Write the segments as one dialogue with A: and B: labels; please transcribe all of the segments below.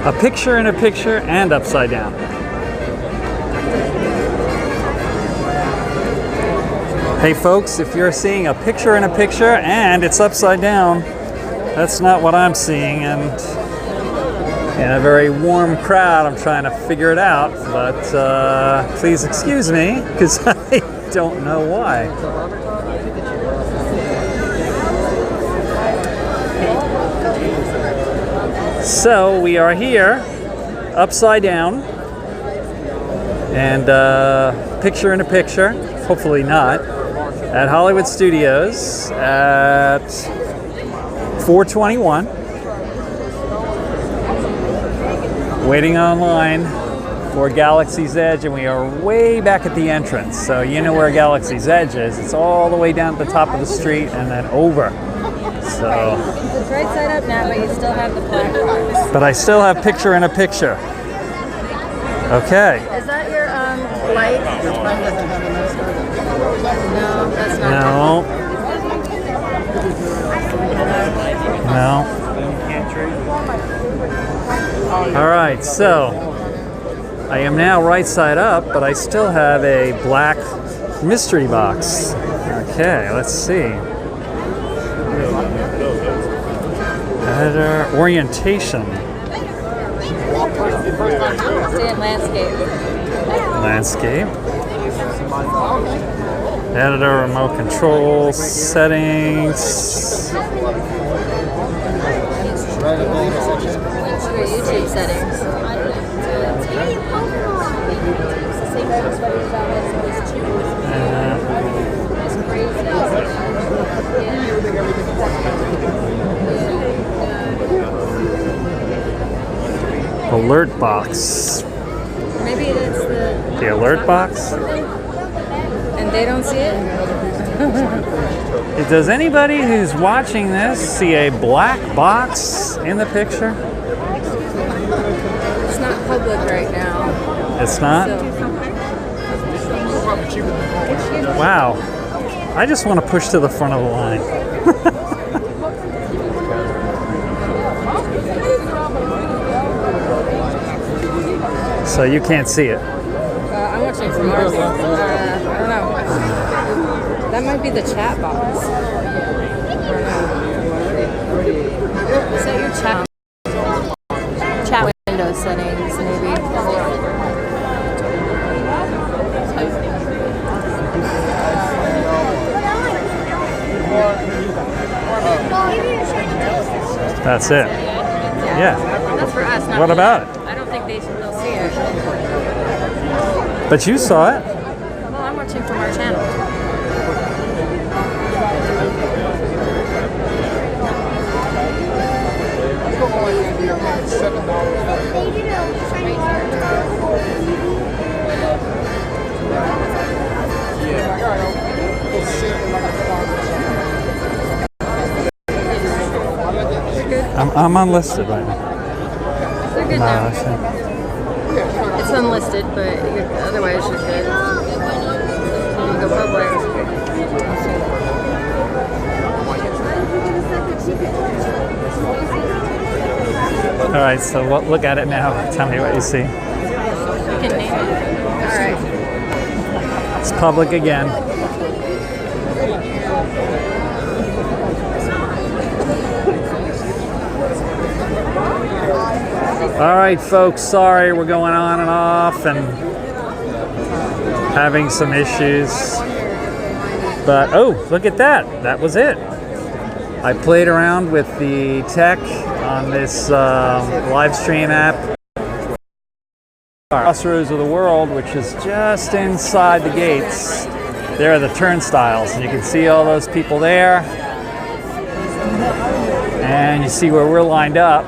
A: A picture in a picture and upside down. Hey folks, if you're seeing a picture in a picture and it's upside down, that's not what I'm seeing, and in a very warm crowd I'm trying to figure it out, but please excuse me because I don't know why. So we are here, upside down, and picture in a picture, hopefully not, at Hollywood Studios at 421. Waiting online for Galaxy's Edge, and we are way back at the entrance. So you know where Galaxy's Edge is. It's all the way down at the top of the street and then over. So
B: it's right side up now, but you still have the black box.
A: But I still have picture in a picture. Okay.
B: Is that your light? No, that's not.
A: No. No. All right, so I am now right side up, but I still have a black mystery box. Okay, let's see. Editor orientation.
B: Stay in landscape.
A: Landscape. Editor remote control settings.
B: YouTube settings.
A: Alert box.
B: Maybe it's
A: The alert box?
B: and they don't see it?
A: Does anybody who's watching this see a black box in the picture?
B: It's not public right now.
A: It's not?
B: So.
A: Wow. I just want to push to the front of the line. So you can't see it.
B: I'm watching from ours. I don't know. That might be the chat box. Is that your chat window settings, maybe?
A: That's it. Yeah.
B: That's for us, not
A: What
B: for
A: about
B: them. I don't think they'll see it.
A: But you saw it.
B: Well, I'm watching from our channel.
A: I'm unlisted right now.
B: They're good now. It's unlisted, but otherwise you're good. You can go public.
A: All right, so look at it now. Tell me what you see.
B: You can name it. All right.
A: It's public again. All right, folks, sorry we're going on and off and having some issues. But, oh, look at that. That was it. I played around with the tech on this live stream app. Crossroads of the World, which is just inside the gates. There are the turnstiles, and you can see all those people there. And you see where we're lined up.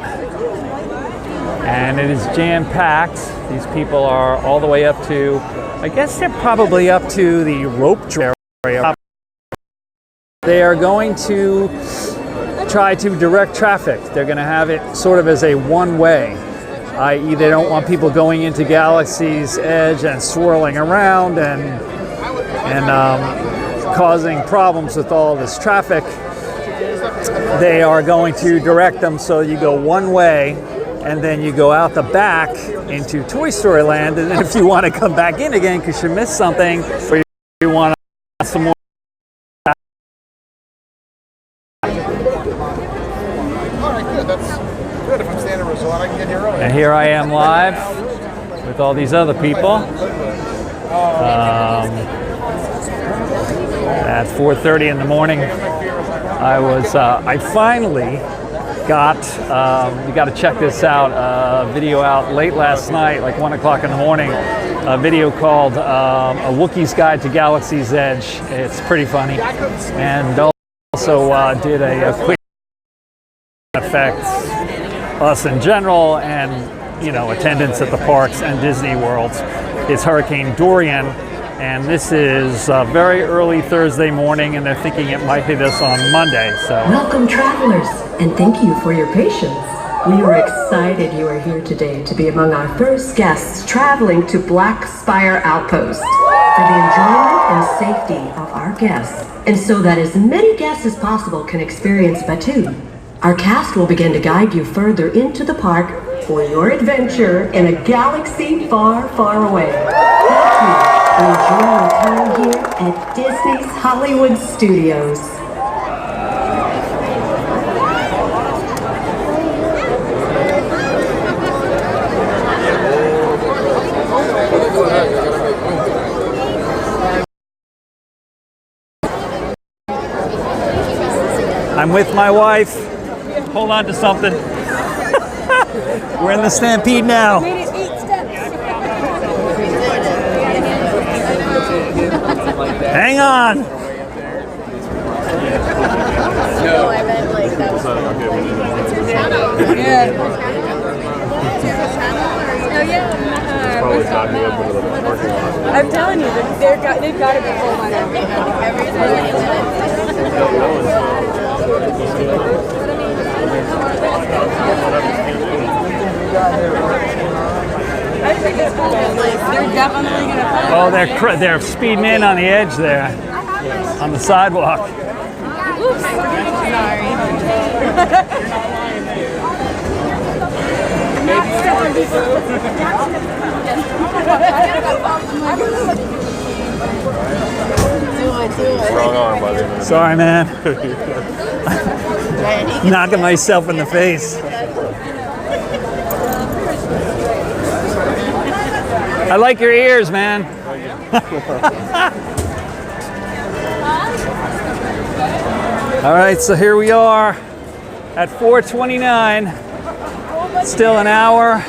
A: And it is jam-packed. These people are all the way up to, I guess they're probably up to the rope area. They are going to try to direct traffic. They're going to have it sort of as a one-way, i.e. they don't want people going into Galaxy's Edge and swirling around and causing problems with all this traffic. They are going to direct them so you go one way and then you go out the back into Toy Story Land, and then if you want to come back in again because you missed something, or you want to some more.
C: That's good. If I'm staying in a resort, I can get here early.
A: And here I am live with all these other people. At 4:30 in the morning, I finally got, you got to check this out, video out late last night, like 1 o'clock in the morning, a video called A Wookiee's Guide to Galaxy's Edge. It's pretty funny. And also did a quick affects us in general and, you know, attendance at the parks and Disney World. It's Hurricane Dorian, and this is very early Thursday morning, and they're thinking it might hit us on Monday. So
D: welcome travelers, and thank you for your patience. We are excited you are here today to be among our first guests traveling to Black Spire Outpost for the enjoyment and safety of our guests, and so that as many guests as possible can experience Batuu. Our cast will begin to guide you further into the park for your adventure in a galaxy far, far away. Thank you, and enjoy your time here at Disney's Hollywood Studios.
A: I'm with my wife. Hold on to something. We're in the Stampede now. Hang on.
B: No, I meant like that was. It's your channel. Yeah. Oh yeah. I'm telling you, they've got to be full money. I think it's cool. They're definitely gonna.
A: Oh, they're speeding in on the edge there, on the sidewalk.
B: Oops. Sorry. Do it.
C: Wrong arm, buddy.
A: Sorry, man. Knocking myself in the face. I like your ears, man. All right, so here we are at 4:29. Still an hour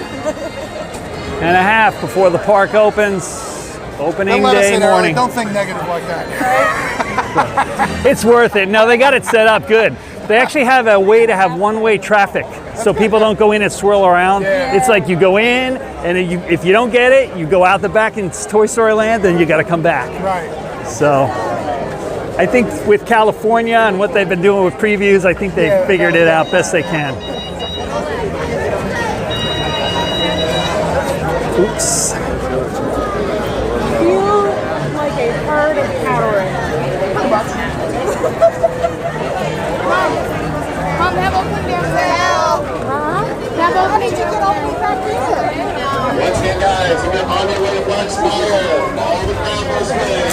A: and a half before the park opens. Opening day morning.
C: Don't think negative like that.
A: It's worth it. No, they got it set up good. They actually have a way to have one-way traffic, so people don't go in and swirl around.
C: Yeah.
A: It's like you go in, and if you don't get it, you go out the back in Toy Story Land, then you got to come back.
C: Right.
A: So I think with California and what they've been doing with previews, I think they figured it out best they can. Oops.
B: Feel like a herd of cattle.
E: Mom, have opening downstairs. Have opening to get opening back here.
F: Once again, guys, we're on our way to Black Spire. All the travelers way.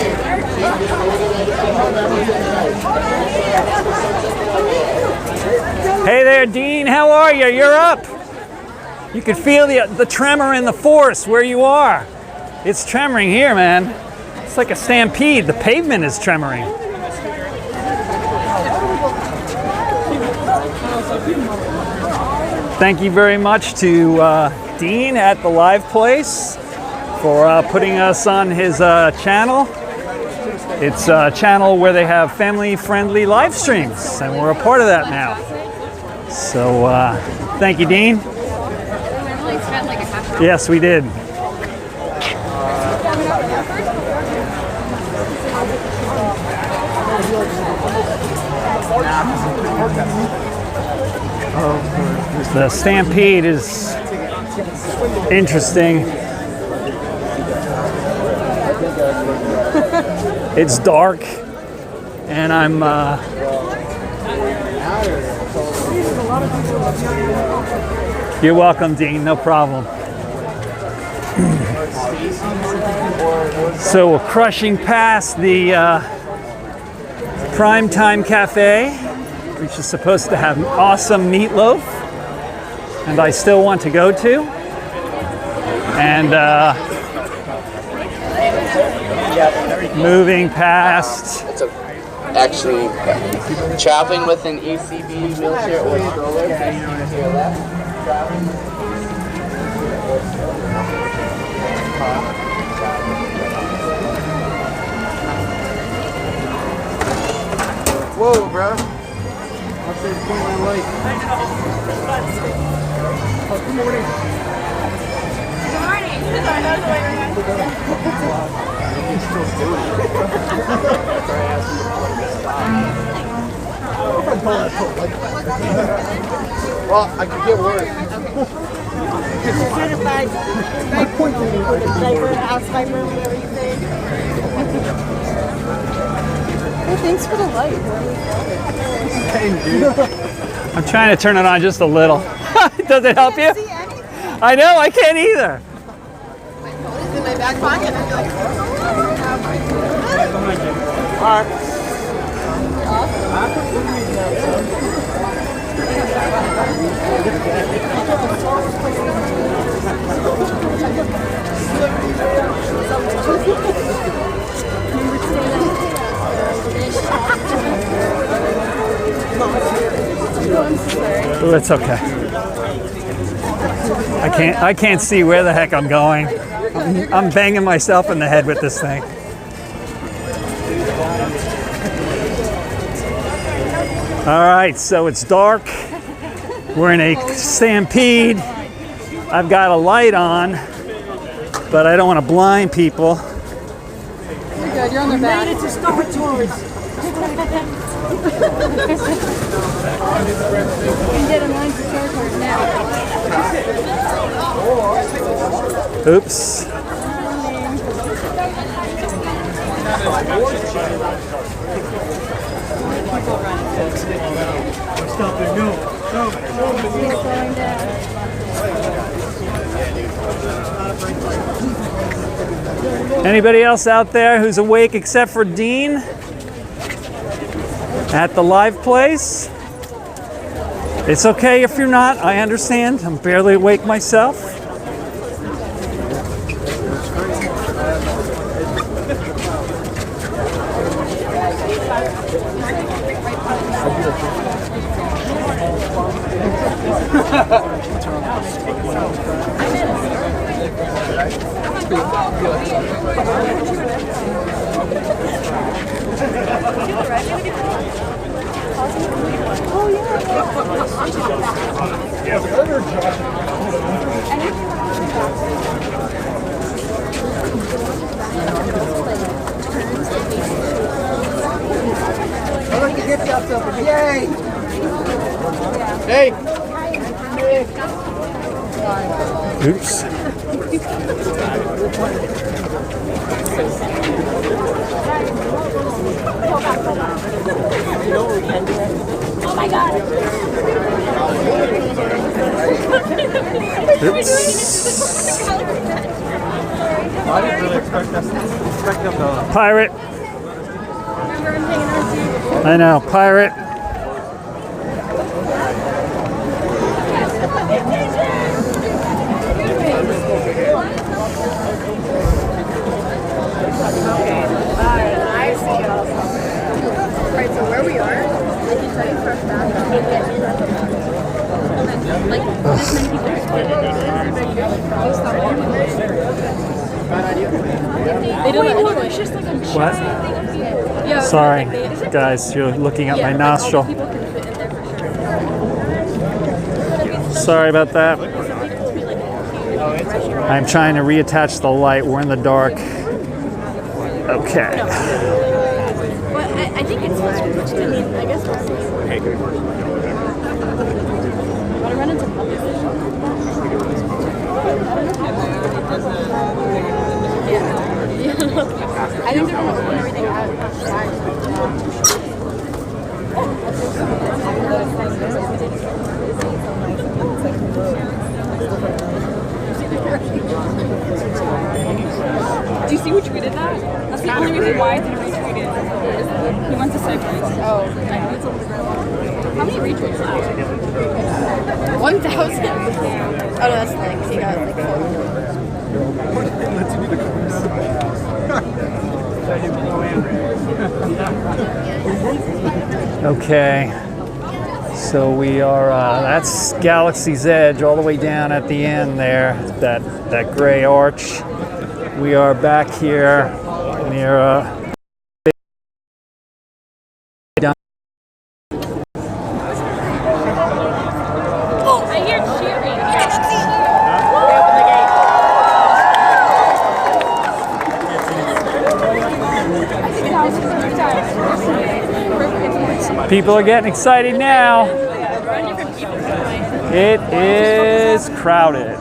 A: Hey there, Dean. How are you? You're up. You can feel the tremor in the force where you are. It's tremoring here, man. It's like a stampede. The pavement is tremoring. Thank you very much to Dean at the Live Place for putting us on his channel. It's a channel where they have family-friendly live streams, and we're a part of that now. So thank you, Dean. Yes, we did. The Stampede is interesting. It's dark, and I'm You're welcome, Dean. No problem. So we're crushing past the Primetime Cafe, which is supposed to have an awesome meatloaf, and I still want to go to. And moving past.
G: It's actually traveling with an ECB wheelchair or stroller. To your left.
C: Whoa, bro. What's the point of my light? Oh, good morning. Well, I could get worse.
E: Certified sniper, house sniper, whatever you say. Well, thanks for the light.
A: I'm trying to turn it on just a little. Does it help you? I know, I can't either.
E: It's in my back pocket.
A: Ooh, it's okay. I can't see where the heck I'm going. I'm banging myself in the head with this thing. All right, so it's dark. We're in a stampede. I've got a light on, but I don't want to blind people.
B: You're good. You're on their back.
E: It's a Star Tours.
B: You can get in line for Star Tours now.
A: Oops. Anybody else out there who's awake except for Dean at the live place? It's okay if you're not, I understand. I'm barely awake myself.
C: Yay! Hey!
A: Oops.
E: Oh my God.
A: Oops.
C: I didn't really expect them to.
A: Pirate.
B: Remember him hanging on to you?
A: I know, pirate.
B: Right, so where we are, I can tell you for a fact that like this many people they don't know anyway. Just like
A: What?
B: yeah,
A: Sorry,
B: like
A: guys, you're looking at my
B: like, all
A: nostril.
B: people can fit in there for sure.
A: Sorry about that. I'm trying to reattach the light. We're in the dark. Okay.
B: But I think it's fine. I mean, I guess we'll see. But I run into public. Yeah. I think they're going to open everything outside. Do you see who tweeted that? That's the only reason why I didn't retweet it. He went to Cyprus. Oh. How many retweets last? 1,000? Oh no, that's like, he got like 400.
A: Okay. So we are, that's Galaxy's Edge all the way down at the end there, that gray arch. We are back here near
B: I hear cheering.
A: people are getting excited now. It is crowded.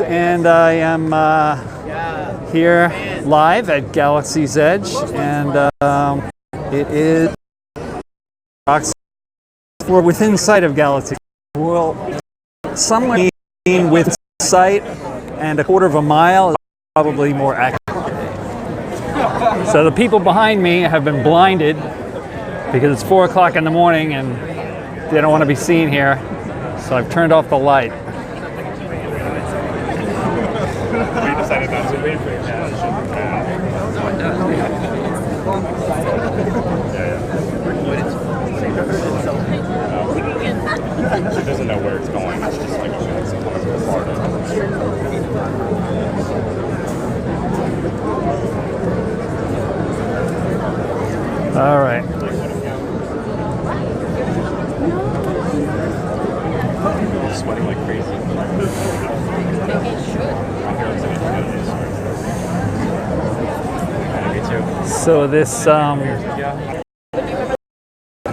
A: And I am here live at Galaxy's Edge, and it is we're within sight of Galaxy. Well, somewhere within sight and a quarter of a mile is probably more accurate. So the people behind me have been blinded because it's 4 o'clock in the morning and they don't want to be seen here. So I've turned off the light.
H: We decided not to wait for it. She doesn't know where it's going. It's just like it's part of it.
A: All right.
H: Sweating like crazy.
A: So this,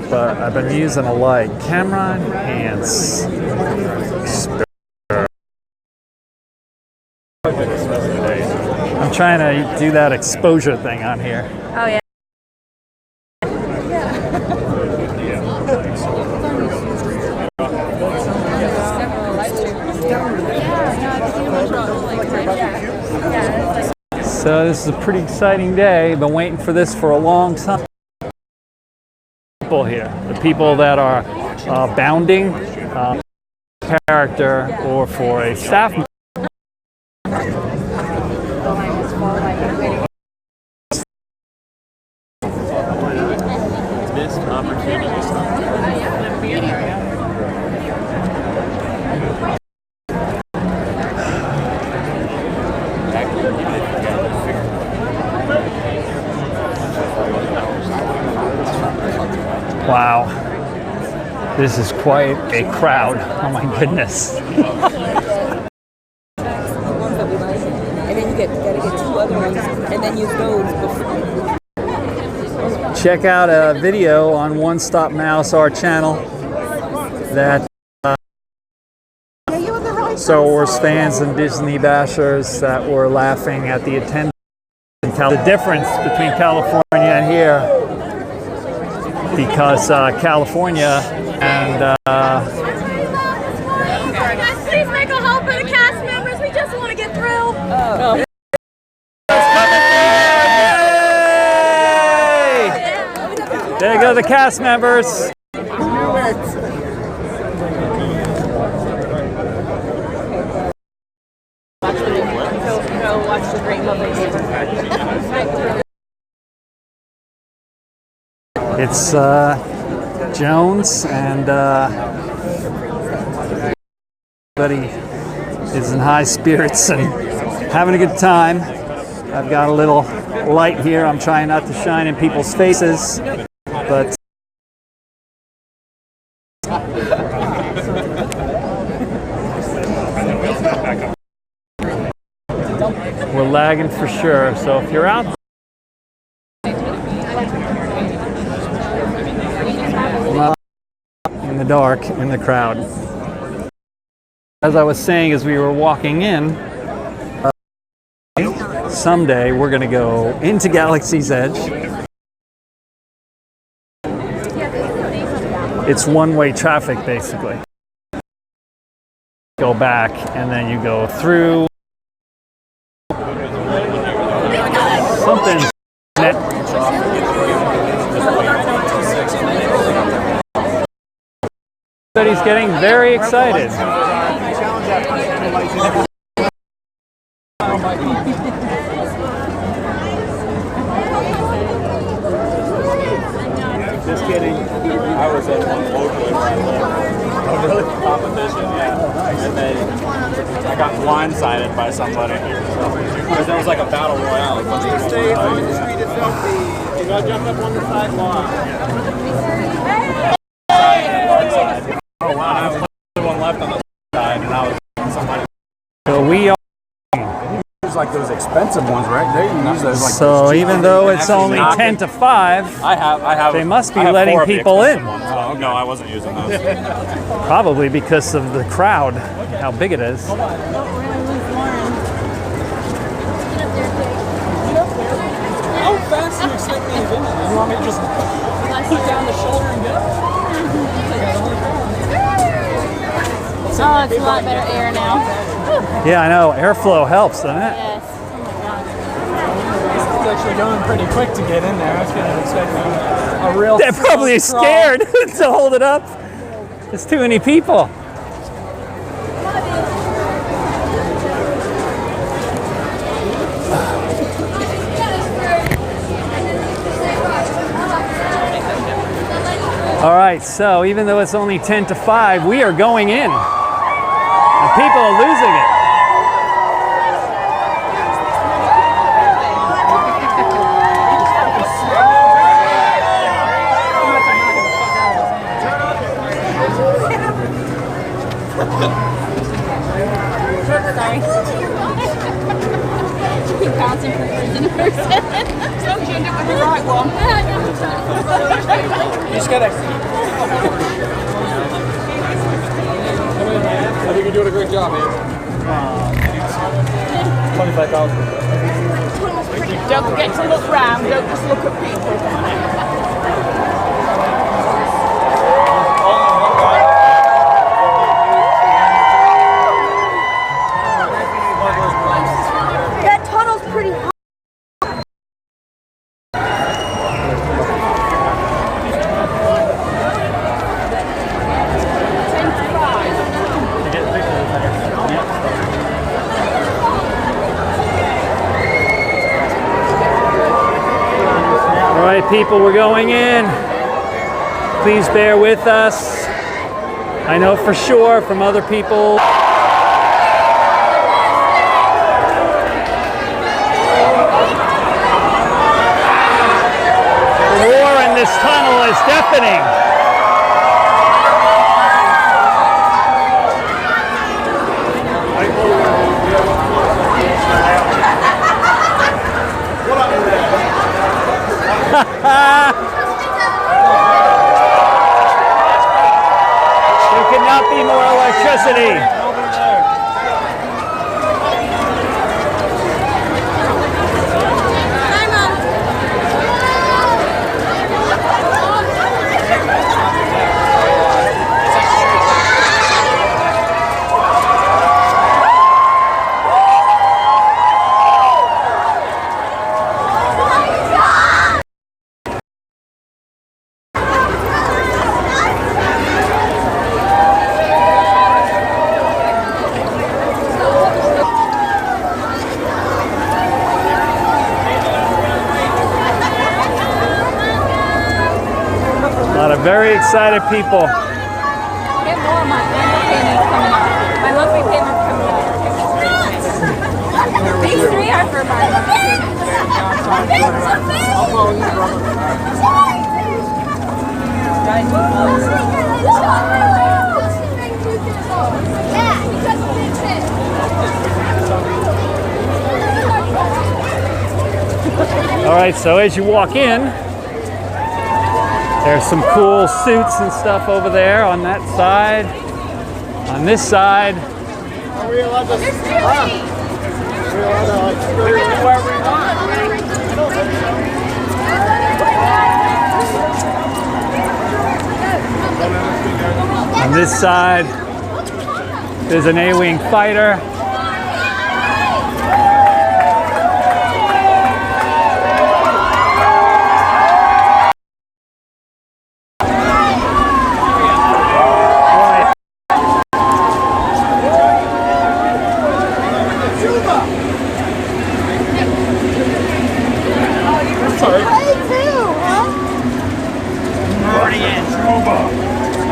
A: but I've been using a light. Camera enhance. I'm trying to do that exposure thing on here.
B: Oh yeah.
A: So this is a pretty exciting day. Been waiting for this for a long time. People here, the people that are bounding character or for a staff member.
H: This opportunity.
A: Wow, this is quite a crowd. Oh my goodness.
I: And then you gotta get 2 other ones, and then use those before.
A: Check out a video on One Stop Mouse, our channel, that Star Wars fans and Disney bashers that were laughing at the attendance. The difference between California and here, because California and
B: Please make a halt for the cast members. We just want to get through.
A: Yay! There go the cast members.
I: Watch the Great Muppet.
A: It's Jones, and everybody is in high spirits and having a good time. I've got a little light here. I'm trying not to shine in people's faces, but We're lagging for sure, so if you're out in the dark, in the crowd. As I was saying as we were walking in, someday we're going to go into Galaxy's Edge. It's one-way traffic, basically. Go back, and then you go through. Something. Everybody's getting very excited.
H: Just kidding. I was at one locally where I live. Oh, really? Competition, yeah. And then I got blindsided by somebody. Because there was like a battle royale.
C: Stay on the street, it's healthy. You gotta jump up on the sidewalk.
H: Oh, wow. I was the one left on the side, and I was somebody.
A: So we are.
C: It's like those expensive ones, right? They use those like.
A: So even though it's only 10 to 5,
H: I have.
A: they must be
H: I have
A: letting
H: 4 of the
A: people in.
H: expensive ones. Oh, no, I wasn't using those.
A: Probably because of the crowd, how big it is.
C: How fast do you expect me to do? You want me to just put down the shoulder and go?
B: Oh, it's a lot better air now.
A: Yeah, I know. Airflow helps, doesn't it?
B: Yes. Oh my God.
C: It's actually going pretty quick to get in there. I was going to expect a real.
A: They're probably scared to hold it up. There's too many people. All right, so even though it's only 10 to 5, we are going in. And people are losing it.
B: Sorry. Keep bouncing from person to person. As long as you end up with the right one.
C: You just gotta. I think you're doing a great job, man. 25,000.
B: Don't forget to look round, don't just look at people.
E: That tunnel's pretty hot.
A: All right, people, we're going in. Please bear with us. I know for sure from other people. The roar in this tunnel is deafening. There could not be more electricity. A lot of very excited people.
B: Get more of my payments coming up. My monthly payments coming up. These 3 are for my monthly payments.
A: right, so as you walk in, there's some cool suits and stuff over there on that side. On this side,
C: Are we allowed to? Are we allowed to like scurry anywhere we want?
A: on this side, there's an A-Wing fighter.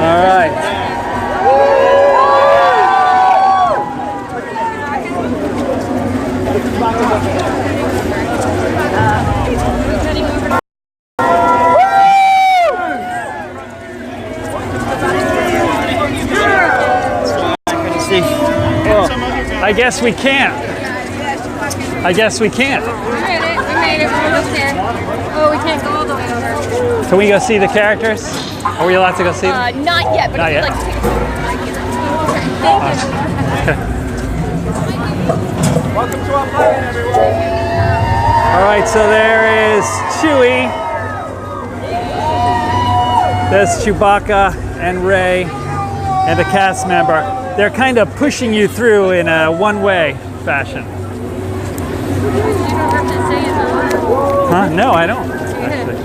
A: All right. I guess we can't. I guess we can't.
B: We made it. We made it. We're almost there. Oh, we can't go all the way over.
A: Can we go see the characters? Are we allowed to go see them?
B: Not yet, but
A: Not
B: if
A: yet.
B: you'd like to take a Thank you.
C: Welcome to our planet, everyone.
A: All right, so there is Chewie. There's Chewbacca and Rey and a cast member. They're kind of pushing you through in a one-way fashion. Huh? No, I don't. Actually.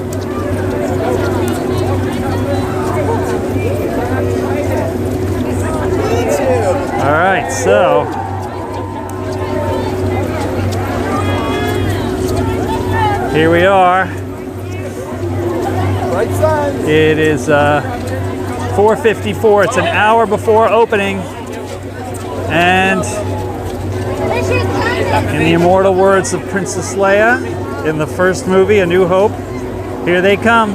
A: All right, so here we are.
C: Right side.
A: It is 4:54. It's an hour before opening, and in the immortal words of Princess Leia in the first movie, A New Hope, here they come.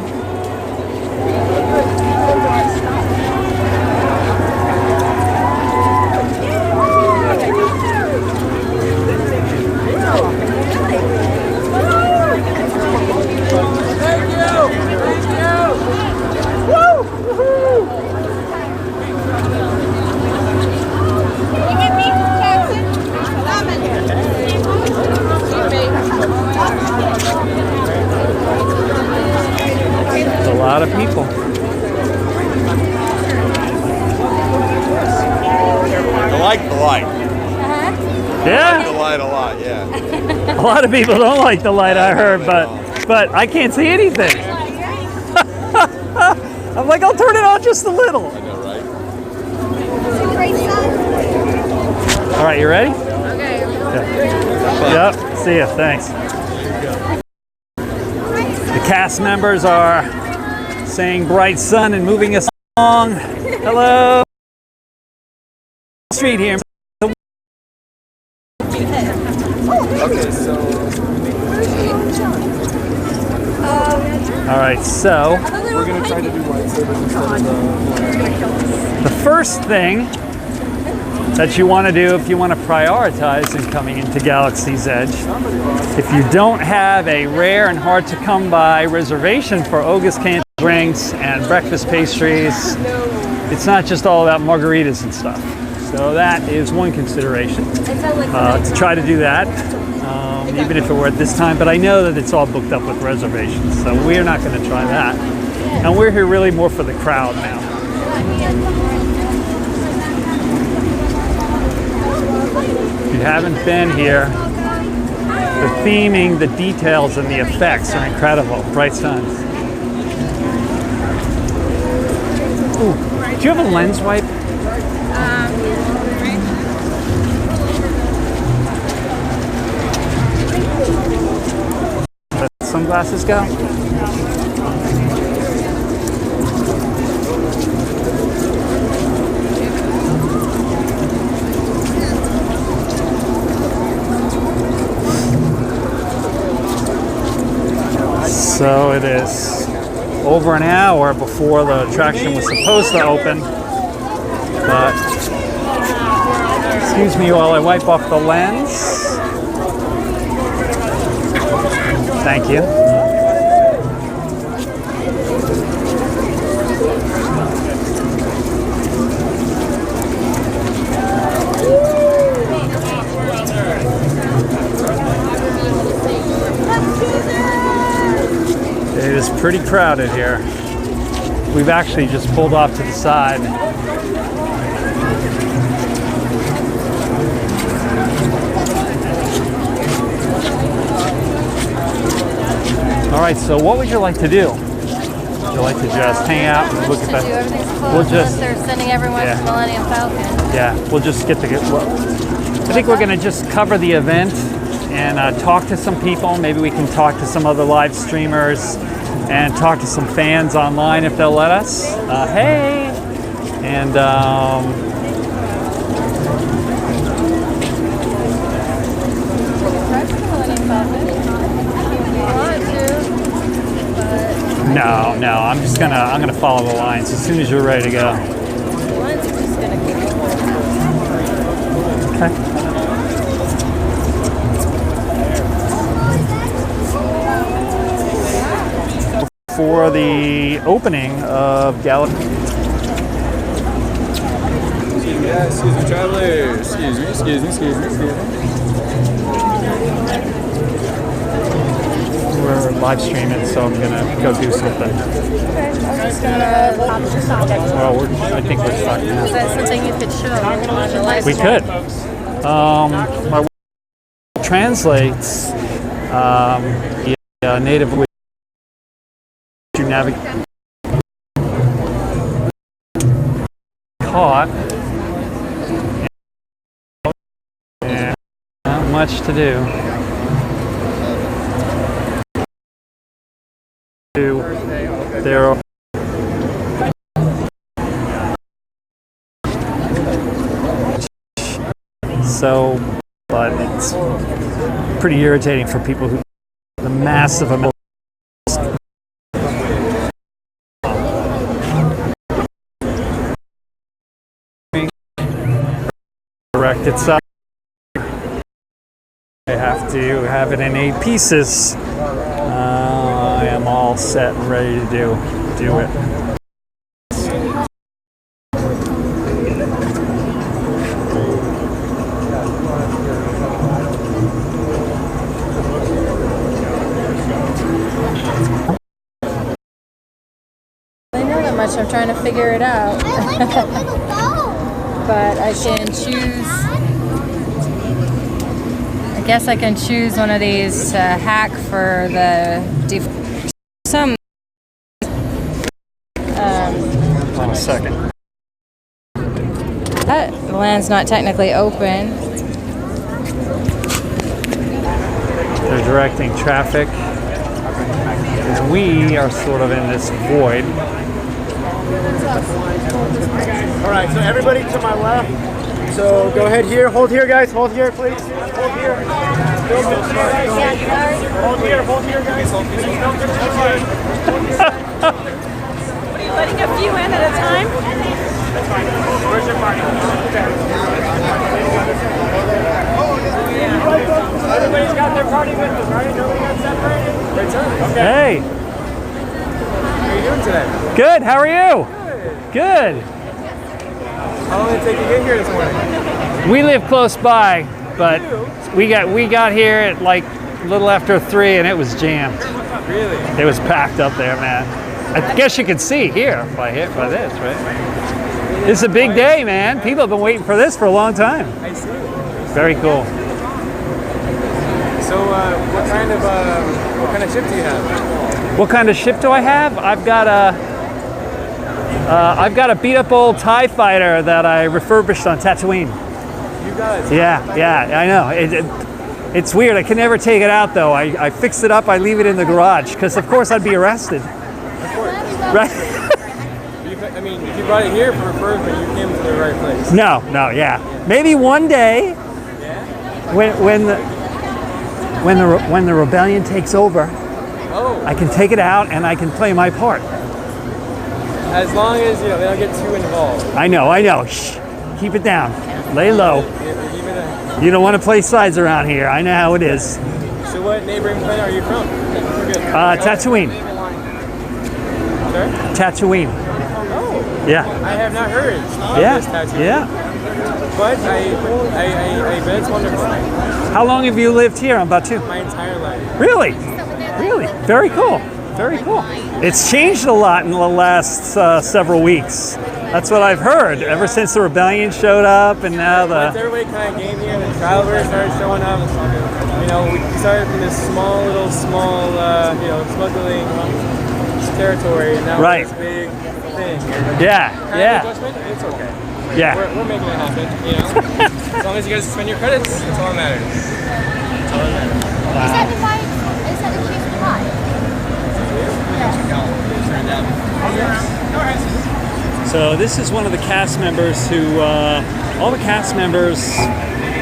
A: A lot of people.
J: I like the light.
A: Yeah?
J: The light a lot, yeah.
A: A lot of people don't like the light, I heard, but I can't see anything. I'm like, I'll turn it on just a little.
J: I know, right?
A: All right, you ready?
B: Okay.
A: Yep. See ya. Thanks. The cast members are saying "Bright Sun" and moving us along. Hello. Street here.
J: Okay, so
A: All right, so
C: We're gonna try to do lightsabers instead of
A: the first thing that you want to do if you want to prioritize in coming into Galaxy's Edge, if you don't have a rare and hard to come by reservation for Oga's Candy drinks and breakfast pastries, it's not just all about margaritas and stuff. So that is one consideration, to try to do that, even if it were at this time. But I know that it's all booked up with reservations, so we're not going to try that. And we're here really more for the crowd now. If you haven't been here, the theming, the details, and the effects are incredible. Bright Suns. Ooh, do you have a lens wipe? Let sunglasses go. So it is over an hour before the attraction was supposed to open. But excuse me while I wipe off the lens. Thank you. It is pretty crowded here. We've actually just pulled off to the side. All right, so what would you like to do? Would you like to just hang out and look at that?
E: Everything's closed.
A: We'll just,
E: they're sending everyone to Millennium Falcon.
A: yeah, we'll just get to get. Well, I think we're going to just cover the event and talk to some people. Maybe we can talk to some other live streamers and talk to some fans online if they'll let us. Hey, and no, I'm gonna follow the lines as soon as you're ready to go.
E: The lines are just gonna keep
A: Okay. For the opening of Galaxy.
J: Yeah, excuse me, travelers. Excuse me.
A: We're live streaming, so I'm gonna go do something.
E: I'm just gonna
A: Well, I think we're stuck now.
E: Is that something you could show on the live
A: We
E: stream?
A: could. My translates the native to navigate. Caught. And not much to do. There. So, but it's pretty irritating for people who the massive amount. Correct itself. I have to have it in 8 pieces. I am all set and ready to do it.
E: I know that much. I'm trying to figure it out. But I can choose. I guess I can choose one of these to hack for the some.
A: Hold on a second.
E: That land's not technically open.
A: They're directing traffic. And we are sort of in this void.
C: All right, so everybody to my left. So go ahead here. Hold here, guys. Hold here, please. Hold here. Hold here, guys.
B: Are you letting a few in at a time?
C: That's fine. Where's your party? Everybody's got their party with them, right? Nobody got separated? Okay.
A: Hey,
C: How are you doing today?
A: good. How are you? Good.
C: How long did it take you to get here this morning?
A: We live close by, but we got here at like a little after 3, and it was jammed.
C: Really?
A: It was packed up there, man. I guess you can see here by this, right? It's a big day, man. People have been waiting for this for a long time.
C: I see.
A: Very cool.
C: So, what kind of ship do you have?
A: What kind of ship do I have? I've got a beat up old TIE fighter that I refurbished on Tatooine.
C: You guys?
A: Yeah, I know. It's weird. I can never take it out though. I fix it up. I leave it in the garage because, of course, I'd be arrested.
C: Of course.
A: Right?
C: I mean, if you brought it here for refurbishment, you came to the right place.
A: No, yeah. Maybe one day, when the rebellion takes over, I can take it out and I can play my part.
C: As long as they don't get too involved.
A: I know. Shh. Keep it down. Lay low. You don't want to play sides around here. I know how it is.
J: So what neighboring planet are you from?
A: Tatooine.
J: Sorry?
A: Tatooine.
J: Oh.
A: Yeah.
J: I have not heard of this Tatooine.
A: Yeah.
J: But I bet it's wonderful.
A: How long have you lived here on Batu?
J: My entire life.
A: Really? Really? Very cool. Very cool. It's changed a lot in the last several weeks. That's what I've heard. Ever since the rebellion showed up, and now
J: Once everybody kind of came here, and the travelers started showing up. You know, we started from this small, you know, smuggling territory, and now we're this big thing.
A: Yeah.
J: Adjustment, it's okay.
A: Yeah.
J: We're making it happen. You know, as long as you guys spend your credits, that's all that matters. That's all that matters.
B: Is that the chief pie?
A: So this is one of the cast members who, all the cast members,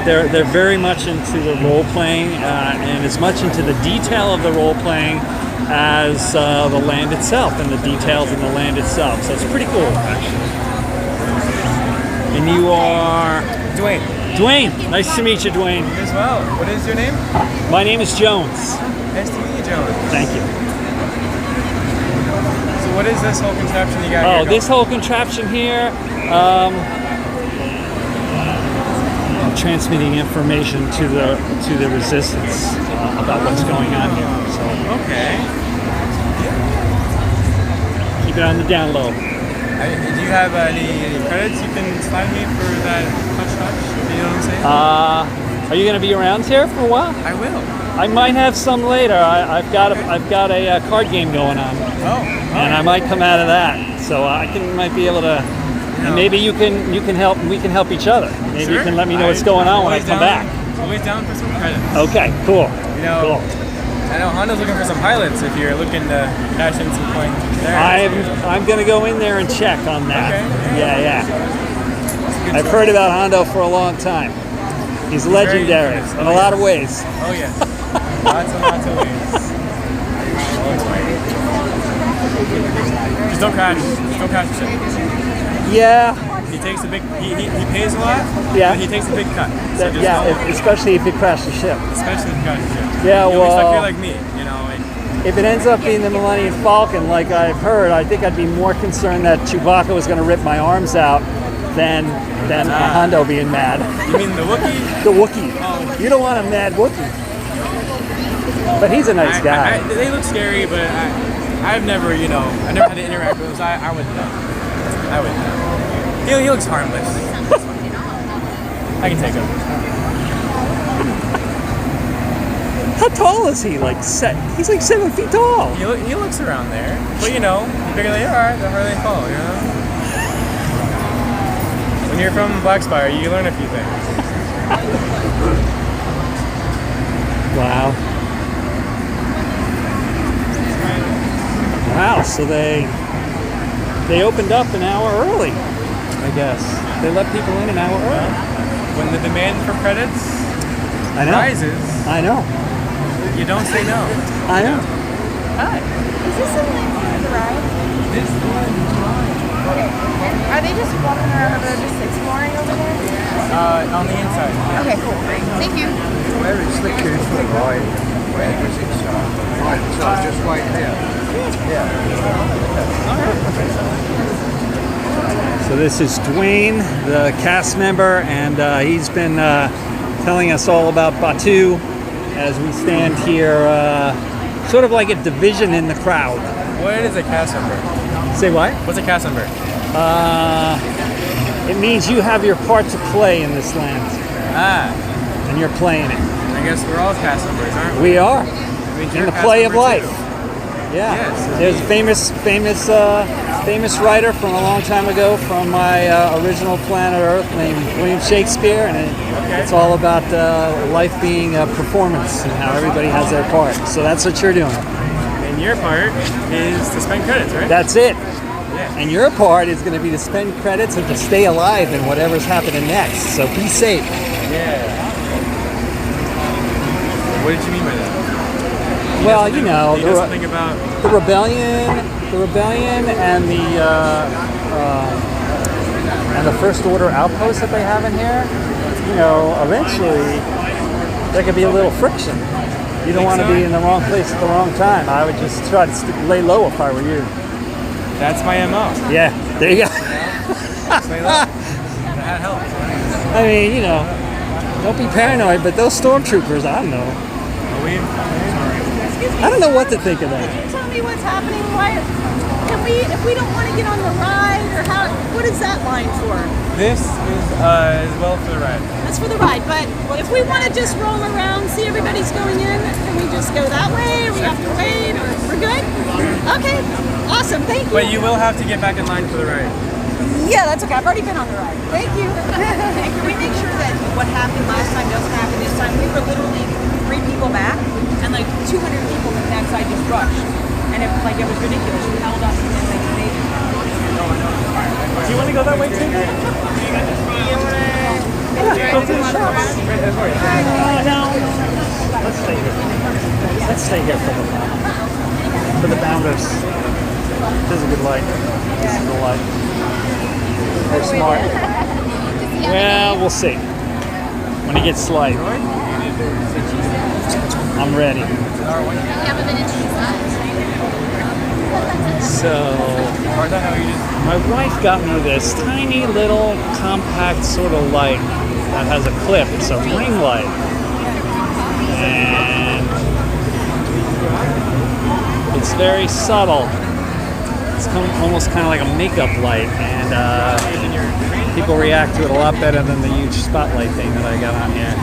A: they're very much into the role playing and as much into the detail of the role playing as the land itself and the details in the land itself. So it's pretty cool, actually. And you are
J: Dwayne.
A: Dwayne. Nice to meet you, Dwayne.
J: You as well. What is your name?
A: My name is Jones.
J: Nice to meet you, Jones.
A: Thank you.
J: So what is this whole contraption you got here?
A: Oh, this whole contraption here, I'm transmitting information to the resistance about what's going on here. So
J: Okay.
A: keep it on the down low.
J: Do you have any credits you can slide me for that touch? You know what I'm saying?
A: Are you going to be around here for a while?
J: I will.
A: I might have some later. I've got a card game going on, and I might come out of that. So might be able to, and maybe you can help. We can help each other. Maybe you can let me know what's going on when I come back.
J: Always down for some credits.
A: Okay, cool.
J: You know,
A: cool.
J: I know Honda's looking for some pilots if you're looking to cash in some points there.
A: I'm going to go in there and check on that.
J: Okay.
A: Yeah. I've heard about Hondo for a long time. He's legendary in a lot of ways.
J: Oh yeah, lots and lots of ways. Just don't crash. Just don't crash the ship.
A: Yeah.
J: He takes a big. He pays a lot.
A: Yeah.
J: But he takes a big cut. So just
A: especially if you crash the ship.
J: Especially if you crash the ship.
A: Yeah,
J: You'll be stuck here like me. You know.
A: If it ends up being the Millennium Falcon, like I've heard, I think I'd be more concerned that Chewbacca was going to rip my arms out than Hondo being mad.
J: You mean the Wookiee?
A: The Wookiee.
J: Oh.
A: You don't want a mad Wookiee. But he's a nice guy.
J: They look scary, but I've never, I never had to interact with them, so I wouldn't know. I wouldn't know. He looks harmless. I can take him.
A: How tall is he? He's like 7 feet tall.
J: He looks around there. But the bigger they are, the harder they fall, When you're from Blackspire, you learn a few things.
A: Wow. Wow, so they opened up an hour early, I guess. They let people in an hour early.
J: When the demand for credits rises,
A: I know.
J: You don't say no.
A: I know.
B: Hi. Is this something for the ride?
J: This is the ride.
B: Are they just walking around or they're just exploring over there?
J: On the inside. Yeah.
B: Okay, cool. Great. Thank you.
K: Where is the queue for the ride? Where does it start? Right, so just wait here.
A: So this is Dwayne, the cast member, and he's been telling us all about Batu as we stand here, sort of like a division in the crowd.
J: What is a cast member?
A: Say what?
J: What's a cast member?
A: It means you have your part to play in this land. And you're playing it.
J: I guess we're all cast members, aren't we?
A: We are. In the play of life.
J: Too.
A: Yeah.
J: Yes,
A: there's a famous writer from a long time ago from my original planet Earth named William Shakespeare, and it's all about life being a performance and how everybody has their part. So that's what you're doing.
J: And your part is to spend credits, right?
A: That's it.
J: Yeah.
A: And your part is going to be to spend credits and to stay alive in whatever's happening next. So be safe.
J: Yeah. What did you mean by that?
A: Well,
J: something about
A: the rebellion, and the First Order outposts that they have in here. Eventually there could be a little friction. You don't want to be in the wrong place at the wrong time. I would just try to lay low if I were you.
J: That's my MO.
A: Yeah, there you go.
J: Lay low. That helps.
A: I mean, you know, don't be paranoid, but those stormtroopers, I don't know. I don't know what to think of that.
L: Can you tell me what's happening? Why can we, if we don't want to get on the ride, or how? What is that line for?
J: This is as well for the ride.
L: That's for the ride. But if we want to just roll around, see everybody's going in, can we just go that way, or we have to wait, or we're good? Okay, awesome. Thank you.
J: But you will have to get back in line for the ride.
L: Yeah, that's okay. I've already been on the ride. Thank you.
I: And can we make sure that what happened last time doesn't happen this time? We were literally 3 people back, and like 200 people from that side just rushed, and it was ridiculous. We held up and like amazing.
A: Do you want to go that way too? Yeah, go to the shops. No. Let's stay here. Let's stay here for the bounders. This is a good light. This is the light. They're smart. Well, we'll see. When it gets light, I'm ready. So, my wife got me this tiny little compact sort of light that has a clip. It's a ring light. And it's very subtle. It's almost kind of like a makeup light. And people react to it a lot better than the huge spotlight thing that I got on here.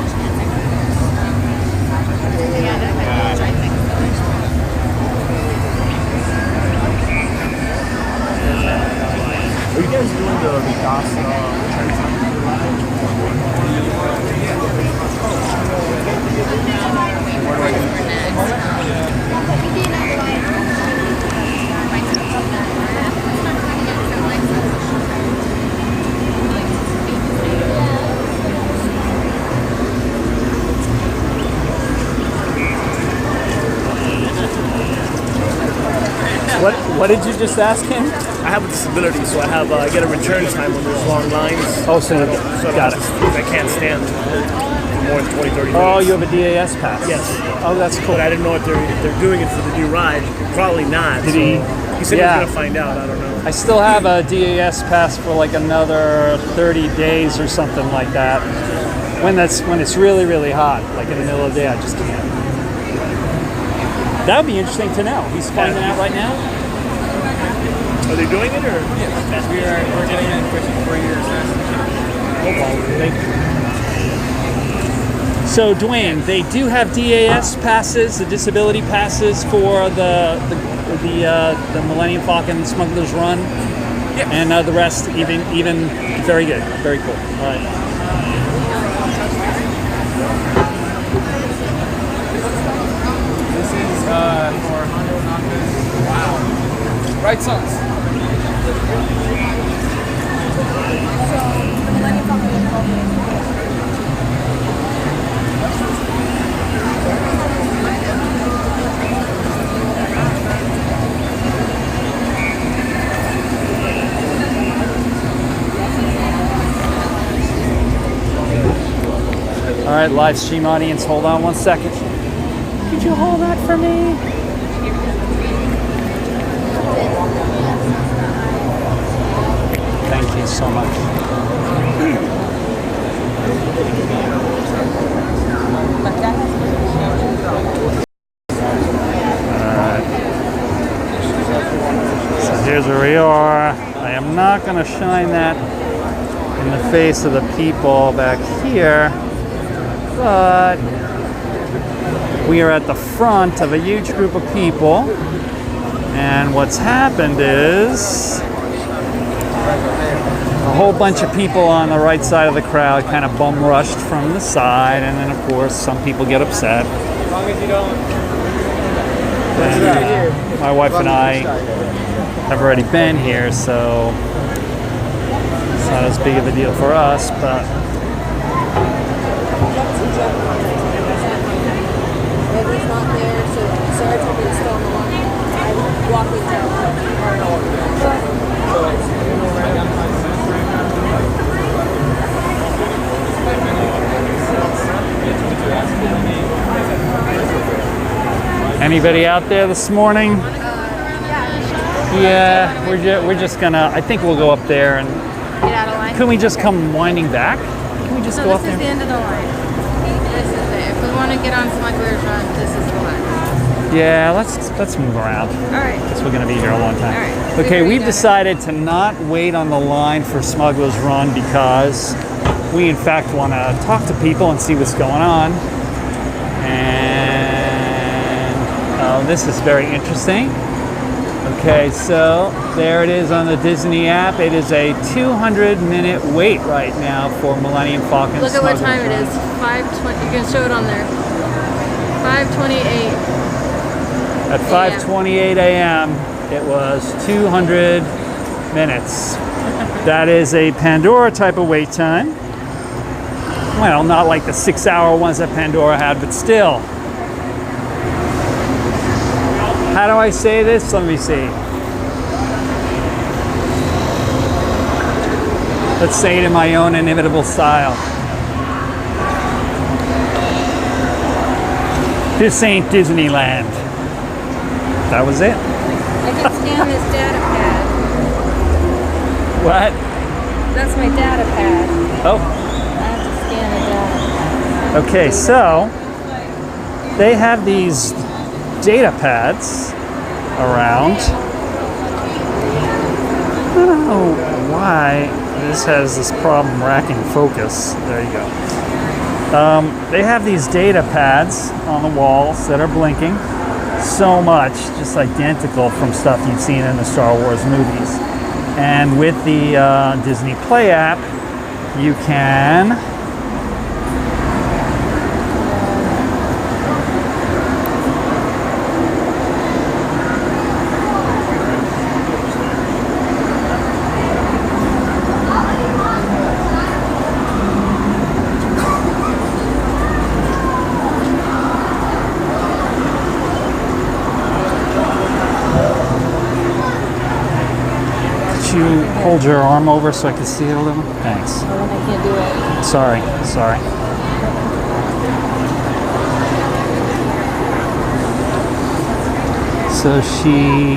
C: Are you guys doing the DOS return time?
A: What did you just ask him?
C: I have a disability, so I get a return time when there's long lines.
A: Oh, so got it.
C: I can't stand more than 20, 30 minutes.
A: Oh, you have a DAS pass?
C: Yes.
A: Oh, that's cool.
C: But I didn't know if they're doing it for the new ride. Probably not.
A: Did he?
C: He said he was going to find out. I don't know.
A: I still have a DAS pass for like another 30 days or something like that. When it's really, really hot, like in the middle of the day, I just can't. That would be interesting to know. He's finding out right now?
C: Are they doing it or?
J: Yes, we're getting it pushing 4 years now.
C: No problem. Thank you.
A: So Dwayne, they do have DAS passes, the disability passes for the Millennium Falcon Smuggler's Run, and the rest even very good, very cool. All right.
J: This is for Hondo Naka's. Wow. Right sons.
A: All right, live stream audience, hold on 1 second. Could you hold that for me? Thank you so much. Alright. So here's where we are. I am not going to shine that in the face of the people back here, but we are at the front of a huge group of people, and what's happened is a whole bunch of people on the right side of the crowd kind of bum rushed from the side, and then of course some people get upset.
J: As long as you don't.
A: And, my wife and I have already been here, so it's not as big of a deal for us, but
I: He's not there, so Sarah told me to stay on the line. I'm walking down.
A: Anybody out there this morning? Yeah, we're just gonna. I think we'll go up there and.
E: Get out of line.
A: Can we just come winding back? Can we just go up there?
E: This is the end of the line. This is it. If we want to get on Smuggler's Run, this is the line.
A: Yeah, let's move around.
E: All right.
A: Because we're gonna be here a long time.
E: All right.
A: Okay, we've decided to not wait on the line for Smuggler's Run because we in fact want to talk to people and see what's going on. And this is very interesting. Okay, so there it is on the Disney app. It is a 200-minute wait right now for Millennium Falcon.
E: Look at what time it is. 5:20. You can show it on there. 5:28.
A: At 5:28 a.m., it was 200 minutes. That is a Pandora type of wait time. Well, not like the 6-hour ones that Pandora had, but still. How do I say this? Let me see. Let's say it in my own inimitable style. This ain't Disneyland. That was it.
E: I can scan this data pad.
A: What?
E: That's my data pad.
A: Oh.
E: I have to scan the data.
A: Okay, so they have these data pads around. I don't know why this has this problem racking focus. There you go. They have these data pads on the walls that are blinking so much, just identical from stuff you've seen in the Star Wars movies. And with the Disney Play app, you can hold your arm over so I can see it a little? Thanks.
E: Well, then I can't do it.
A: Sorry. So she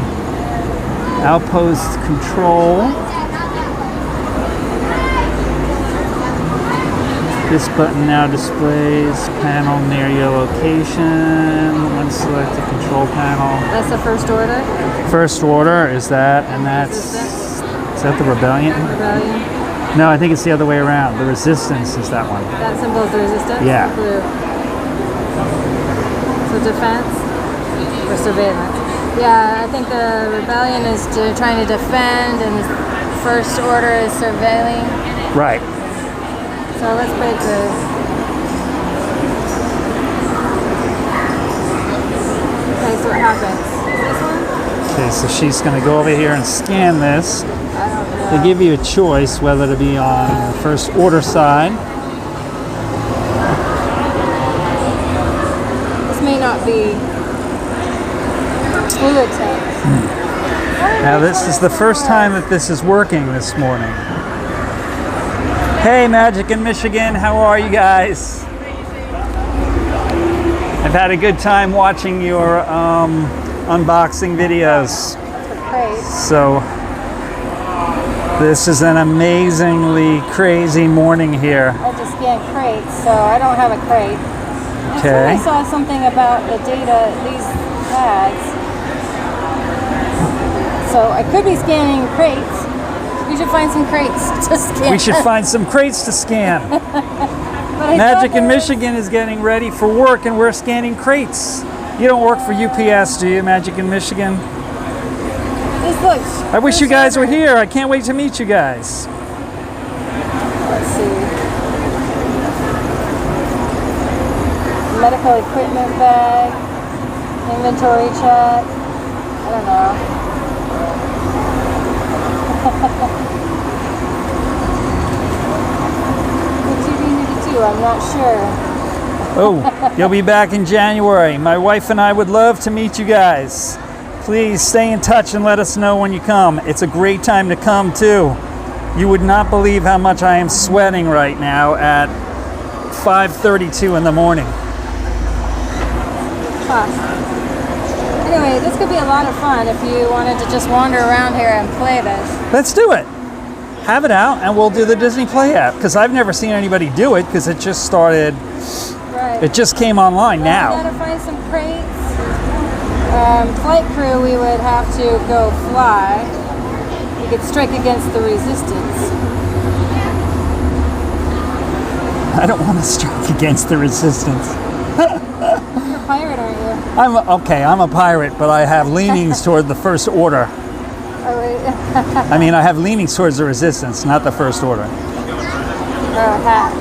A: outpost control. This button now displays panel near your location. One selected control panel.
E: That's the first order?
A: First order is that, and that's... Is that the Rebellion?
E: Rebellion?
A: No, I think it's the other way around. The Resistance is that one.
E: That symbol is the Resistance?
A: Yeah.
E: Blue. So defense or surveillance? Yeah, I think the Rebellion is trying to defend, and the first order is surveilling.
A: Right.
E: So let's break this. Okay, so what happens? Is this one?
A: Okay, so she's going to go over here and scan this. They give you a choice whether to be on the first order side.
E: This may not be fluid tanks.
A: Now this is the first time that this is working this morning. Hey, Magic in Michigan, how are you guys? I've had a good time watching your unboxing videos. So this is an amazingly crazy morning here.
E: I have to scan crates, so I don't have a crate.
A: Okay.
E: I saw something about the data, these pads. So I could be scanning crates. We should find some crates to scan.
A: We should find some crates to scan. Magic in Michigan is getting ready for work and we're scanning crates. You don't work for UPS, do you, Magic in Michigan?
E: This looks...
A: I wish you guys were here. I can't wait to meet you guys.
E: Let's see. Medical equipment bag. Inventory check. I don't know. What do you need to do? I'm not sure.
A: Oh, you'll be back in January. My wife and I would love to meet you guys. Please stay in touch and let us know when you come. It's a great time to come too. You would not believe how much I am sweating right now at 5:32 in the morning.
E: Anyway, this could be a lot of fun if you wanted to just wander around here and play this.
A: Let's do it. Have it out, and we'll do the Disney Play app, because I've never seen anybody do it, because it just started.
E: Right.
A: It just came online now.
E: We gotta find some crates. Flight crew, we would have to go fly. You could strike against the resistance.
A: I don't want to strike against the resistance.
E: You're a pirate, aren't you?
A: I'm a pirate, but I have leanings toward the First Order.
E: Oh, wait.
A: I mean, I have leanings towards the resistance, not the First Order.
E: Oh, hat.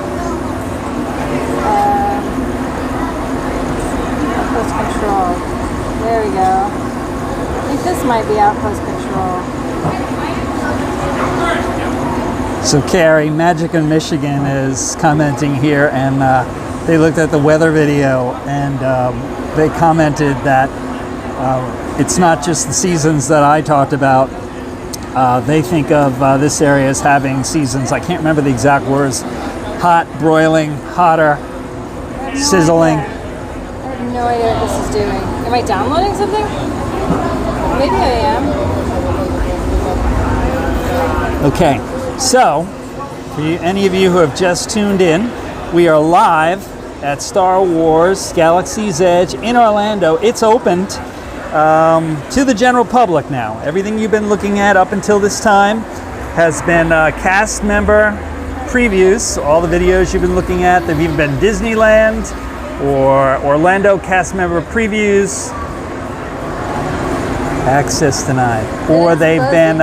E: Outpost control. There we go. I think this might be outpost control.
A: So Carrie, Magic in Michigan is commenting here, and they looked at the weather video, and they commented that it's not just the seasons that I talked about. They think of this area as having seasons, I can't remember the exact words, hot, broiling, hotter, sizzling.
E: I have no idea what this is doing. Am I downloading something? Maybe I am.
A: Okay, so for any of you who have just tuned in, we are live at Star Wars Galaxy's Edge in Orlando. It's opened to the general public now. Everything you've been looking at up until this time has been cast member previews. All the videos you've been looking at, they've even been Disneyland or Orlando cast member previews. Access denied. Or they've been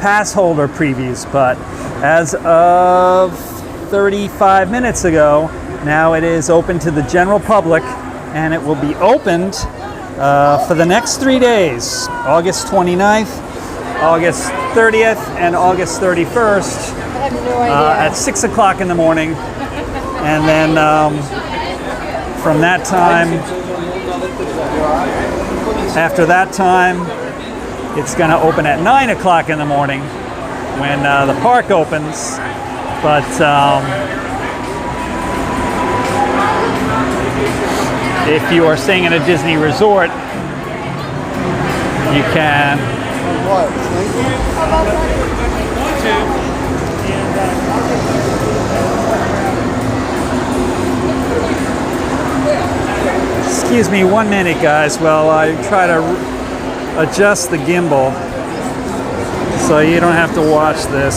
A: pass holder previews, but as of 35 minutes ago, now it is open to the general public, and it will be opened for the next 3 days, August 29th, August 30th, and August 31st.
E: I have no idea.
A: At 6 o'clock in the morning. And then from that time, after that time, it's going to open at 9 o'clock in the morning when the park opens. But if you are staying in a Disney resort, you can excuse me 1 minute, guys, while I try to adjust the gimbal so you don't have to watch this.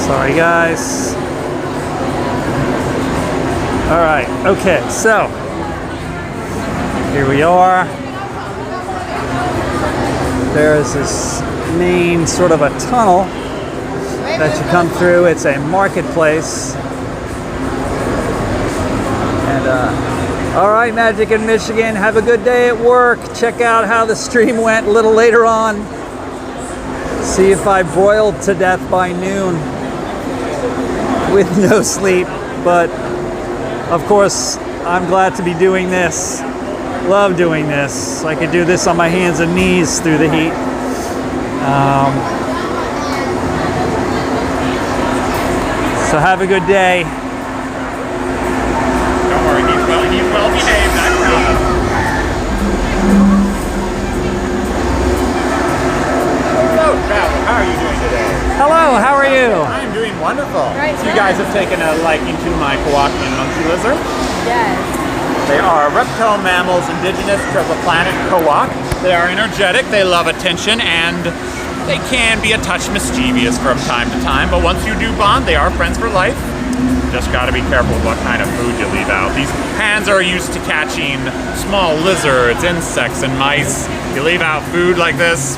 A: Sorry, guys. All right, okay, so here we are. There is this main sort of a tunnel that you come through. It's a marketplace. And all right, Magic in Michigan, have a good day at work. Check out how the stream went a little later on. See if I broiled to death by noon with no sleep. But of course, I'm glad to be doing this. Love doing this. I could do this on my hands and knees through the heat. So have a good day.
H: Don't worry, he's well behaved. I promise. Hello, Travel. How are you doing today?
A: Hello, how are you?
H: I'm doing wonderful.
E: Right,
H: So you guys have taken a liking to my Kowakian monkey lizard.
E: Yes.
H: They are reptile mammals indigenous to the planet Kowak. They are energetic, they love attention, and they can be a touch mischievous from time to time, but once you do bond, they are friends for life. Just gotta be careful what kind of food you leave out. These hands are used to catching small lizards, insects, and mice. You leave out food like this,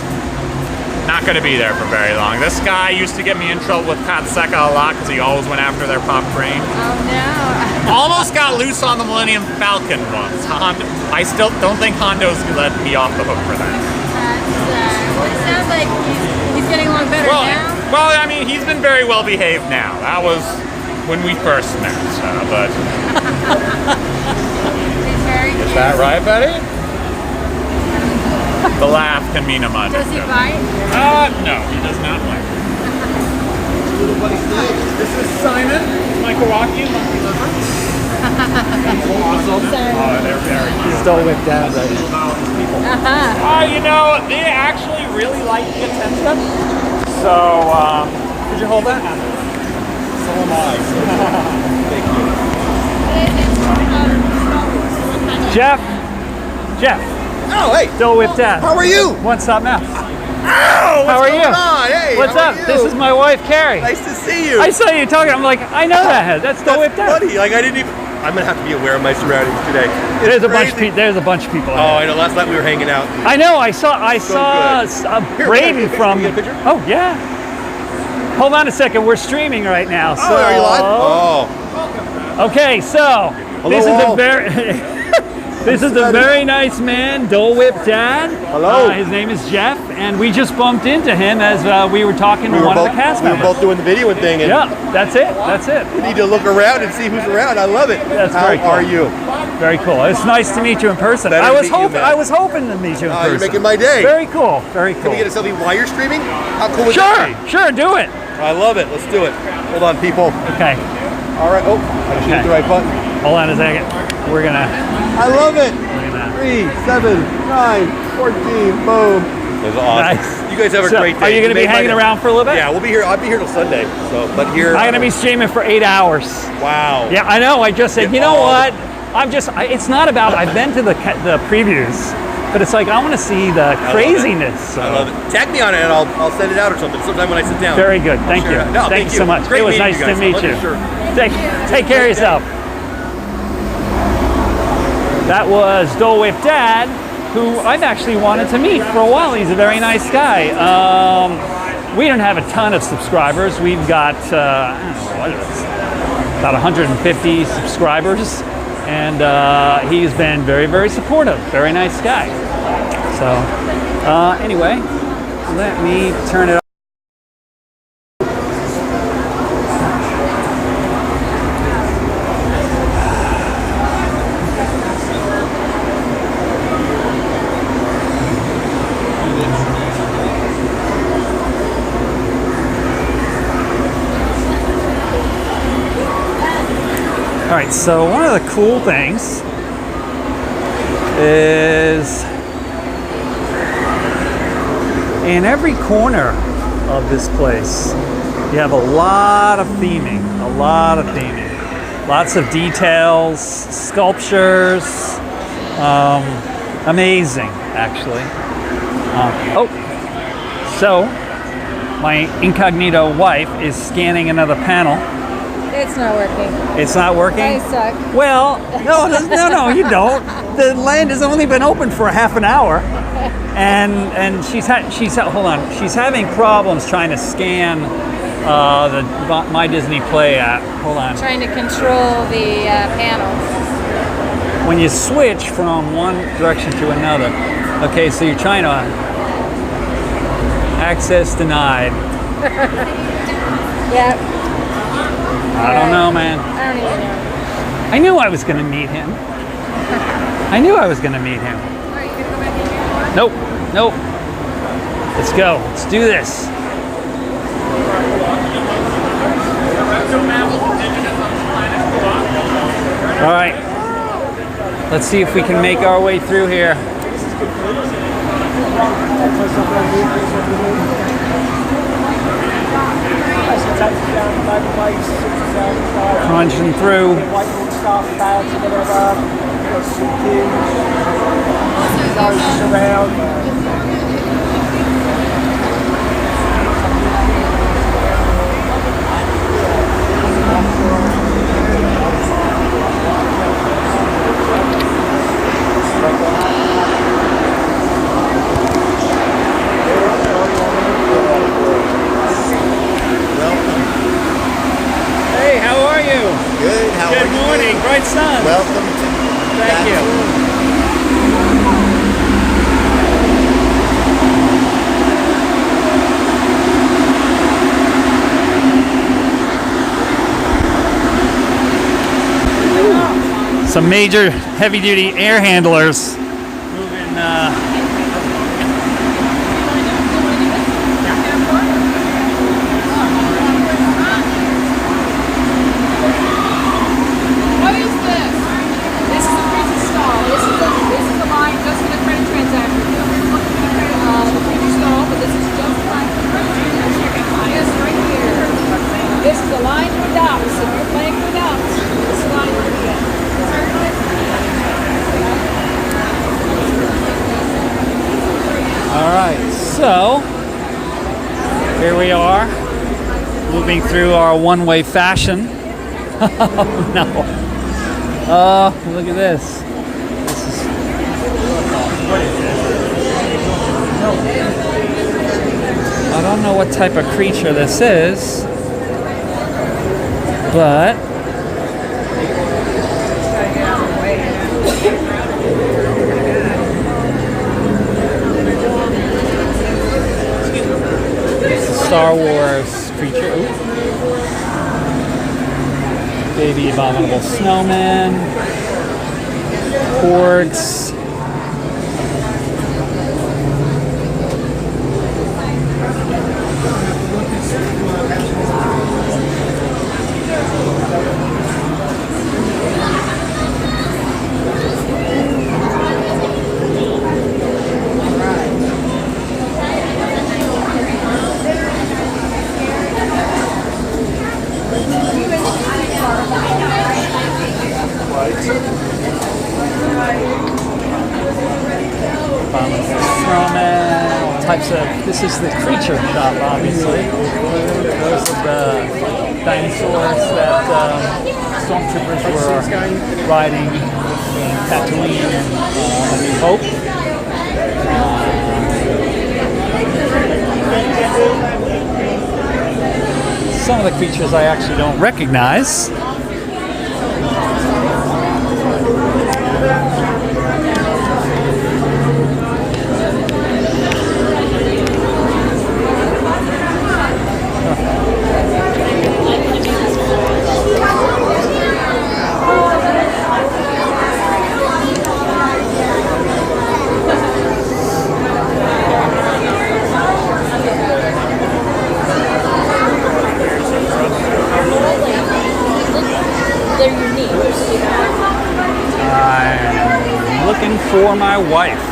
H: not gonna be there for very long. This guy used to get me in trouble with Katseka a lot because he always went after their pop brain.
E: Oh no.
H: Almost got loose on the Millennium Falcon once. I still don't think Hondo's let me off the hook for that.
E: Well, it sounds like he's getting along better now.
H: Well, I mean, he's been very well behaved now. That was when we first met, but...
E: He's very cute.
H: Is that right, Betty? The laugh can mean a much.
E: Does he bite?
H: No, he does not bite. This is Simon, my Kawaki and monkey liver. Awesome. They're very cute.
C: He's Dole Whip Dad, right?
H: You know, they actually really like the attention. So, could you hold that? So am I. Thank you.
A: Jeff.
M: Oh, hey.
A: Dole Whip Dad.
M: How are you?
A: What's up now?
M: Oh,
A: How are you?
M: Hey,
A: what's
M: how
A: up?
M: are you?
A: This is my wife, Carrie.
M: Nice to see you.
A: I saw you talking. I'm like, I know that head. That's Dole Whip Dad.
M: Funny. Like I didn't even. I'm gonna have to be aware of my surroundings today.
A: There's a bunch of people.
M: Oh, I know. Last night we were hanging out.
A: I know. I saw Braden from. Oh yeah. Hold on a second. We're streaming right now. So.
M: Are you live? Oh.
A: Okay, so this is a very. This is a very nice man, Dole Whip Dad.
M: Hello.
A: His name is Jeff, and we just bumped into him as we were talking to one of the cast members.
M: We were both doing the video and thing. And
A: yeah, that's it.
M: We need to look around and see who's around. I love it. How are you?
A: Very cool. It's nice to meet you in person. I was hoping to meet you in person.
M: You're making my day.
A: Very cool. Very cool.
M: Can we get a selfie while you're streaming? How cool would that be?
A: Sure, do it.
M: I love it. Let's do it. Hold on, people.
A: Okay.
M: All right. Oh, I just hit the right button.
A: Hold on a second. We're gonna.
M: I love it. 3, 7, 9, 14. Boom. That's awesome.
A: Nice.
M: You guys have a great day.
A: Are you going to be hanging around for a little bit?
M: Yeah, we'll be here. I'll be here till Sunday. So, but here.
A: I'm going to be streaming for 8 hours.
M: Wow.
A: Yeah, I know. I just said, you know what? It's not about. I've been to the previews, but it's like I want to see the craziness. So.
M: I love it. Tag me on it, and I'll send it out or something sometime when I sit down.
A: Very good. Thank you.
M: No,
A: thank you so much.
M: Great
A: it was nice to meet you.
M: Sure.
A: Take care of yourself. That was Dole Whip Dad, who I've actually wanted to meet for a while. He's a very nice guy. We don't have a ton of subscribers. We've got, I don't know, what is it? About 150 subscribers. And he's been very, very supportive. Very nice guy. So, anyway, let me turn it off. All right, so one of the cool things is in every corner of this place, you have a lot of theming, lots of details, sculptures, amazing, actually. So my incognito wife is scanning another panel.
E: It's not working.
A: It's not working?
E: I suck.
A: Well, no, you don't. The land has only been open for half an hour, and she's having problems trying to scan the My Disney Play app. Hold on.
E: Trying to control the panels.
A: When you switch from one direction to another, okay, so you're trying to access denied.
E: Yep.
A: I don't know, man.
E: I don't even know.
A: I knew I was going to meet him. Nope. Let's go. Let's do this. All right. Let's see if we can make our way through here. Crunching through. Hey, how are you?
F: Good. How are you?
A: Good morning, bright sun.
F: Welcome.
A: Thank you. Some major heavy-duty air handlers moving moving through our one-way fashion. Oh, no. Oh, look at this. This is... I don't know what type of creature this is, but... it's a Star Wars creature. Ooh. Baby abominable snowman, porgs. Snowman, all types of. This is the creature shop, obviously. Those are the dinosaurs that stormtroopers were riding in Tatooine and A New Hope. Some of the creatures I actually don't recognize. I'm looking for my wife.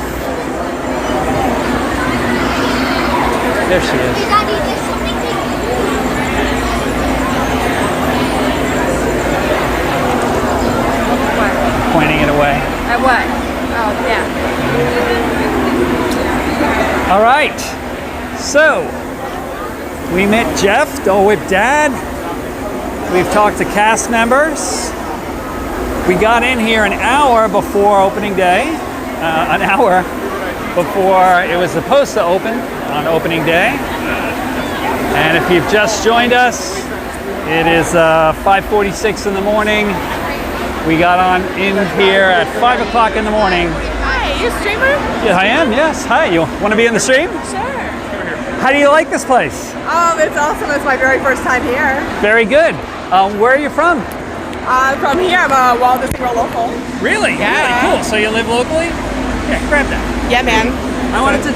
A: There she is. Pointing it away.
E: At what? Oh, yeah.
A: All right. So, we met Jeff, Dole Whip Dad. We've talked to cast members. We got in here an hour before opening day, an hour before it was supposed to open on opening day. And if you've just joined us, it is 5:46 in the morning. We got on in here at 5 o'clock in the morning.
B: Hi, you a streamer?
A: Yeah, I am, yes. Hi, you want to be in the stream?
B: Sure.
A: How do you like this place?
B: It's awesome. It's my very first time here.
A: Very good. Where are you from?
B: From here, I'm a Walt local.
A: Really?
B: Yeah.
A: Really cool. So you live locally? Yeah, grab that.
B: Yeah, man.
A: I wanted to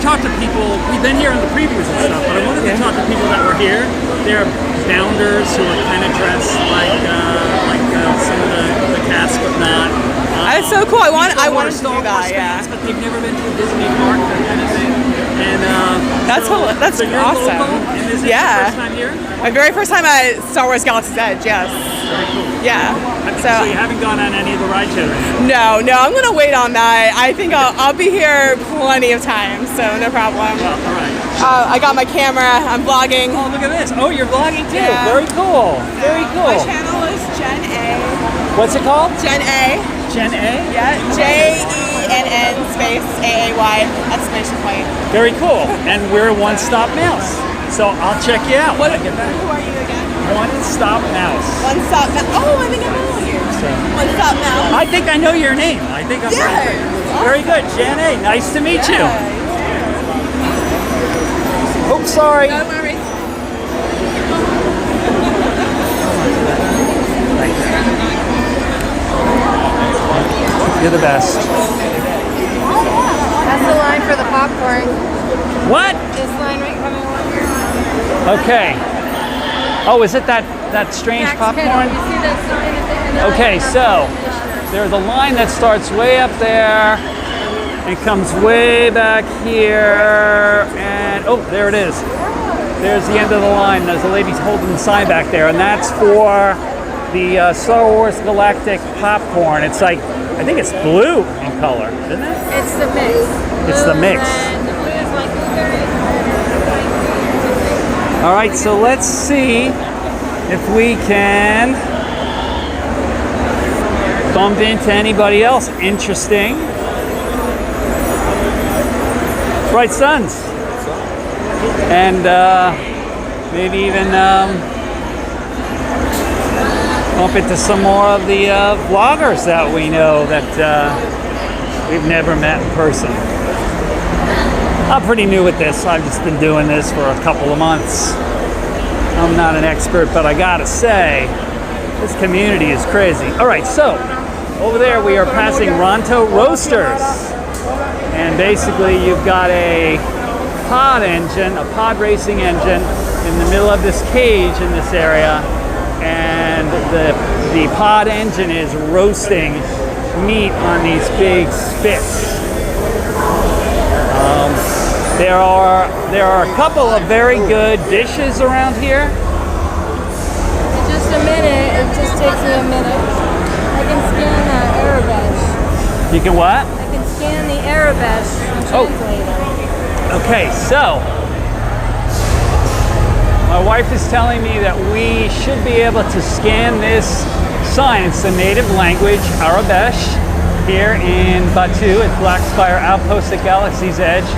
A: talk to people. We've been here in the previews and stuff, but I wanted to talk to people that were here. They're bounders who are kind of dressed like some of the cast, but not.
B: That's so cool. I wanted to do that.
A: Fans, but they've never been to a Disney park, that kind of thing. And
B: that's
A: so you're
B: awesome.
A: Local, and this is your first time here?
B: My very first time at Star Wars Galaxy's Edge. Yes.
A: Very cool.
B: Yeah.
A: So you haven't gone on any of the rides yet?
B: No. I'm gonna wait on that. I think I'll be here plenty of times, so no problem.
A: Well, all right.
B: I got my camera. I'm vlogging.
A: Oh, look at this. Oh, you're vlogging too.
B: Yeah.
A: Very cool. Very cool.
B: My channel is Gen A.
A: What's it called?
B: Gen A.
A: Gen A?
B: Yeah. JENN space AAY exclamation point.
A: Very cool. And we're One Stop Mouse. So I'll check you out when I get back.
B: Who are you again?
A: One Stop Mouse.
B: One Stop Mouse. Oh, I think I know you. One Stop Mouse.
A: I think I know your name. I think I'm right. Very good. Jan A. Nice to meet you. Oops, sorry.
B: No worries.
A: You're the best.
E: That's the line for the popcorn.
A: What?
E: This line right coming along.
A: Okay. Oh, is it that strange popcorn?
E: You see that sign at the end?
A: Okay, so there's a line that starts way up there and comes way back here, and oh, there it is. There's the end of the line. There's a lady holding the sign back there, and that's for the Star Wars Galactic popcorn. It's like, I think it's blue in color, isn't it?
E: It's the mix.
A: It's the mix.
E: And the blue is like blueberry.
A: All right, so let's see if we can bump into anybody else interesting. Right, sons. And maybe even bump into some more of the vloggers that we know that we've never met in person. I'm pretty new at this. I've just been doing this for a couple of months. I'm not an expert, but I gotta say, this community is crazy. All right, so over there we are passing Ronto Roasters. And basically you've got a pod engine, a pod racing engine in the middle of this cage in this area. And the pod engine is roasting meat on these big spits. There are a couple of very good dishes around here.
E: In just a minute, it just takes me a minute. I can scan Arabesh.
A: You can what?
E: I can scan the Arabesh and translate it.
A: Okay, so my wife is telling me that we should be able to scan this sign. It's the native language, Arabesh, here in Batu at Black Spire Outpost at Galaxy's Edge,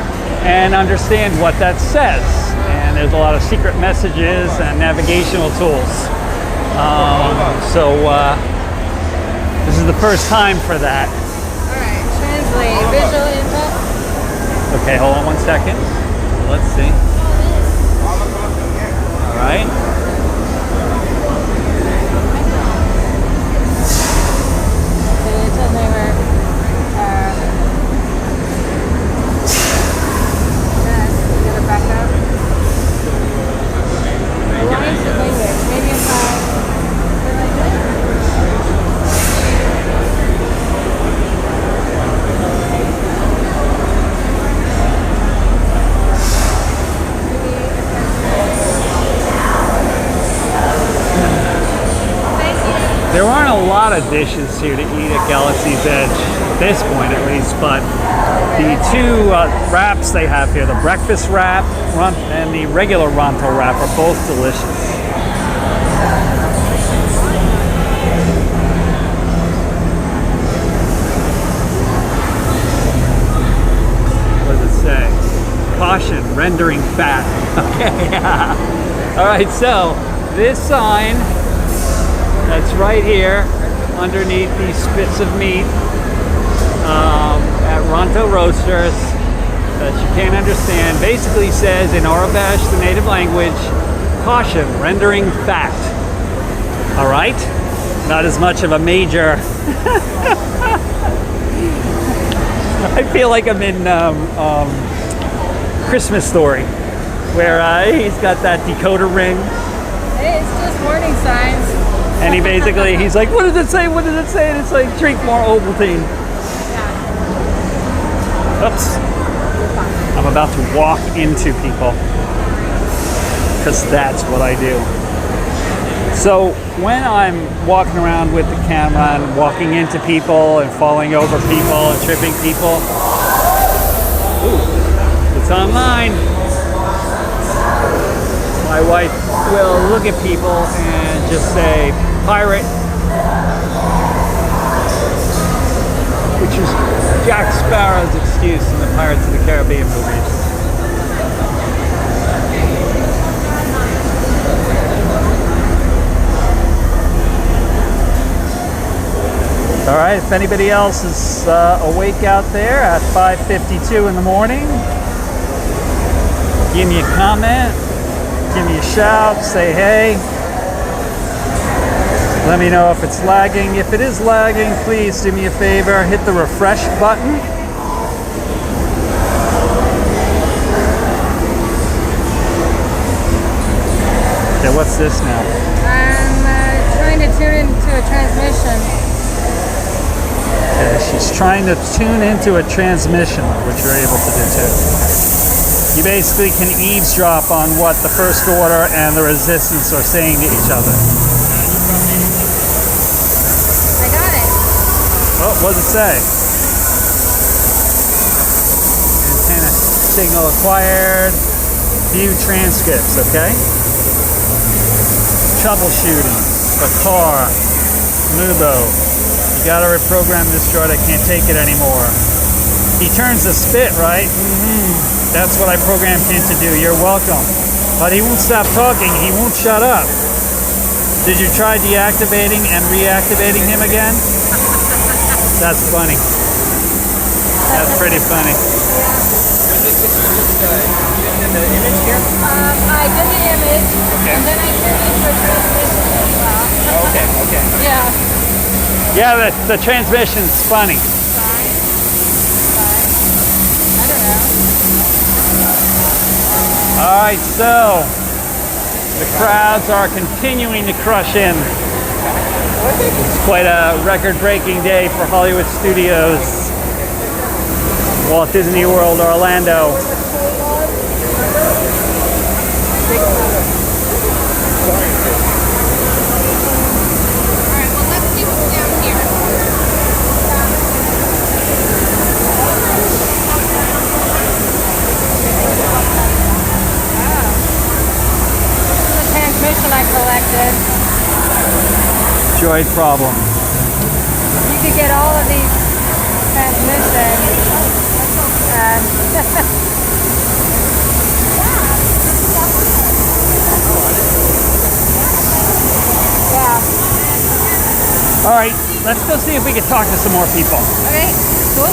A: and understand what that says. And there's a lot of secret messages and navigational tools. So this is the first time for that.
E: All right, translate visual input.
A: Okay, hold on one second. Let's see. All right.
E: Okay, it tells me where. Get it back up. Alliance with language. Maybe if
A: There aren't a lot of dishes here to eat at Galaxy's Edge, at this point at least, but the two wraps they have here, the breakfast wrap and the regular Ronto wrap, are both delicious. What does it say? Caution, rendering fat. Okay, yeah. All right, so this sign that's right here underneath these spits of meat at Ronto Roasters that you can't understand basically says in Arabesh, the native language, caution, rendering fat. All right? Not as much of a major. I feel like I'm in Christmas Story, where he's got that decoder ring.
E: Hey, it's just warning signs.
A: And he's like, what does it say? What does it say? And it's like, drink more Ovaltine. Oops. I'm about to walk into people. Because that's what I do. So when I'm walking around with the camera and walking into people and falling over people and tripping people, it's online. My wife will look at people and just say, pirate, which is Jack Sparrow's excuse in the Pirates of the Caribbean movies. All right, if anybody else is awake out there at 5:52 in the morning, give me a comment, give me a shout, say hey. Let me know if it's lagging. If it is lagging, please do me a favor, hit the refresh button. Okay, what's this now?
E: I'm trying to tune into a transmission.
A: Okay, she's trying to tune into a transmission, which you're able to do too. You basically can eavesdrop on what the First Order and the Resistance are saying to each other.
E: I got it.
A: Oh, what does it say? Antenna signal acquired. View transcripts, okay? troubleshooting. Bakar, Mubo. You gotta reprogram this droid, I can't take it anymore. He turns the spit, right? That's what I programmed him to do. You're welcome. But he won't stop talking. He won't shut up. Did you try deactivating and reactivating him again? That's funny. That's pretty funny.
E: I did the image, and then I turned it into a transmission as well.
H: Okay.
E: Yeah.
A: Yeah, the transmission's funny.
E: I don't know.
A: All right, so the crowds are continuing to crush in. It's quite a record-breaking day for Hollywood Studios, Walt Disney World, Orlando.
E: Transmission I collected.
A: Droid problem.
E: You could get all of these transmissions.
A: All right, let's go see if we can talk to some more people.
E: Okay, cool.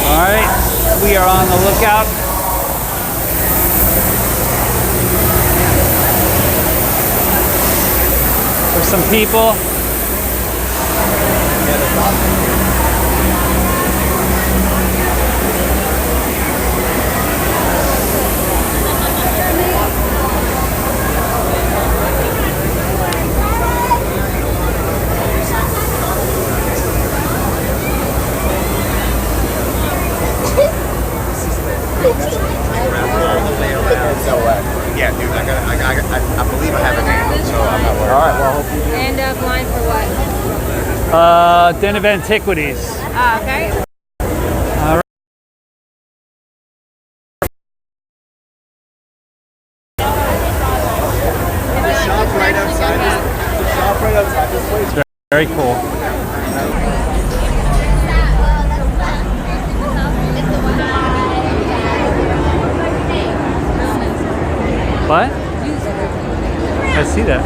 A: All right, we are on the lookout. For some people.
K: Yeah, dude, I believe I have a name, so I'm not worried. All right, well, I hope you do.
E: And line for what?
A: Den of Antiquities.
E: Ah, okay.
A: All right.
C: The shop right outside this place.
A: Very cool. What? I see that.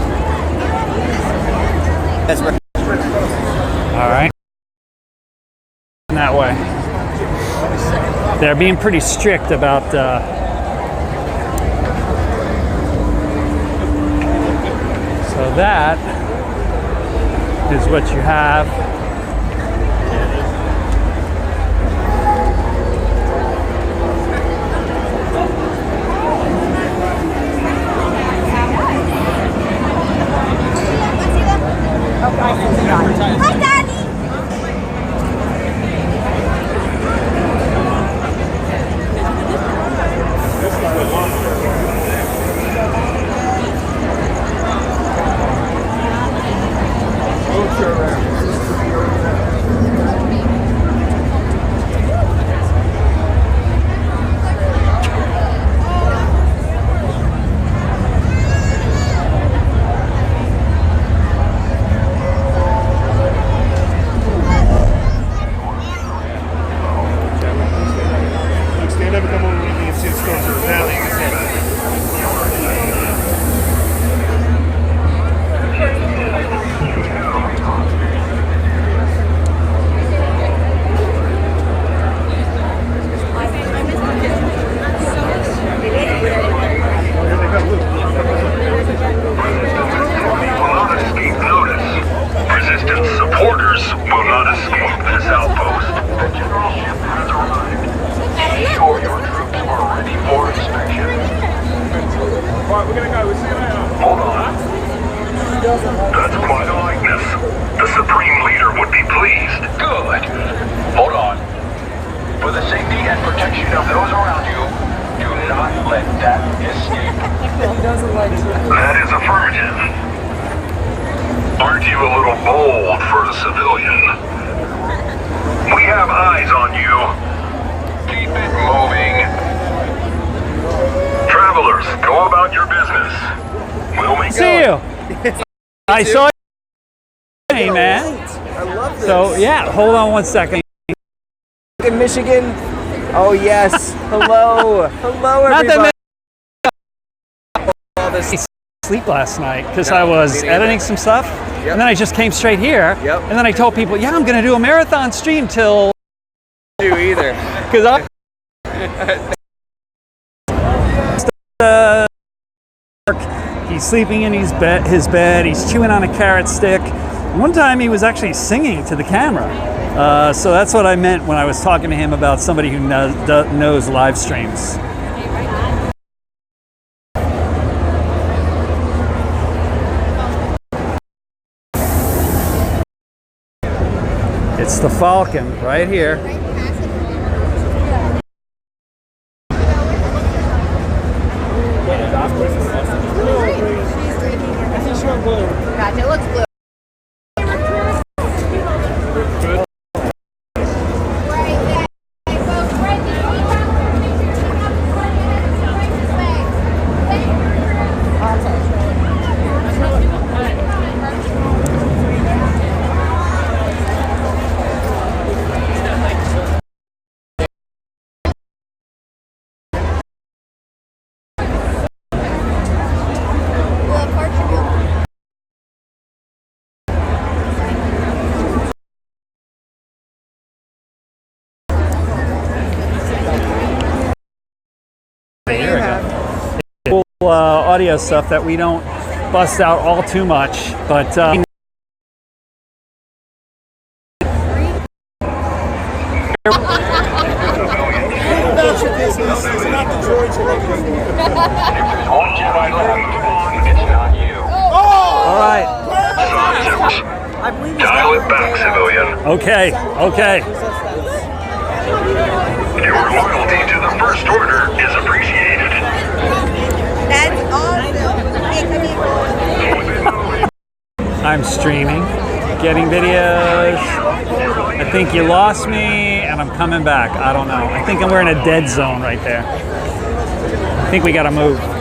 C: That's right.
A: All right. That way. They're being pretty strict about so that is what you have.
L: Hi, Daddy.
K: Stand up and come over with me and see what's going to the valley.
F: Resistance supporters will not escape this outpost. The general ship has arrived. Ensure your troops are ready for inspection.
K: Alright, we're gonna go. We'll see you later.
F: Hold on. That's quite a likeness. The Supreme Leader would be pleased. Good. Hold on. For the safety and protection of those around you, do not let that escape. That is affirmative. Aren't you a little bold for a civilian? We have eyes on you. Keep it moving. Travelers, go about your business. We'll make
A: See you. I saw you, hey, man.
J: I love this.
A: So yeah, hold on one second.
J: In Michigan. Oh yes. Hello. Hello everybody.
A: Sleep last night because I was editing some stuff, and then I just came straight here, and then I told people, yeah, I'm gonna do a marathon stream till.
J: Do either.
A: Because he's sleeping in his bed. He's chewing on a carrot stick. One time he was actually singing to the camera. So that's what I meant when I was talking to him about somebody who knows live streams. It's the Falcon right here.
B: Gotcha, it looks blue.
A: Cool audio stuff that we don't bust out all too much, but
F: One Jedi left. It's not you.
A: all right.
F: Dial it back, civilian.
A: Okay.
F: Your loyalty to the First Order is appreciated.
L: That's awesome.
A: I'm streaming, getting videos. I think you lost me, and I'm coming back. I don't know. I think we're in a dead zone right there. I think we gotta move.
E: Just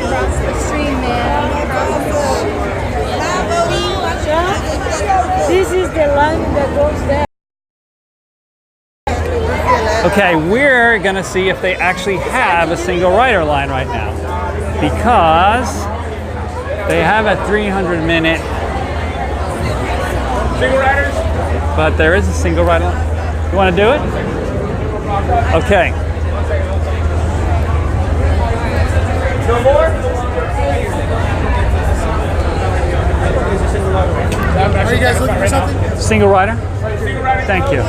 E: cross the stream, man. This is the line that goes there.
A: Okay, we're gonna see if they actually have a single rider line right now, because they have a 300-minute.
H: Single riders?
A: But there is a single rider line. You want to do it? Okay.
H: No more?
C: Are you guys looking for something?
A: Single rider? Thank you.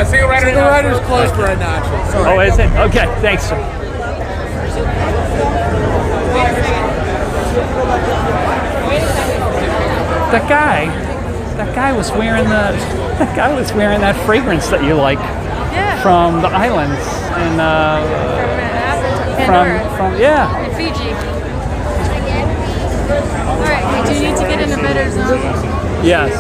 H: Single rider.
C: Single rider's closed for right now, actually. Sorry.
A: Oh, is it? Okay, thanks, sir. That guy was wearing that fragrance that you like from the islands and from
E: In Fiji. All right, do you need to get in a better zone?
A: Yes.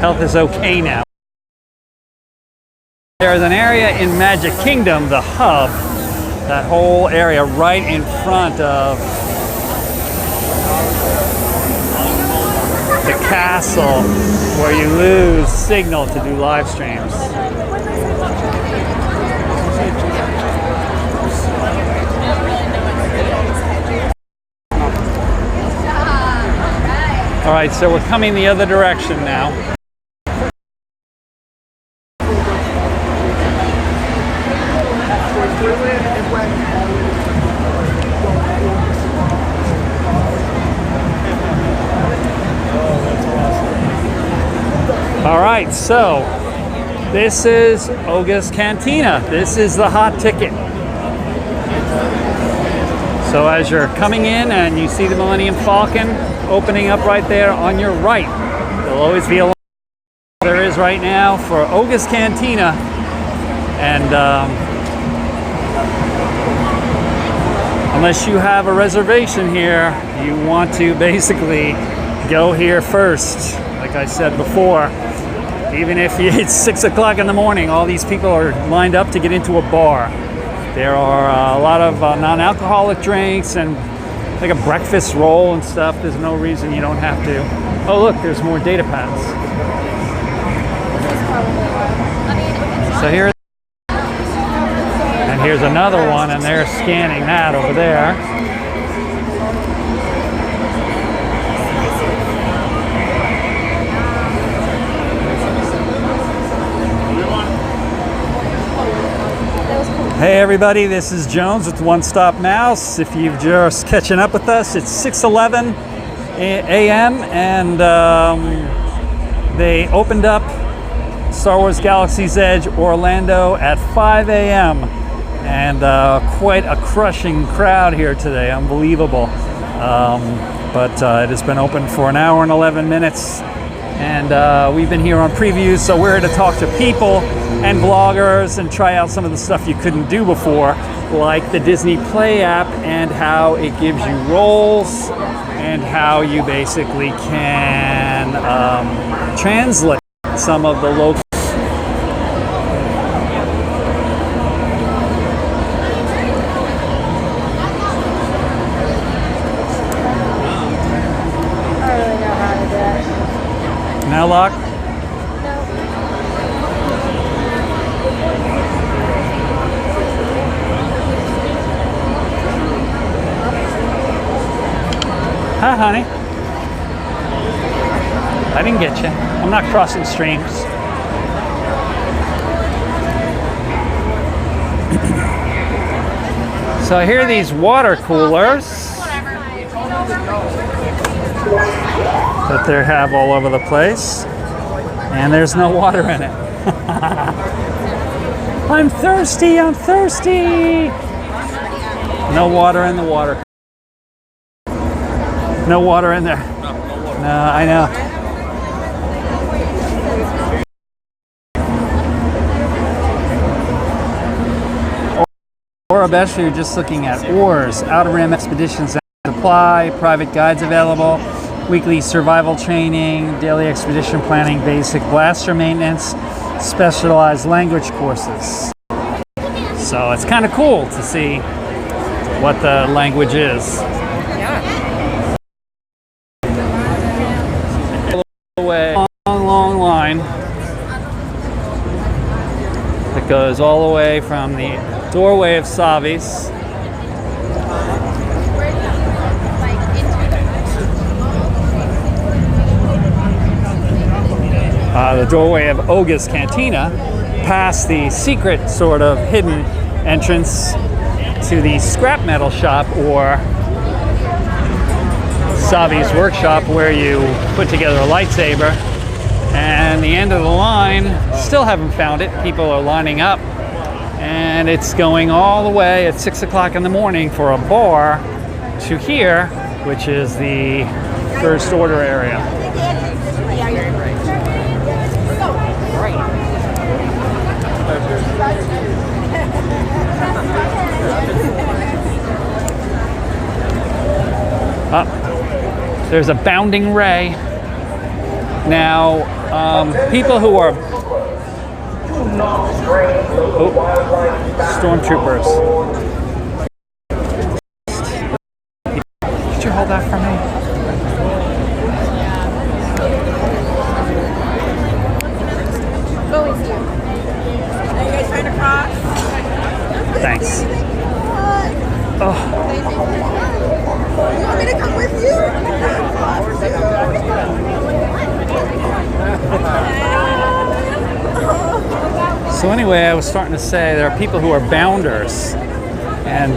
A: Health is okay now. There's an area in Magic Kingdom, the hub, that whole area right in front of the castle, where you lose signal to do live streams. All right, so we're coming the other direction now. All right, so this is Oga's Cantina. This is the hot ticket. So as you're coming in and you see the Millennium Falcon opening up right there on your right, there'll always be a line. There is right now for Oga's Cantina, and unless you have a reservation here, you want to basically go here first. Like I said before, even if it's 6 o'clock in the morning, all these people are lined up to get into a bar. There are a lot of non-alcoholic drinks and like a breakfast roll and stuff. There's no reason you don't have to. Oh look, there's more data pads. So here's another one, and they're scanning that over there. Hey everybody, this is Jones with One Stop Mouse. If you've just catching up with us, it's 6:11 a.m. and they opened up Star Wars Galaxy's Edge Orlando at 5 a.m. and quite a crushing crowd here today, unbelievable. But it has been open for an hour and 11 minutes, and we've been here on previews, so we're here to talk to people and bloggers and try out some of the stuff you couldn't do before, like the Disney Play app and how it gives you roles and how you basically can translate some of the local. Now lock? Hi, honey. I didn't get you. I'm not crossing streams. So here are these water coolers that they have all over the place, and there's no water in it. I'm thirsty, I'm thirsty. No water in the water. No water in there. No, I know. Or best, you're just looking at oars, Outer Rim expeditions supply, private guides available, weekly survival training, daily expedition planning, basic blaster maintenance, specialized language courses. So it's kind of cool to see what the language is. Long line that goes all the way from the doorway of Savi's the doorway of Oga's Cantina, past the secret sort of hidden entrance to the scrap metal shop or Savi's workshop, where you put together a lightsaber, and the end of the line, still haven't found it. People are lining up, and it's going all the way at 6 o'clock in the morning for a bar to here, which is the First Order area. There's a bounding ray. Now, people who are stormtroopers. Could you hold that for me?
L: Are you guys trying to cross?
A: Thanks. Oh.
L: You want me to come with you?
A: So anyway, I was starting to say there are people who are bounders, and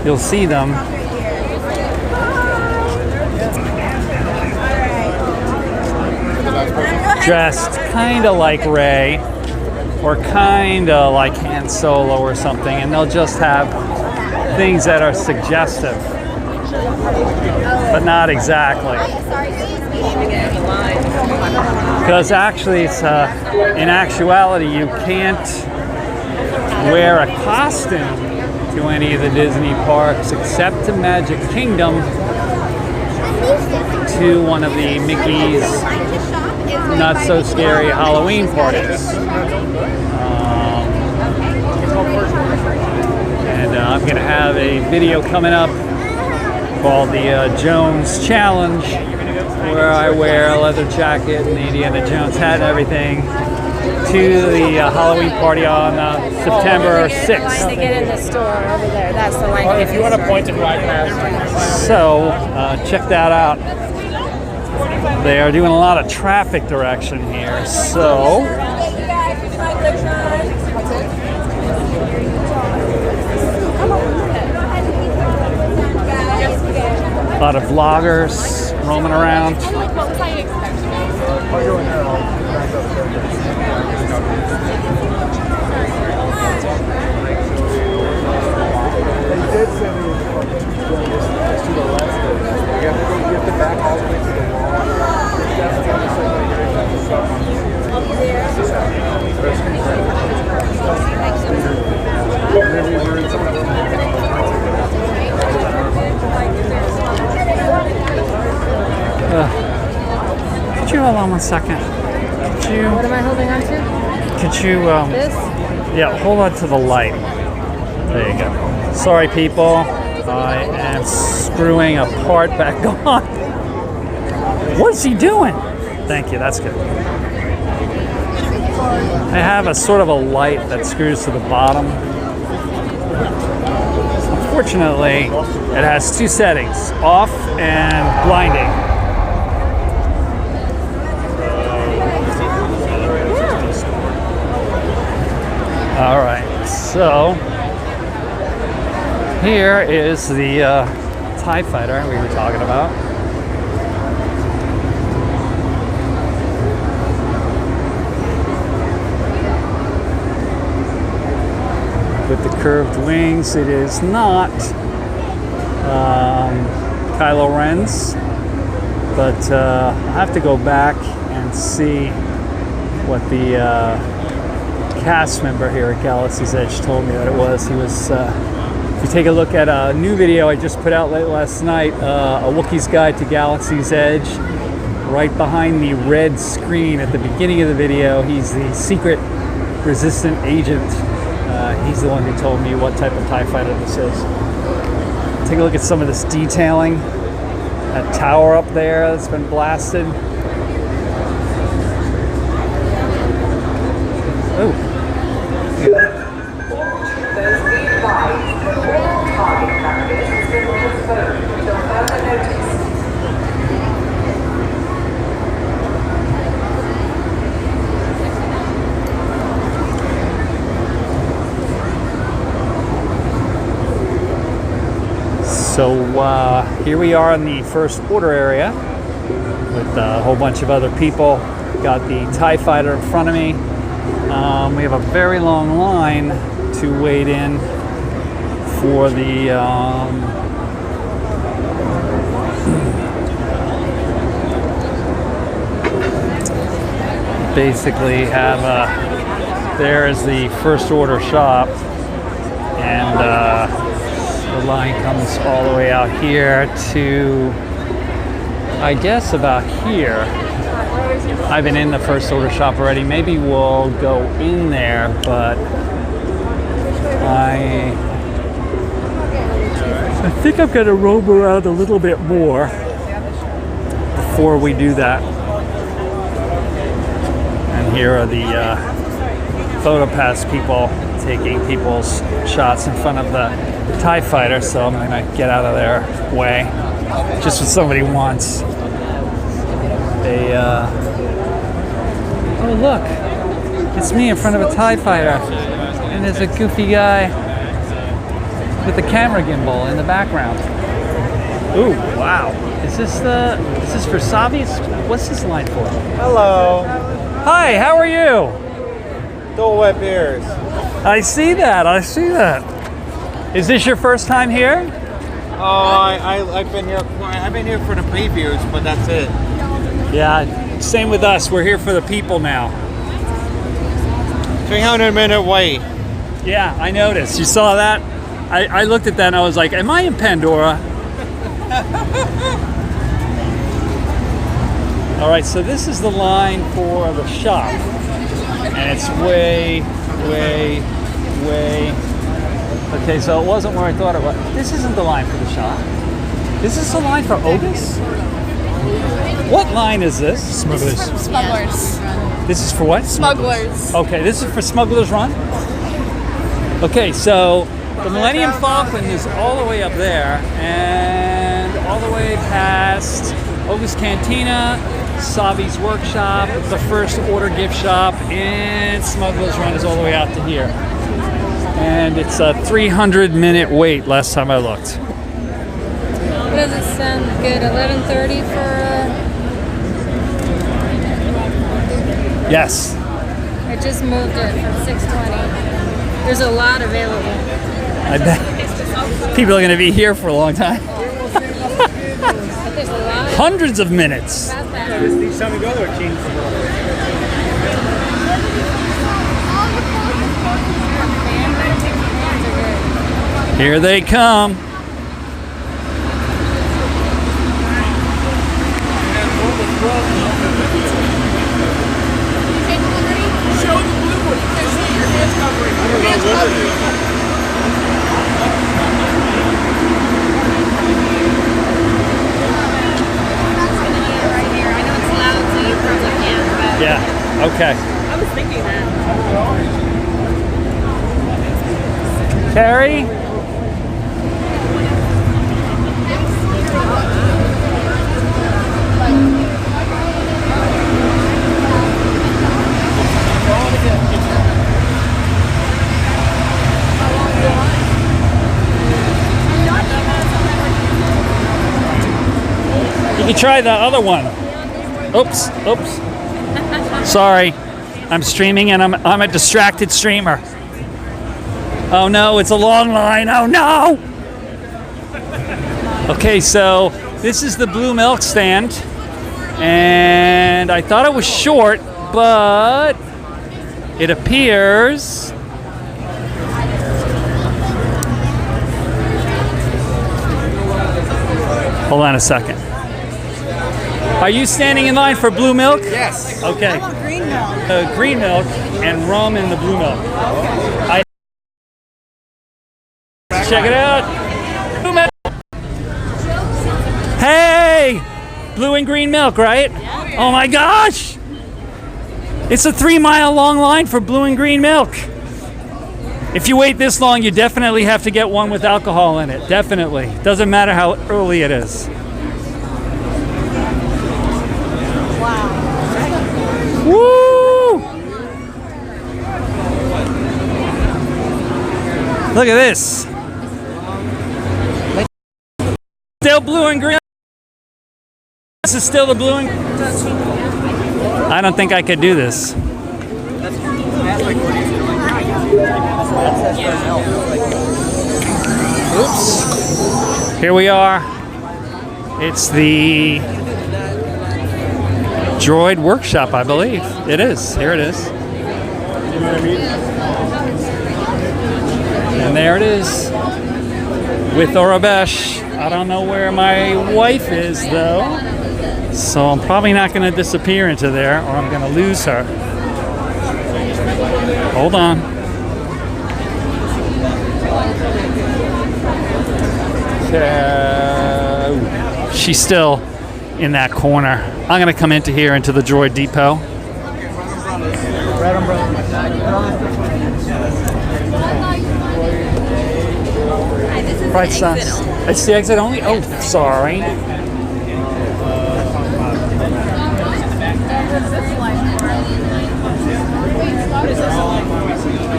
A: you'll see them dressed kind of like Rey or kind of like Han Solo or something, and they'll just have things that are suggestive, but not exactly. Because actually, it's in actuality, you can't wear a costume to any of the Disney parks except to Magic Kingdom, to one of the Mickey's Not So Scary Halloween parties. And I'm going to have a video coming up called the Jones Challenge, where I wear a leather jacket and the Indiana Jones hat and everything to the Halloween party on September 6th.
E: To get in the store over there, that's the line.
C: If you want to point and right past.
A: So check that out. They are doing a lot of traffic direction here. So a lot of vloggers roaming around.
B: What was I expecting?
K: They did say they were going this to the left. You have to go get the back all the way to the wall. That's the other side that you're going to stop on. This is
A: Could you hold on one second? Could you?
E: What am I holding on to?
A: Could you?
E: This?
A: Yeah, hold on to the light. There you go. Sorry, people. I am screwing a part back on. What's he doing? Thank you. That's good. I have a sort of a light that screws to the bottom. Unfortunately, it has two settings: off and blinding. All right, so here is the TIE fighter we were talking about. With the curved wings, it is not Kylo Ren's, but I'll have to go back and see what the cast member here at Galaxy's Edge told me that it was. He was, if you take a look at a new video I just put out late last night, A Wookiee's Guide to Galaxy's Edge, right behind the red screen at the beginning of the video, he's the secret resistant agent. He's the one who told me what type of TIE fighter this is. Take a look at some of this detailing. That tower up there that's been blasted. Oh. So here we are in the first order area with a whole bunch of other people. Got the TIE fighter in front of me. We have a very long line to wait in for the basically have there is the first order shop, and the line comes all the way out here to, I guess, about here. I've been in the first order shop already. Maybe we'll go in there, but I think I'm going to roam around a little bit more before we do that. And here are the PhotoPass people taking people's shots in front of the TIE fighter, so I'm going to get out of their way. Just what somebody wants. They, oh look, it's me in front of a TIE fighter, and there's a goofy guy with a camera gimbal in the background. Ooh, wow. Is this for Savi's? What's this line for?
J: Hello.
A: Hi, how are you?
J: Dole Whip ears.
A: I see that. Is this your first time here?
J: Oh, I've been here. I've been here for the previews, but that's it.
A: Yeah, same with us. We're here for the people now.
J: 300-minute wait.
A: Yeah, I noticed. You saw that? I looked at that and I was like, am I in Pandora? All right, so this is the line for the shop. And it's way. Okay, so it wasn't where I thought it was. This isn't the line for the shop. Is this the line for Otis? What line is this?
B: Smugglers. Smugglers.
A: This is for what?
B: Smugglers.
A: Okay, this is for Smugglers Run? Okay, so the Millennium Falcon is all the way up there and all the way past Otis Cantina, Savi's Workshop, the First Order gift shop, and Smugglers Run is all the way out to here. And it's a 300-minute wait last time I looked.
E: What does it sound good? 11:30 for.
A: Yes.
E: I just moved it from 6:20. There's a lot available.
A: I bet people are going to be here for a long time.
E: But there's a lot.
A: Hundreds of minutes.
C: Each time we go there, it changes a little bit.
A: Here they come. Yeah, okay.
B: I was thinking that.
A: Carrie? You can try the other one. Oops. Sorry, I'm streaming and I'm a distracted streamer. Oh no, it's a long line. Oh no! Okay, so this is the blue milk stand, and I thought it was short, but it appears. Hold on a second. Are you standing in line for blue milk?
C: Yes.
A: Okay.
I: I want green milk.
A: Green milk and rum in the blue milk. Check it out. Blue milk. Hey! Blue and green milk, right? Oh my gosh! It's a 3-mile long line for blue and green milk. If you wait this long, you definitely have to get one with alcohol in it. Definitely. Doesn't matter how early it is. Woo! Look at this. Still blue and green. This is still the blue and I don't think I could do this. Oops. Here we are. It's the Droid Workshop, I believe. It is. Here it is. And there it is. With Orabesh. I don't know where my wife is, though. So I'm probably not going to disappear into there, or I'm going to lose her. Hold on. She's still in that corner. I'm going to come into here into the Droid Depot. Right, son. It's the exit only? Oh, sorry.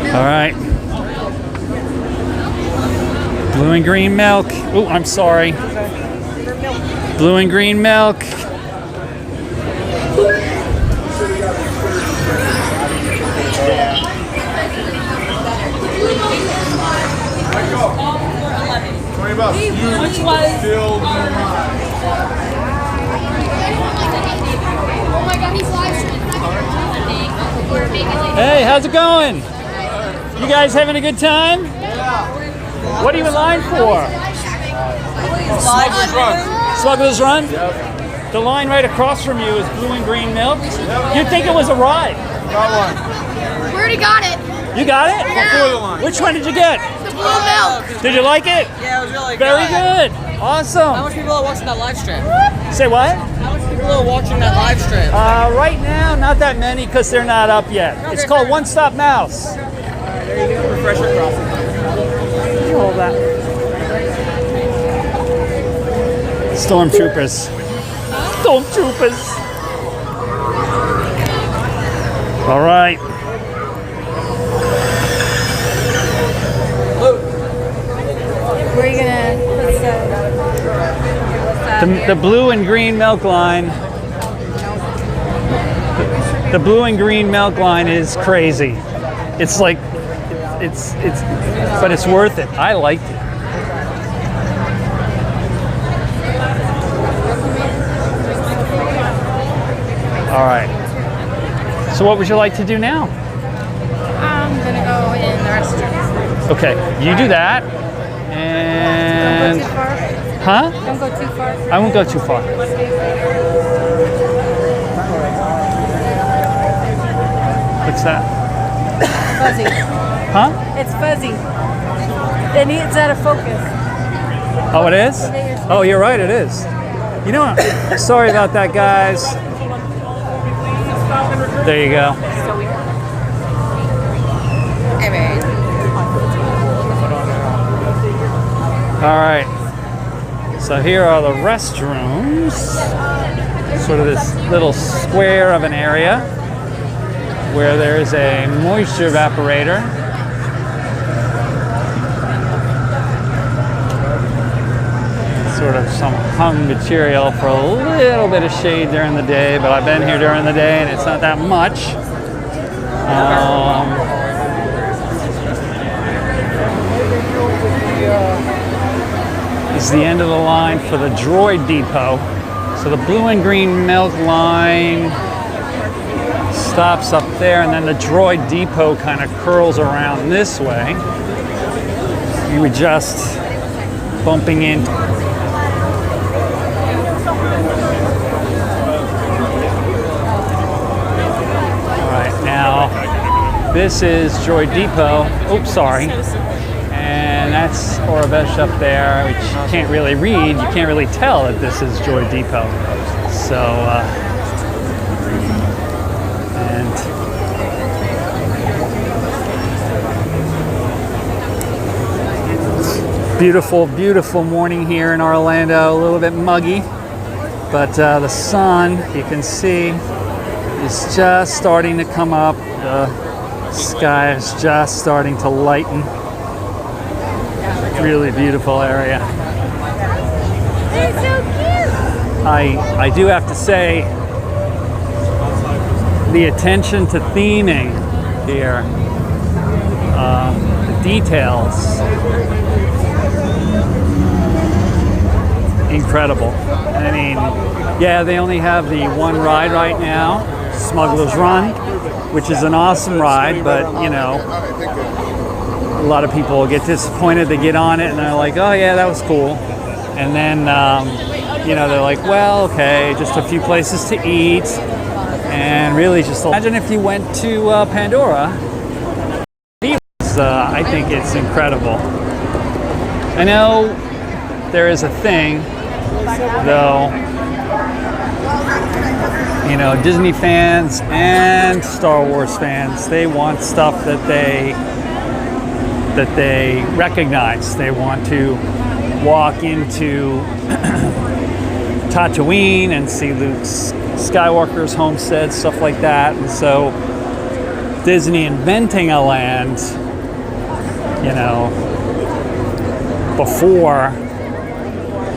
A: All right. Blue and green milk. Oh, I'm sorry. Blue and green milk.
B: Which was oh my god, he's live streaming.
A: Hey, how's it going? You guys having a good time? What are you in line for?
J: Smuggler's Run.
A: Smuggler's Run? Yep. The line right across from you is blue and green milk. You'd think it was a ride.
J: Got one.
B: We already got it.
A: You got it?
J: Yeah.
A: Which one did you get?
B: The blue milk.
A: Did you like it?
I: Yeah, it was really
A: Very
I: good.
A: good. Awesome.
I: How much people are watching that live stream?
A: Say what?
I: How much people are watching that live stream?
A: Right now, not that many because they're not up yet. It's called One Stop Mouse.
J: There you go. Refresher crossing.
A: You hold that. Stormtroopers. Stormtroopers. All right.
E: Where are you gonna? What's
A: The blue and green milk line. The blue and green milk line is crazy. It's like, but it's worth it. I liked it. All right. So what would you like to do now?
E: I'm gonna go in the restroom.
A: Okay, you do that. And
E: Don't go too far.
A: huh?
E: Don't go too far.
A: I won't go too far. What's that?
E: Fuzzy.
A: Huh?
E: It's fuzzy. It's out of focus.
A: Oh, it is? Oh, you're right, it is. You know what? Sorry about that, guys. There you go. All right. So here are the restrooms. Sort of this little square of an area where there is a moisture evaporator. Sort of some hung material for a little bit of shade during the day, but I've been here during the day and it's not that much. This is the end of the line for the Droid Depot. So the blue and green milk line stops up there, and then the Droid Depot kind of curls around this way. You were just bumping in. All right, now this is Droid Depot. Oops, sorry. And that's Orabesh up there, which you can't really read. You can't really tell that this is Droid Depot. So, and beautiful, beautiful morning here in Orlando. A little bit muggy, but the sun, you can see, is just starting to come up. The sky is just starting to lighten. Really beautiful area.
E: They're so cute.
A: I do have to say, the attention to theming here, the details, incredible. I mean, yeah, they only have the one ride right now, Smuggler's Run, which is an awesome ride, but you know, a lot of people get disappointed. They get on it and they're like, oh yeah, that was cool. And then, you know, they're like, well, okay, just a few places to eat. And really just imagine if you went to Pandora. I think it's incredible. I know there is a thing, though, you know, Disney fans and Star Wars fans, they want stuff that they recognize. They want to walk into Tatooine and see Luke Skywalker's homestead, stuff like that. And so Disney inventing a land, you know, before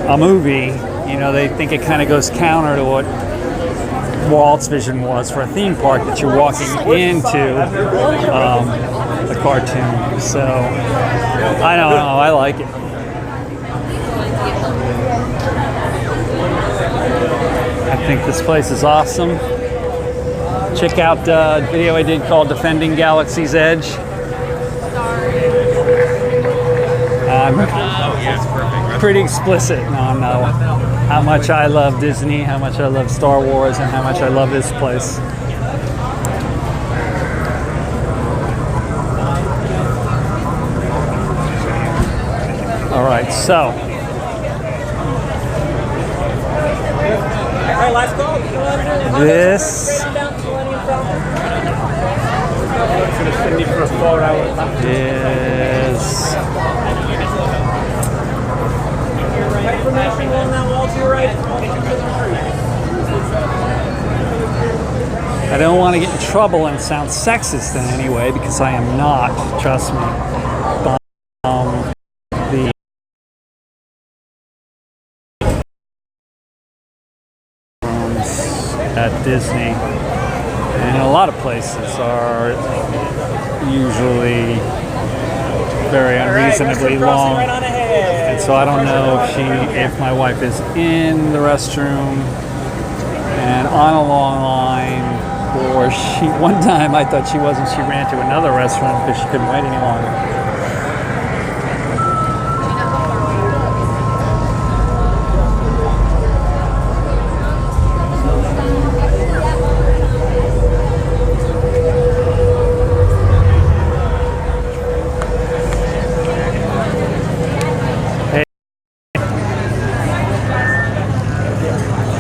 A: a movie, you know, they think it kind of goes counter to what Walt's vision was for a theme park, that you're walking into the cartoon. So I don't know, I like it. I think this place is awesome. Check out the video I did called Defending Galaxy's Edge. I'm
H: Oh, yes, perfect.
A: pretty explicit on how much I love Disney, how much I love Star Wars, and how much I love this place. All right, so this is I don't want to get in trouble and sound sexist in any way because I am not, trust me. But, the at Disney and a lot of places are usually very unreasonably long, and so I don't know if my wife is in the restroom and on a long line, or one time I thought she wasn't, she ran to another restaurant because she couldn't wait any longer.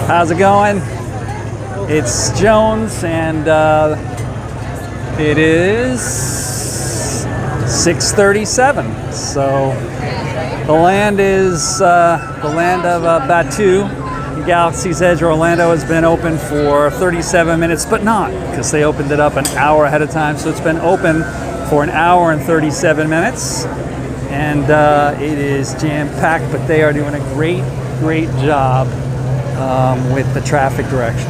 A: How's it going? It's Jones, and it is 6:37. So the land is the land of Batu. Galaxy's Edge Orlando has been open for 37 minutes, but not because they opened it up an hour ahead of time. So it's been open for an hour and 37 minutes, and it is jam-packed. But they are doing a great job with the traffic direction.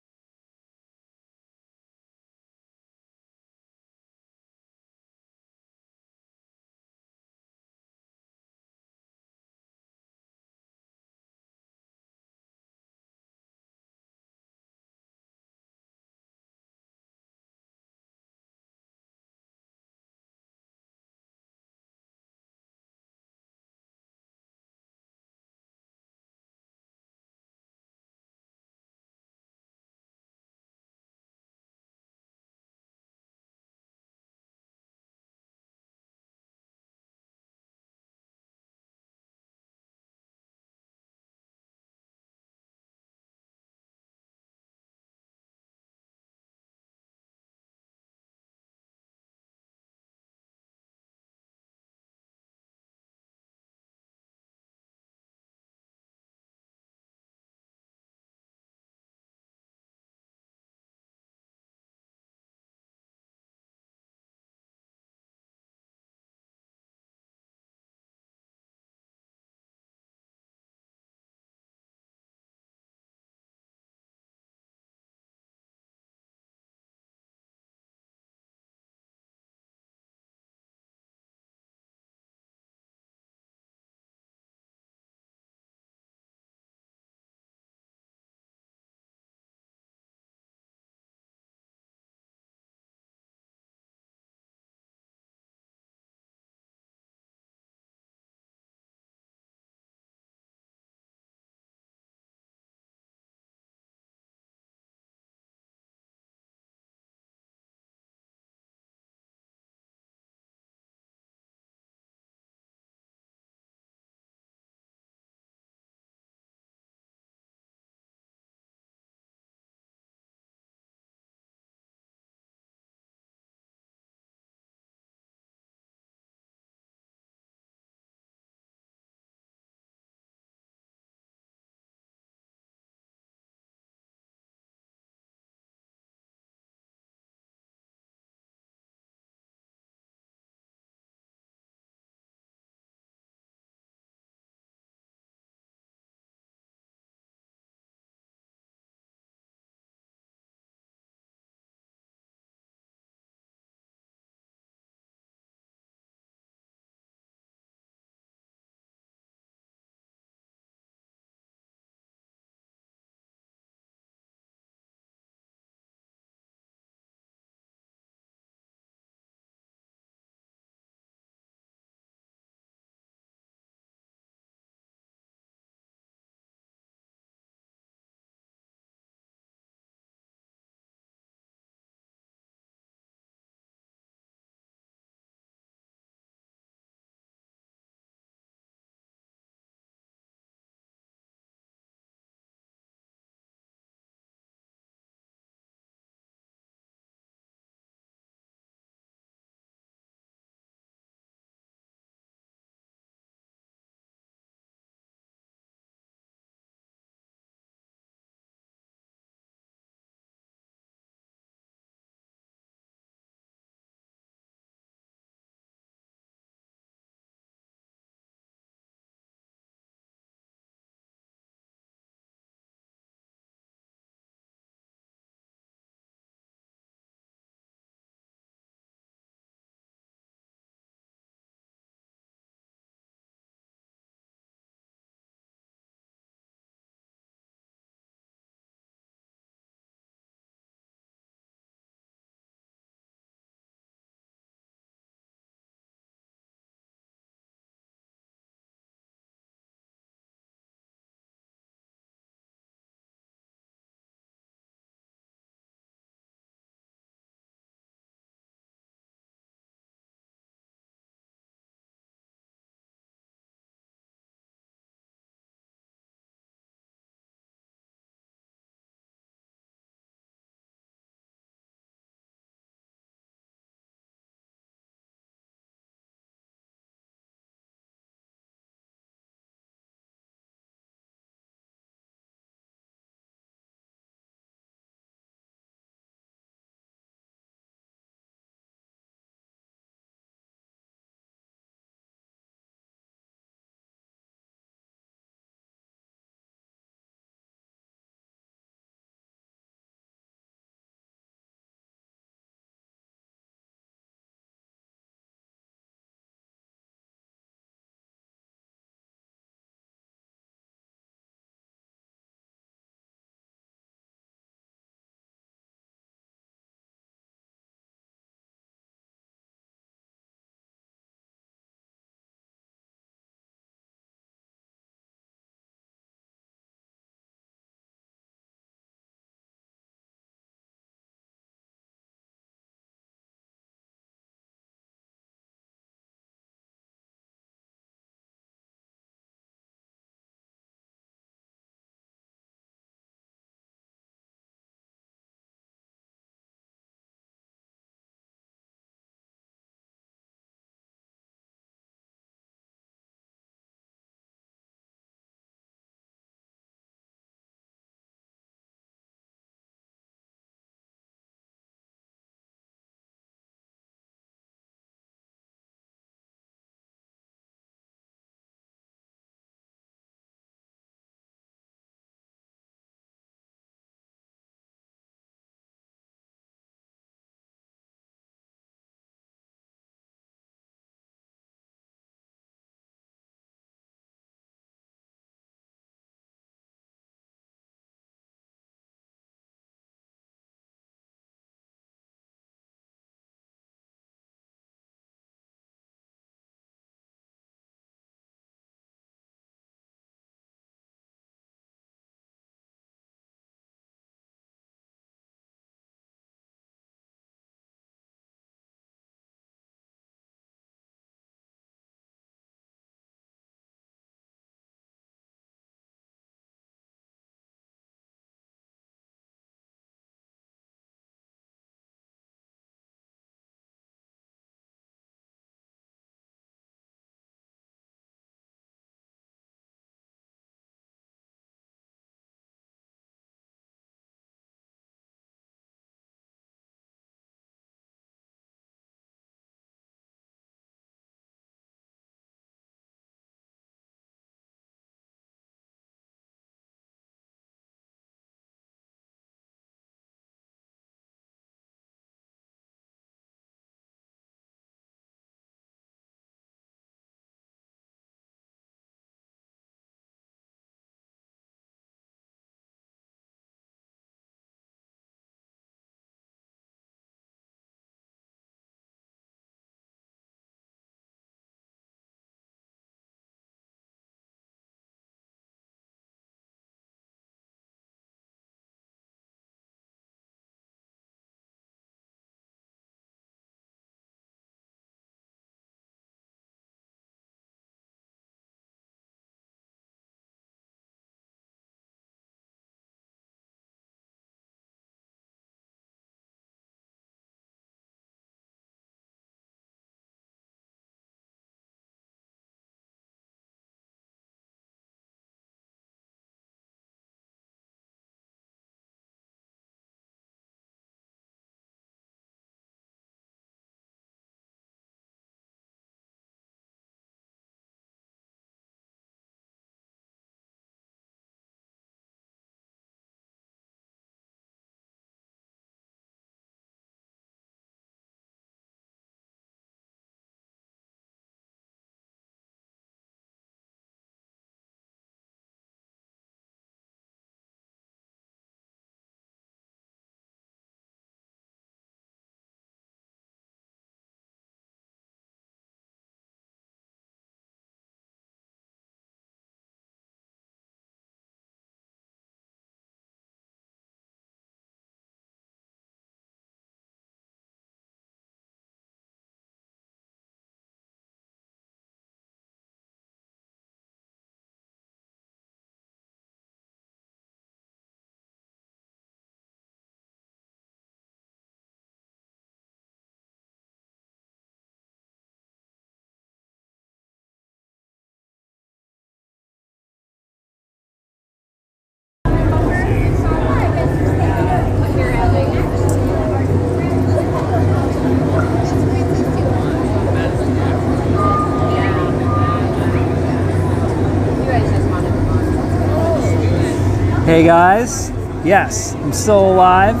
A: Hey guys, yes, I'm still alive.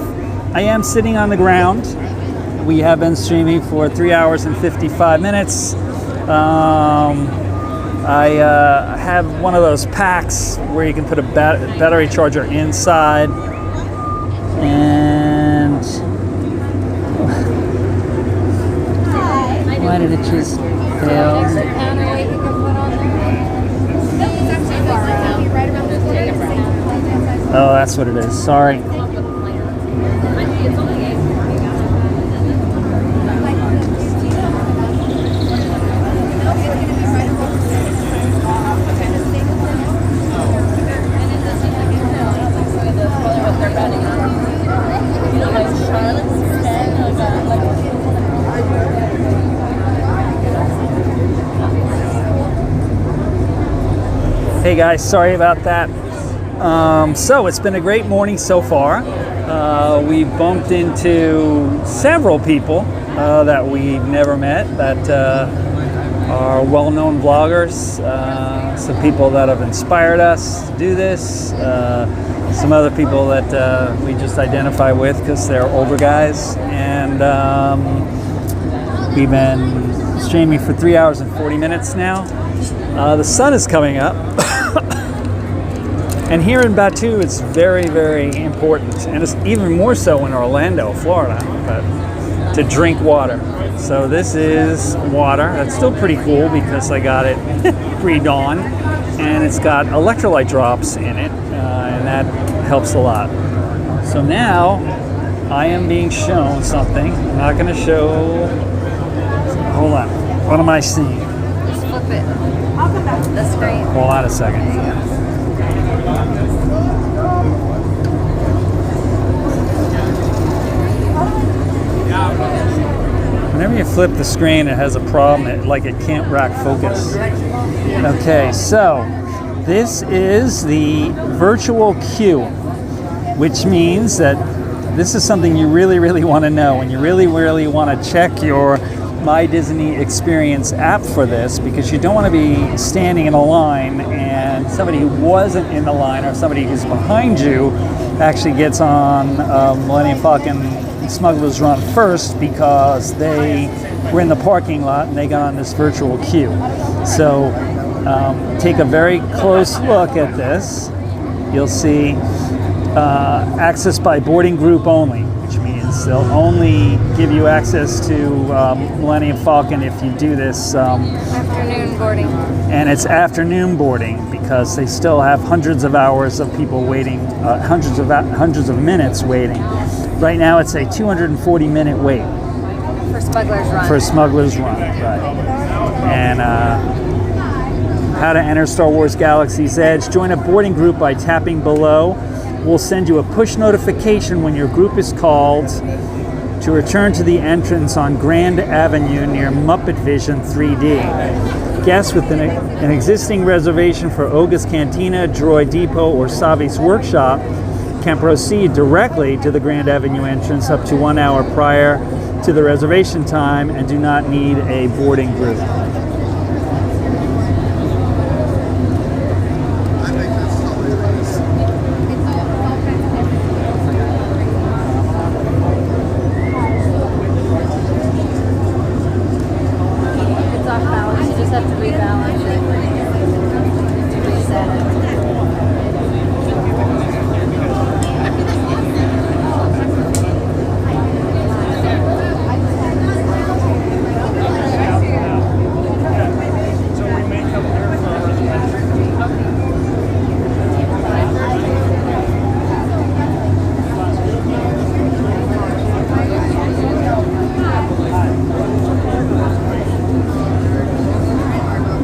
A: I am sitting on the ground. We have been streaming for 3 hours and 55 minutes. I have one of those packs where you can put a battery charger inside, and why did it just fail? Oh, that's what it is. Sorry. Hey guys, sorry about that. So it's been a great morning so far. We bumped into several people that we've never met that are well-known vloggers. Some people that have inspired us to do this. Some other people that we just identify with because they're older guys. And we've been streaming for 3 hours and 40 minutes now. The sun is coming up. And here in Batu, it's very, very important, and it's even more so in Orlando, Florida, but to drink water. So this is water. That's still pretty cool because I got it pre-dawn, and it's got electrolyte drops in it, and that helps a lot. So now I am being shown something. I'm not going to show. Hold on. What am I seeing?
E: Just flip it. I'll come back to the screen.
A: Hold on a second. Whenever you flip the screen, it has a problem. It can't rack focus. Okay, so this is the virtual queue, which means that this is something you really, really want to know, and you really, really want to check your My Disney Experience app for this, because you don't want to be standing in a line and somebody who wasn't in the line or somebody who's behind you actually gets on Millennium Falcon Smuggler's Run first because they were in the parking lot and they got on this virtual queue. So take a very close look at this. You'll see access by boarding group only, which means they'll only give you access to Millennium Falcon if you do this
E: Afternoon boarding. And
A: it's afternoon boarding because they still have hundreds of hours of people waiting, hundreds of minutes waiting. Right now it's a 240-minute wait.
E: For Smuggler's Run.
A: For Smuggler's Run, right. And how to enter Star Wars Galaxy's Edge. Join a boarding group by tapping below. We'll send you a push notification when your group is called to return to the entrance on Grand Avenue near Muppet Vision 3D. Guests with an existing reservation for Oga's Cantina, Droid Depot, or Savi's Workshop can proceed directly to the Grand Avenue entrance up to 1 hour prior to the reservation time and do not need a boarding group.
E: It's off balance. You just have to rebalance it. To reset it.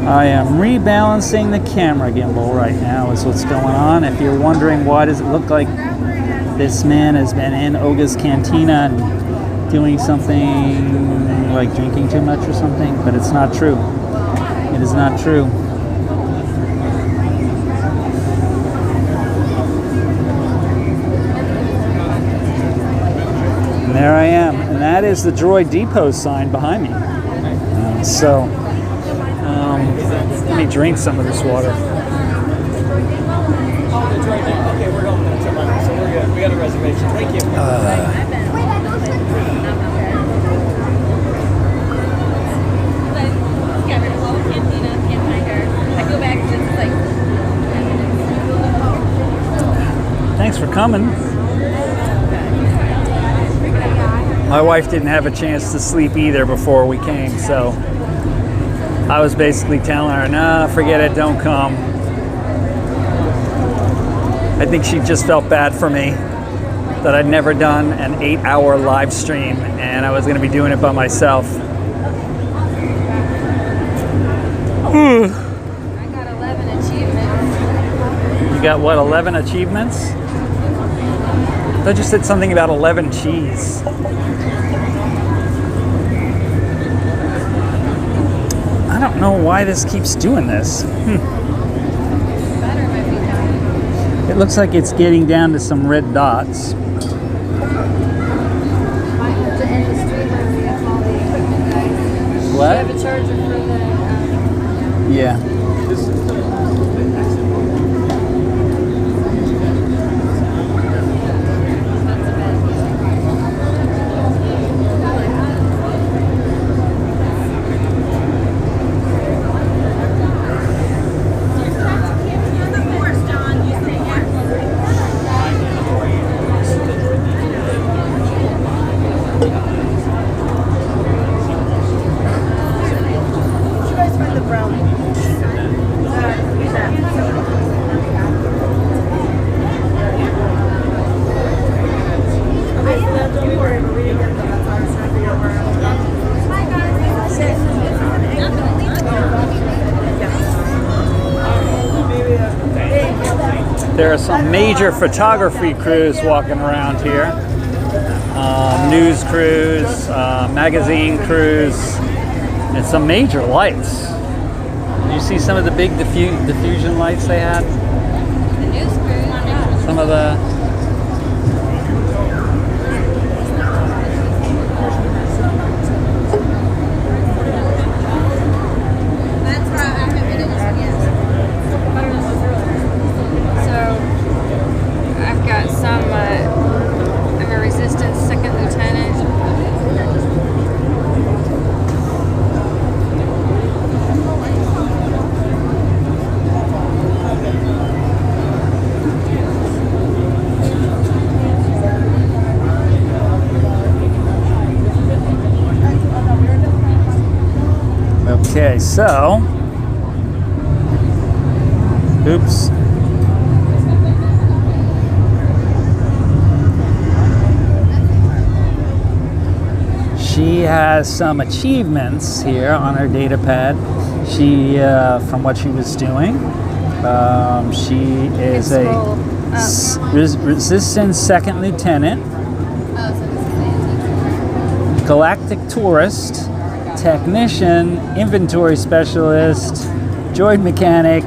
A: I am rebalancing the camera gimbal right now is what's going on. If you're wondering why does it look like this man has been in Oga's Cantina and doing something like drinking too much or something, but it's not true. It is not true. And there I am, and that is the Droid Depot sign behind me. Let me drink some of this water.
J: It's right now. Okay, we're going there tomorrow, so we're good. We got a reservation. Thank you.
A: Thanks for coming. My wife didn't have a chance to sleep either before we came, so I was basically telling her, nah, forget it, don't come. I think she just felt bad for me that I'd never done an 8-hour live stream and I was going to be doing it by myself.
E: I got 11 achievements.
A: You got what, 11 achievements? I just said something about 11 cheese. I don't know why this keeps doing this. It looks like it's getting down to some red dots. What?
E: Do you have a charger for the...
A: Yeah. There are some major photography crews walking around here. News crews, magazine crews, and some major lights. Did you see some of the big diffusion lights they had?
E: The news crew.
A: Some of the... Okay, so, oops. She has some achievements here on her data pad. She, from what she was doing, she is a Resistance Second Lieutenant, Galactic Tourist, Technician, Inventory Specialist, Droid Mechanic,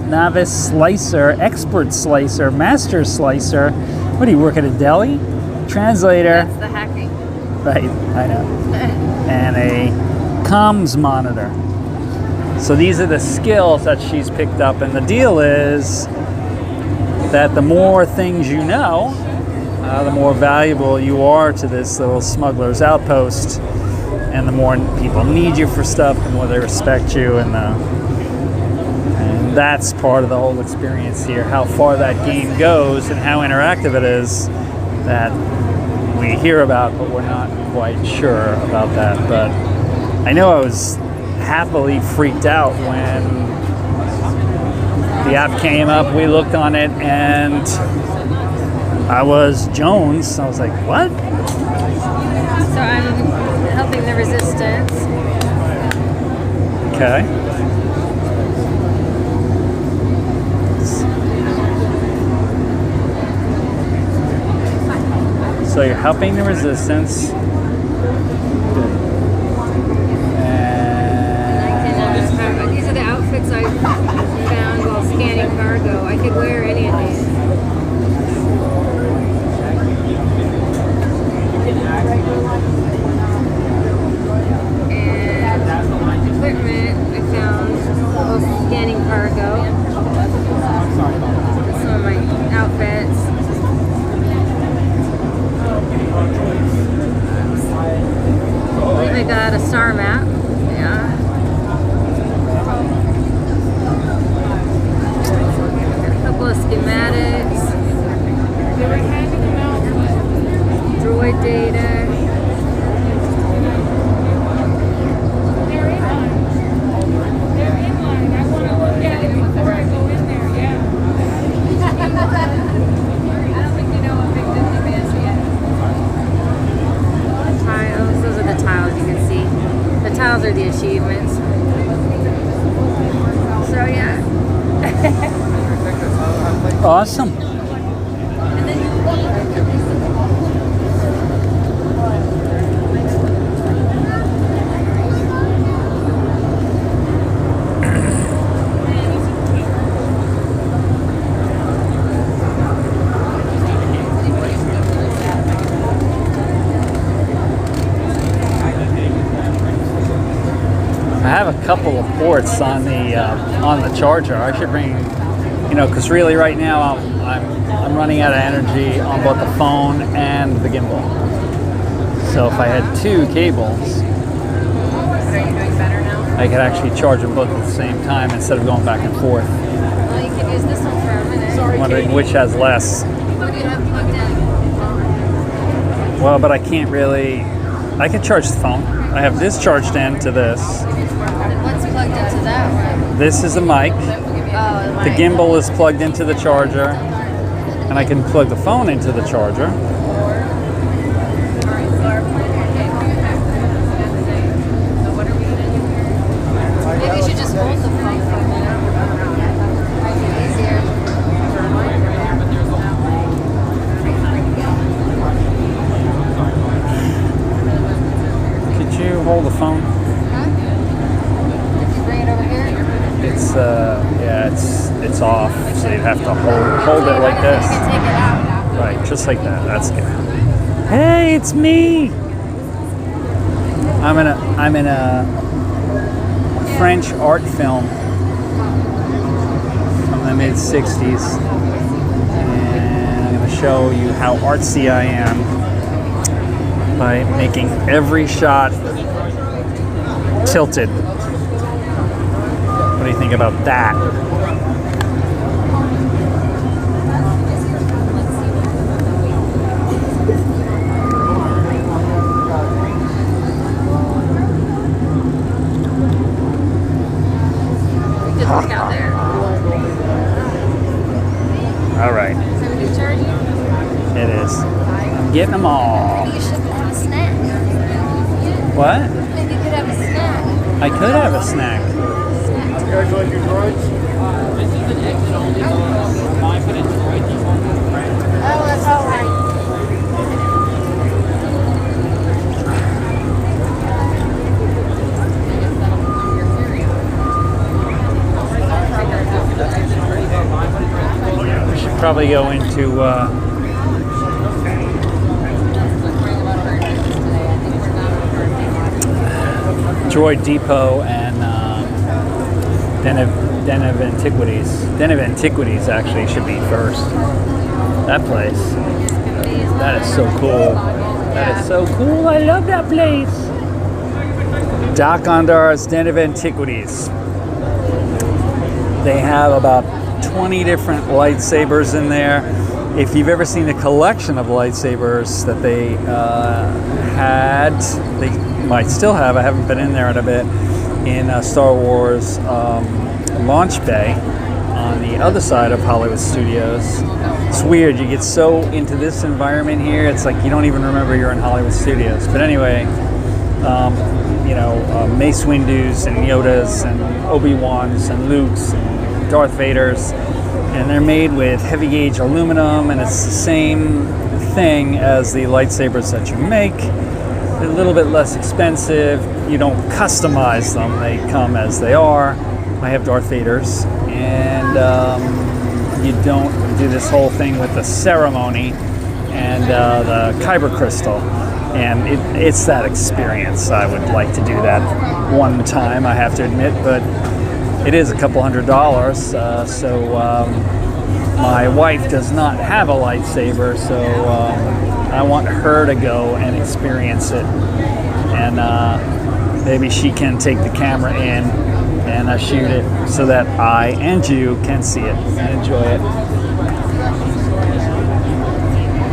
A: Novice Slicer, Expert Slicer, Master Slicer. What do you work at a deli? Translator.
E: That's the hacking.
A: Right, I know. And a comms monitor. So these are the skills that she's picked up, and the deal is that the more things you know, the more valuable you are to this little smuggler's outpost. And the more people need you for stuff, the more they respect you, and that's part of the whole experience here. How far that game goes and how interactive it is, that we hear about, but we're not quite sure about that. But I know I was happily freaked out when the app came up. We looked on it, and I was Jones. I was like, what?
E: So I'm helping the resistance.
A: Okay. So you're helping the resistance.
E: And these are the outfits I found while scanning cargo. I could wear any of these. Equipment I found while scanning cargo. Some of my
A: Awesome. I have a couple of ports on the charger. I should bring, because really right now I'm running out of energy on both the phone and the gimbal. So if I had two cables, I could actually charge them both at the same time instead of going back and forth.
E: Well, you could use this one for a minute.
A: I'm wondering which has less.
E: What do you have plugged in?
A: Well, but I can't really. I can charge the phone. I have this charged into this.
E: What's plugged into that one?
A: This is a mic.
E: Oh,
A: The gimbal is plugged into the charger, and I can plug the phone into the charger.
E: Maybe you should just hold the phone for a minute. Might be easier.
A: Could you hold the phone?
E: Huh? If you bring it over here?
A: It's it's off, so you have to hold it like this.
E: You can take it out now.
A: Right, just like that. That's good. Hey, it's me. I'm in a French art film from the mid '60s, and I'm going to show you how artsy I am by making every shot tilted. What do you think about that?
E: Good look out there.
A: All right,
E: Somebody charge you?
A: it is. I'm getting them all.
E: Maybe you should have a snack.
A: What?
E: Maybe you could have a snack.
A: I could have a snack.
C: You guys like your droids?
E: Oh, that's all right.
A: We should probably go into Droid Depot and Den of Antiquities. Den of Antiquities actually should be first. That place. That is so cool. That is so cool. I love that place. Doc Ondar's Den of Antiquities. They have about 20 different lightsabers in there. If you've ever seen the collection of lightsabers that they had, they might still have, I haven't been in there in a bit, in Star Wars Launch Bay on the other side of Hollywood Studios. It's weird, you get so into this environment here, it's like you don't even remember you're in Hollywood Studios. But anyway, Mace Windu's and Yoda's and Obi-Wan's and Luke's and Darth Vader's, and they're made with heavy gauge aluminum, and it's the same thing as the lightsabers that you make. They're a little bit less expensive. You don't customize them, they come as they are. I have Darth Vader's, and you don't do this whole thing with the ceremony and the kyber crystal. And it's that experience. I would like to do that one time, I have to admit, but it is a couple $100. My wife does not have a lightsaber, so I want her to go and experience it. And maybe she can take the camera in and shoot it so that I and you can see it and enjoy it.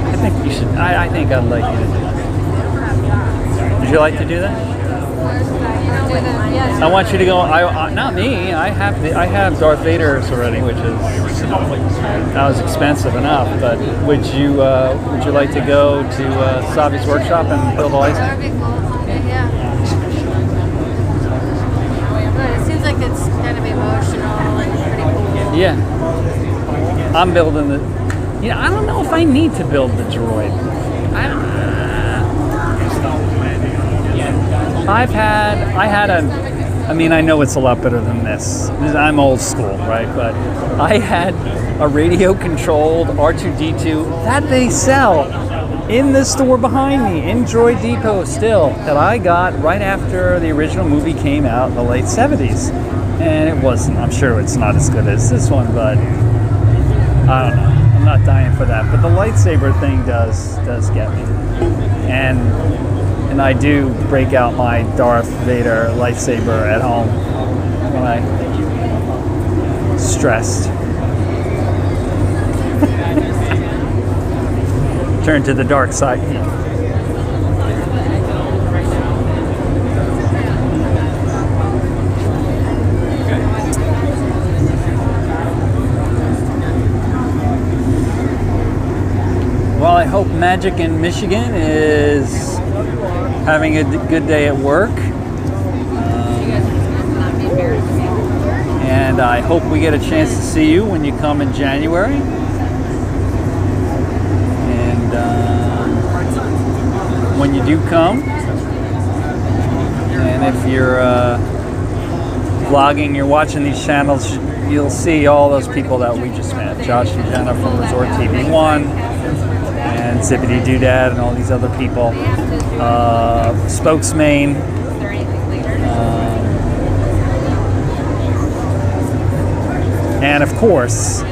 A: I think you should. I think I'd like you to do that. Would you like to do that? I want you to go. Not me. I have Darth Vader's already, which is that was expensive enough. But would you like to go to Savi's workshop and build a lightsaber?
E: That would be cool. Yeah. But it seems like it's kind of emotional and pretty cool.
A: Yeah. I'm building the. You know, I don't know if I need to build the droid. I mean, I know it's a lot better than this. I'm old school, right? But I had a radio-controlled R2-D2 that they sell in the store behind me, in Droid Depot still, that I got right after the original movie came out in the late 70s. And it wasn't, I'm sure it's not as good as this one, but I don't know. I'm not dying for that. But the lightsaber thing does get me. And I do break out my Darth Vader lightsaber at home when I'm stressed. Turn to the dark side. Well, I hope Magic in Michigan is having a good day at work. And I hope we get a chance to see you when you come in January. And when you do come, and if you're vlogging, you're watching these channels, you'll see all those people that we just met. Josh and Jenna from Resort TV 1, and Zippity Doodad, and all these other people. Spokesman. And of course,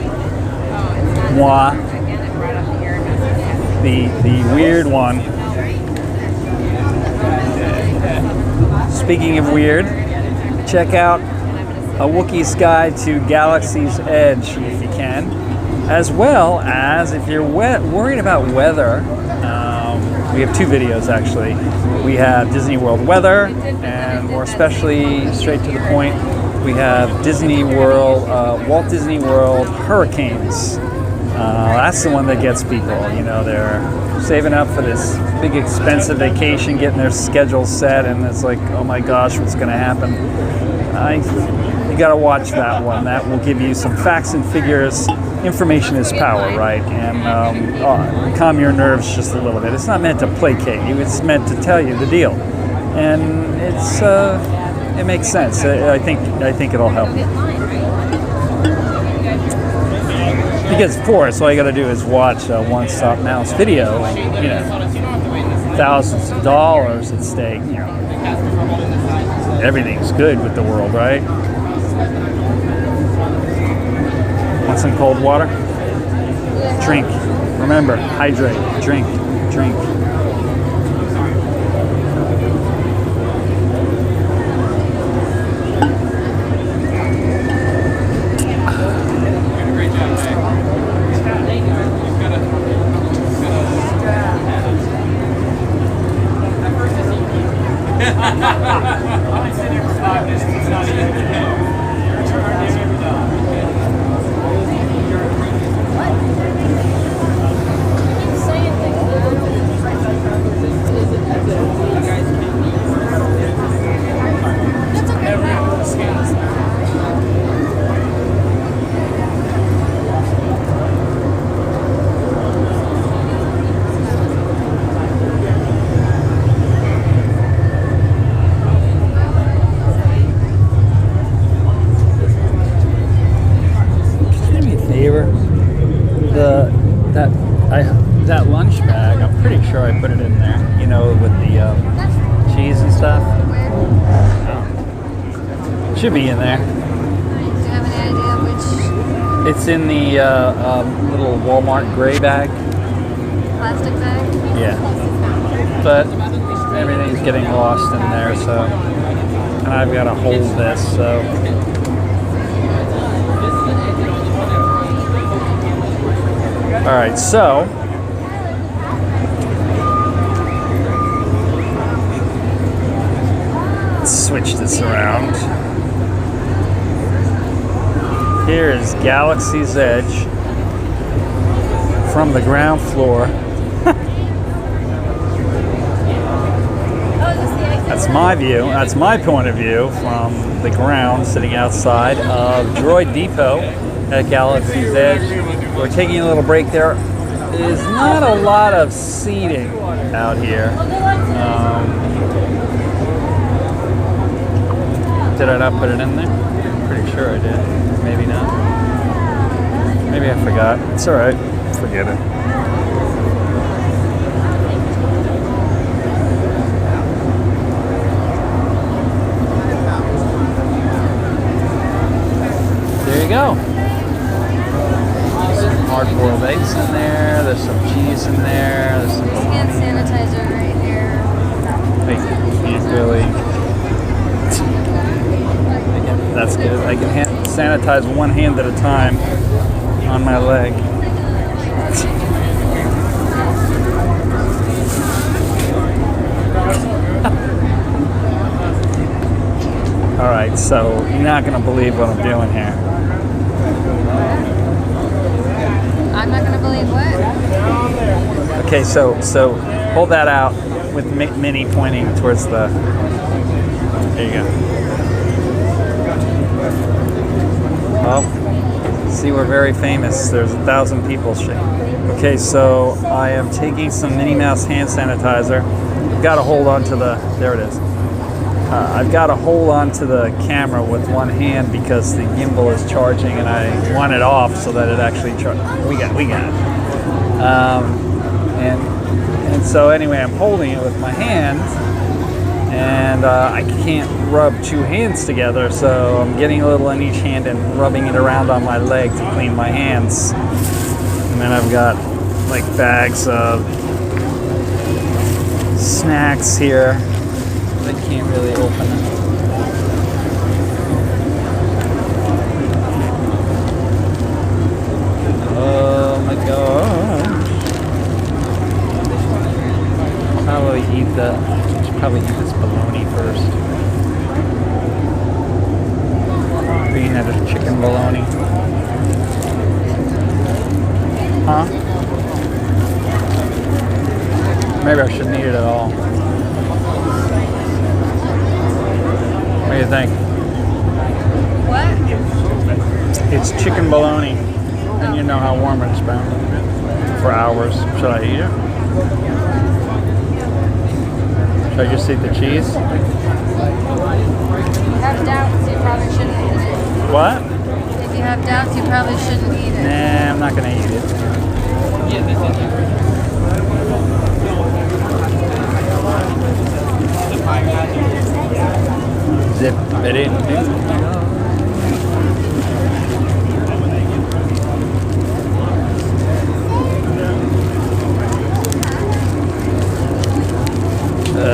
A: moi, the weird one. Speaking of weird, check out A Wookiee's Guide to Galaxy's Edge if you can, as well as if you're worried about weather. We have two videos actually. We have Disney World weather, and more especially straight to the point, we have Walt Disney World hurricanes. That's the one that gets people. You know, they're saving up for this big expensive vacation, getting their schedule set, and it's like, oh my gosh, what's going to happen? You got to watch that one. That will give you some facts and figures. Information is power, right? And calm your nerves just a little bit. It's not meant to placate you. It's meant to tell you the deal, and it makes sense. I think it'll help. Because of course, all you got to do is watch a One Stop Mouse video, and you know, thousands of dollars at stake. You know, everything's good with the world, right? Want some cold water? Drink. Remember, hydrate. Drink. Drink. That lunch bag, I'm pretty sure I put it in there, you know, with the cheese and stuff. Should be in there.
E: Do you have any idea which
A: It's in the little Walmart gray bag.
E: plastic bag?
A: Yeah. But everything's getting lost in there, so. And I've got to hold this, so. All right, so. Let's switch this around. Here is Galaxy's Edge from the ground floor. That's my view. That's my point of view from the ground sitting outside of Droid Depot. at Galaxy's Edge. We're taking a little break there. There's not a lot of seating out here. Did I not put it in there? Pretty sure I did. Maybe not. Maybe I forgot. It's all right. Forget it. There you go. Some hard-boiled eggs in there. There's some cheese in there. There's some
E: Hand sanitizer right here.
A: I can't really. That's good. I can sanitize one hand at a time on my leg. All right, so you're not going to believe what I'm doing here.
E: I'm not gonna believe what?
A: Okay, so hold that out with Minnie pointing towards the. There you go. Well, see, we're very famous. There's 1,000 people. Okay, so I am taking some Minnie Mouse hand sanitizer. I've got to hold on to the. There it is. I've got to hold on to the camera with one hand because the gimbal is charging, and I want it off so that it actually charges. We got it. And so anyway, I'm holding it with my hand, and I can't rub two hands together, so I'm getting a little on each hand and rubbing it around on my leg to clean my hands. And then I've got like bags of snacks here. I can't really open it. Oh my god. Probably eat should probably eat this bologna first. Peanut chicken bologna. Huh? Maybe I shouldn't eat it at all. What do you think?
E: What?
A: It's chicken bologna, and you know how warm it's been for hours. Should I eat it? Should I just eat the cheese?
E: If you have doubts, you probably shouldn't eat it.
A: What?
E: If you have doubts, you probably shouldn't eat it.
A: Nah, I'm not gonna eat it. Zip it in.
E: You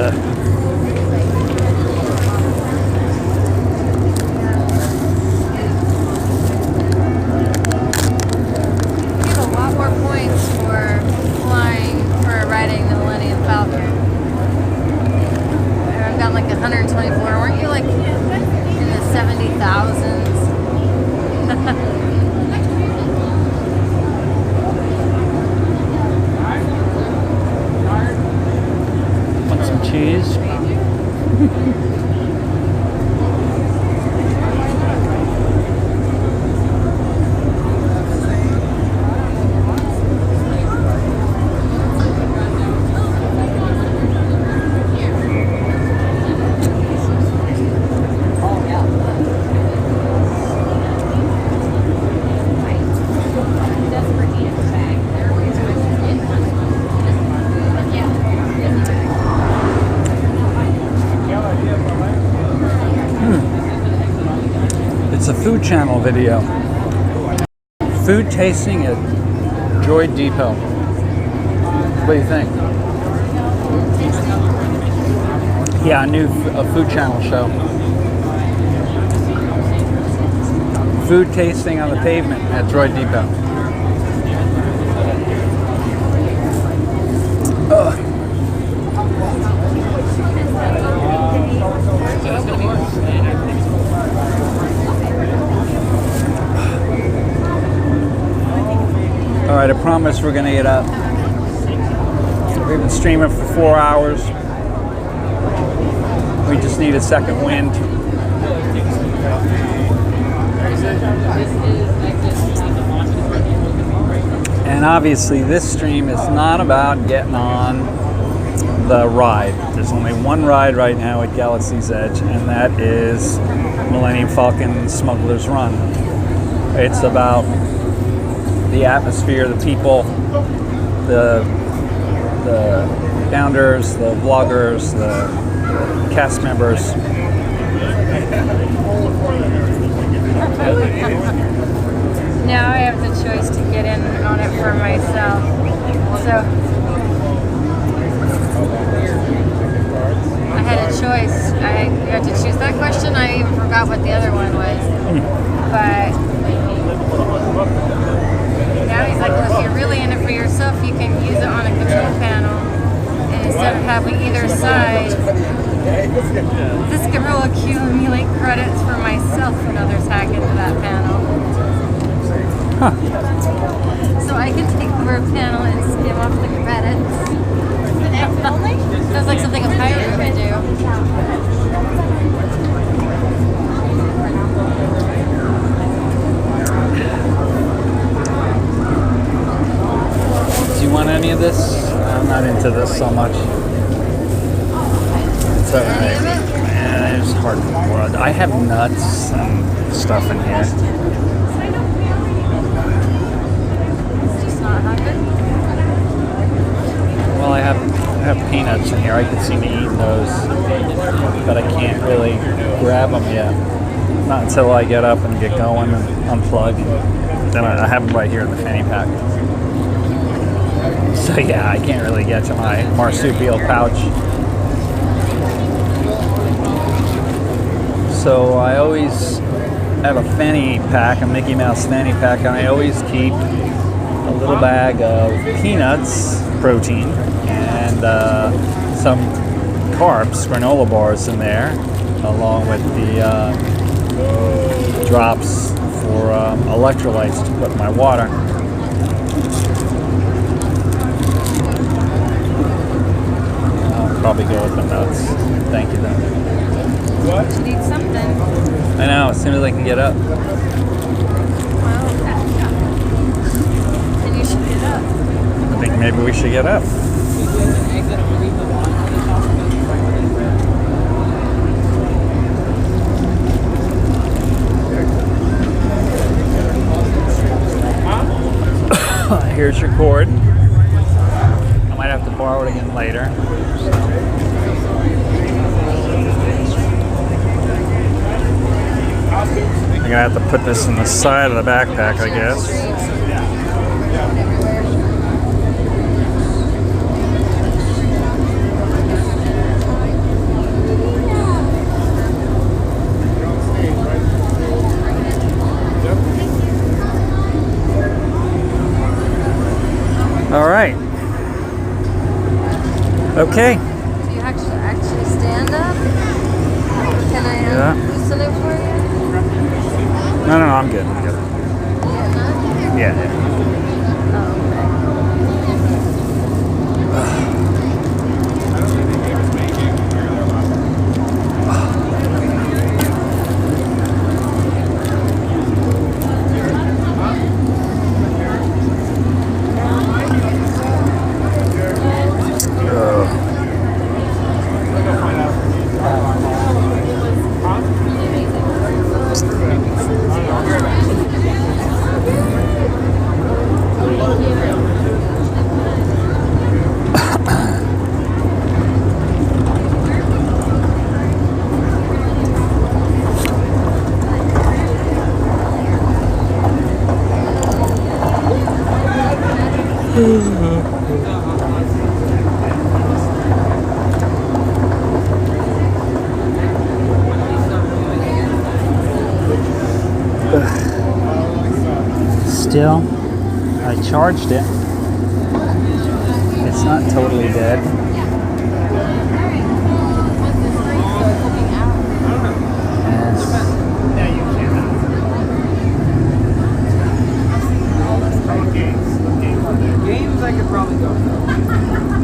E: have a lot more points for flying, for riding the Millennium Falcon. I've got like 124. Weren't you like in the 70,000s?
A: Want some cheese? It's a Food Channel video. Food tasting at Droid Depot. What do you think? Yeah, a Food Channel show. Food tasting on the pavement at Droid Depot. Ugh. All right, I promise we're gonna get up. We've been streaming for 4 hours. We just need a second wind. And obviously this stream is not about getting on the ride. There's only one ride right now at Galaxy's Edge, and that is Millennium Falcon Smuggler's Run. It's about the atmosphere, the people, the founders, the vloggers, the cast members.
E: Now I have the choice to get in on it for myself. So I had a choice. I got to choose that question. I even forgot what the other one was. But now he's like, well, if you're really in it for yourself, you can use it on a control panel. And instead of having either side, this can roll accumulate credits for myself when others hack into that panel. So I can take over a panel and skim off the credits. Sounds like something a pirate would do.
A: Do you want any of this? I'm not into this so much. It's alright. Man, it's hard to blood. I have nuts and stuff in here.
E: Just not hungry?
A: Well, I have peanuts in here. I could see me eating those, but I can't really grab them yet. Not until I get up and get going and unplug. Then I have them right here in the fanny pack. So yeah, I can't really get to my marsupial pouch. So I always have a fanny pack, a Mickey Mouse fanny pack, and I always keep a little bag of peanuts, protein, and some carbs, granola bars in there, along with the drops for electrolytes to put in my water. I'll probably go with the nuts. Thank you, then.
E: What? You need something.
A: I know, as soon as I can get up.
E: Well, then you should get up.
A: I think maybe we should get up. Here's your cord. I might have to borrow it again later. I'm gonna have to put this in the side of the backpack, I guess. All right. Okay.
E: Do you actually stand up? Can I loosen it for you?
A: No, I'm good. I'm good. Yeah. Still, I charged it. It's not totally dead.
J: Games I could probably go for.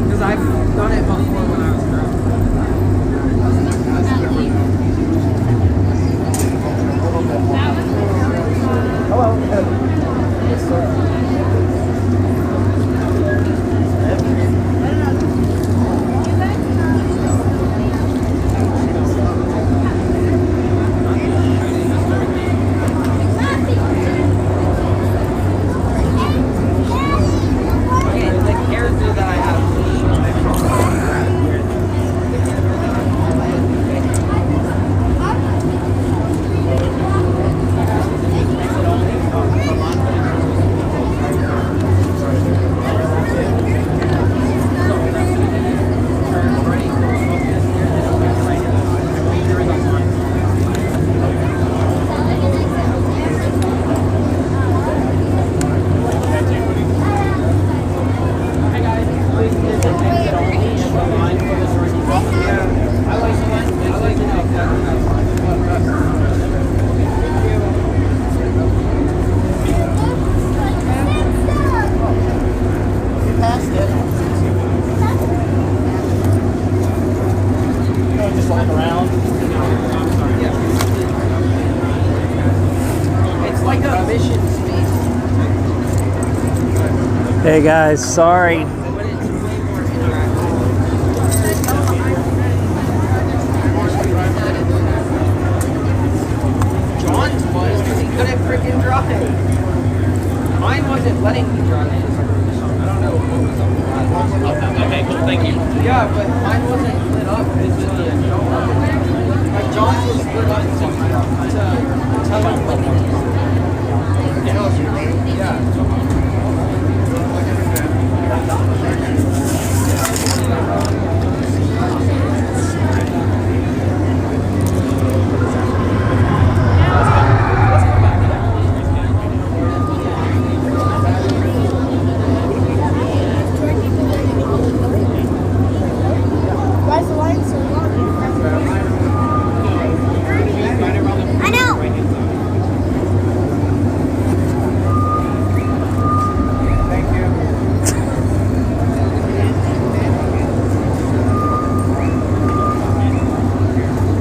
J: Because I've done it before when I was drunk. Hello.
A: Okay, guys, sorry.
G: John's was because he couldn't freaking drive. Mine wasn't letting me drive. I don't know what was up with that. Okay, cool, thank you. Yeah, but mine wasn't lit up visually at all. Like John's was lit up to tell him what he was doing. Yeah.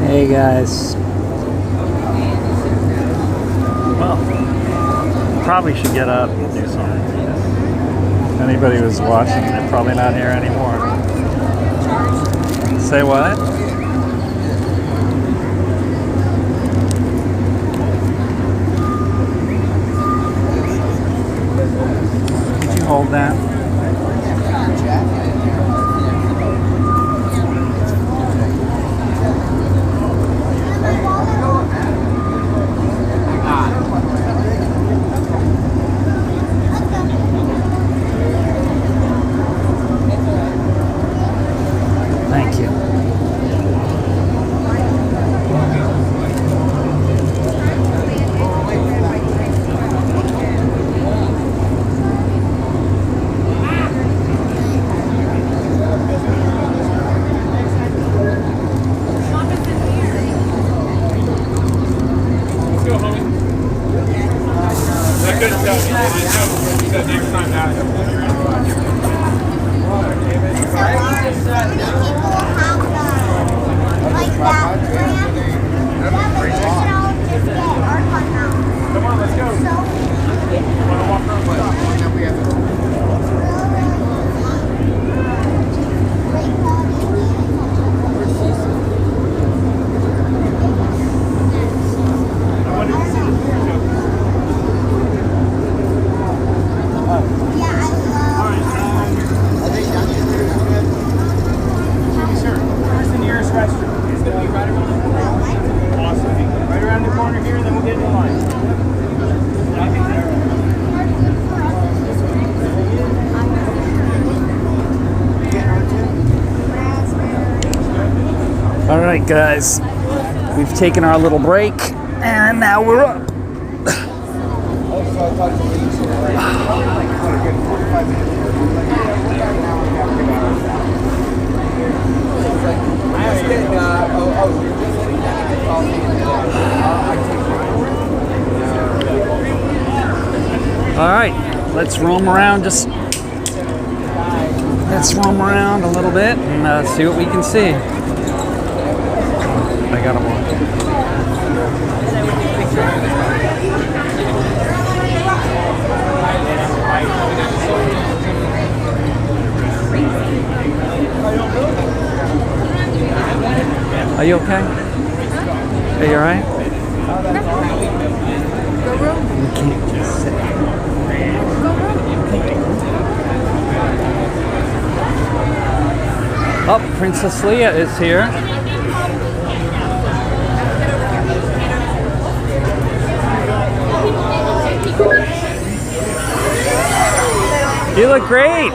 A: Hey guys. Well, probably should get up and do something. If anybody was watching, they're probably not here anymore. Say what? Could you hold that? Thank you. All right, guys, we've taken our little break, and now we're up. All right, let's roam around. Let's roam around a little bit and see what we can see. I got them all. Are you okay? Are you alright? You can't just sit. Oh, Princess Leia is here. You look great.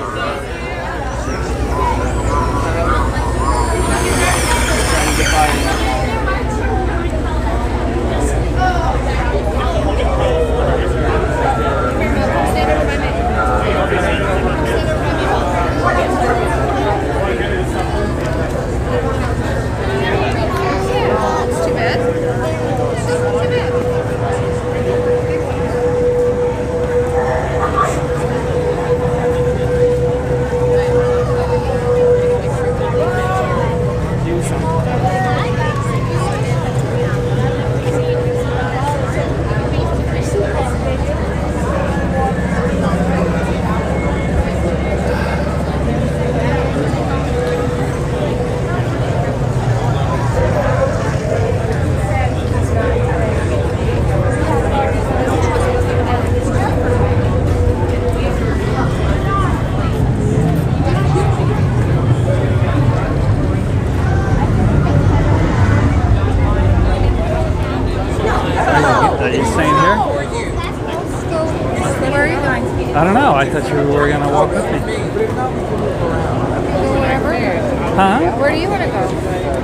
A: Huh?
E: Where do you want to go?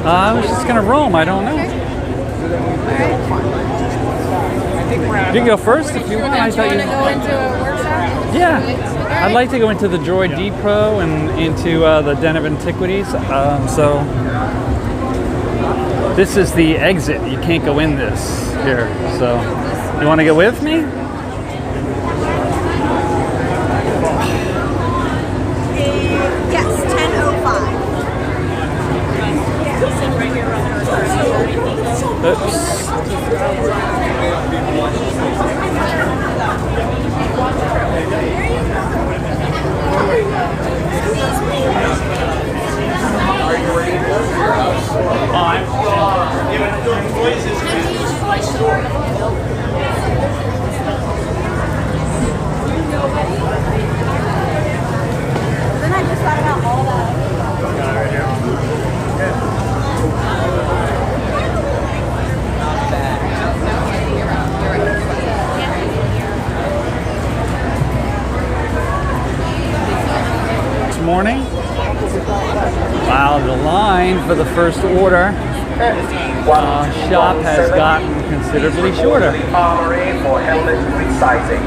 A: I was just gonna roam. I don't know. You can go first if you want. I
E: Do you
A: thought
E: want
A: you.
E: to go into a workshop?
A: Yeah, I'd like to go into the Droid Depot and into the Den of Antiquities. So this is the exit. You can't go in this here. So you want to go with me?
L: Yes, 10:05.
A: Oops.
L: Then I just thought about all that.
A: This morning, wow, the line for the first order shop has gotten considerably shorter.
F: For helmet resizing.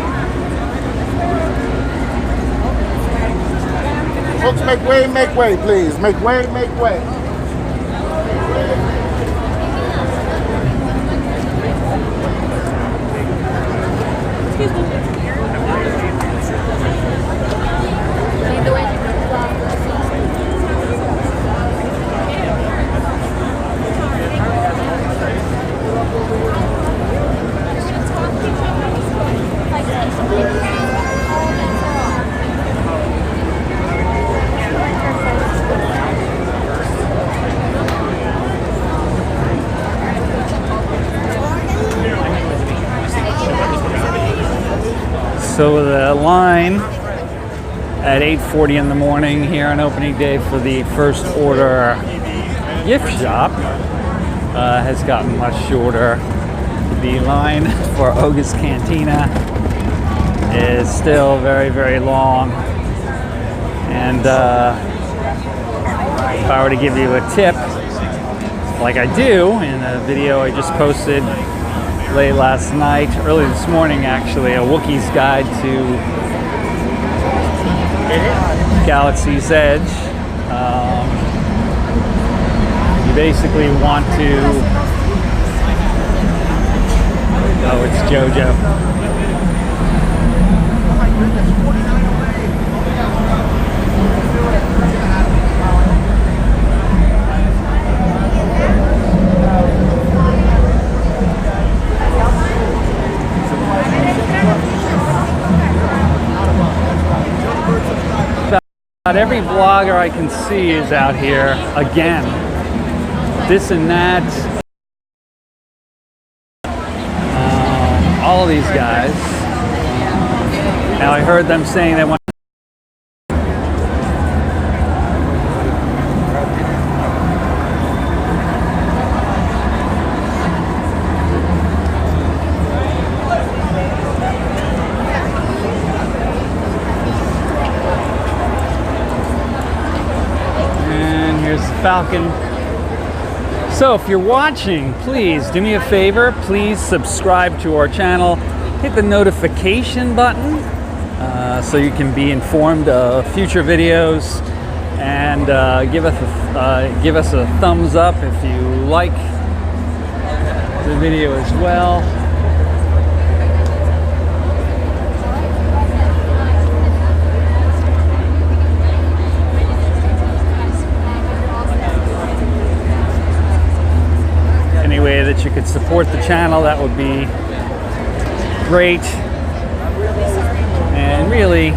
K: Folks, make way, please. Make way.
A: So the line at 8:40 in the morning here on opening day for the first order gift shop has gotten much shorter. The line for Oga's Cantina is still very, very long. And if I were to give you a tip, like I do in a video I just posted late last night, early this morning actually, a Wookiee's Guide to Galaxy's Edge. You basically want to... Oh, it's JoJo. About every vlogger I can see is out here again. This and that. All these guys. Now I heard them saying they want. Falcon. So if you're watching, please do me a favor, please subscribe to our channel, hit the notification button so you can be informed of future videos, and give us a thumbs up if you like the video as well. Way that you could support the channel, that would be great. And really,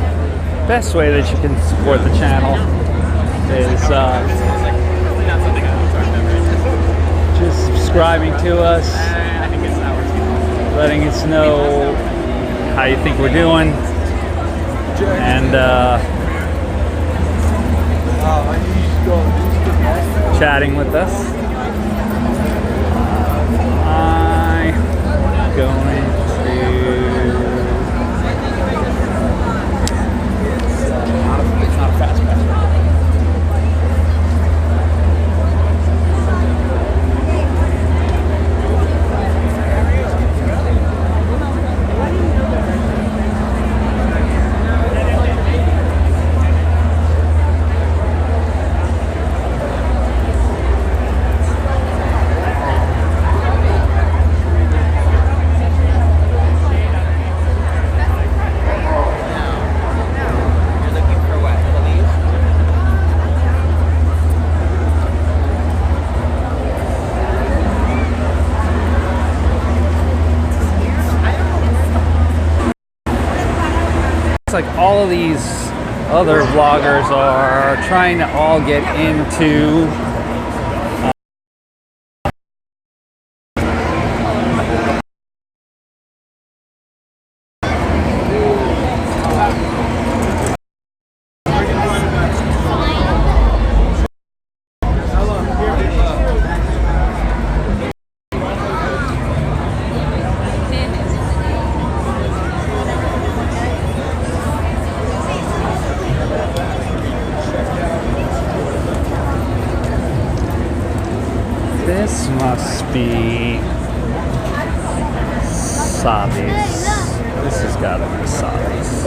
A: best way that you can support the channel is just subscribing to us, letting us know how you think we're doing, and chatting with us. all of these other vloggers are trying to all get into this must be Sabi's. This has got to be Sabi's.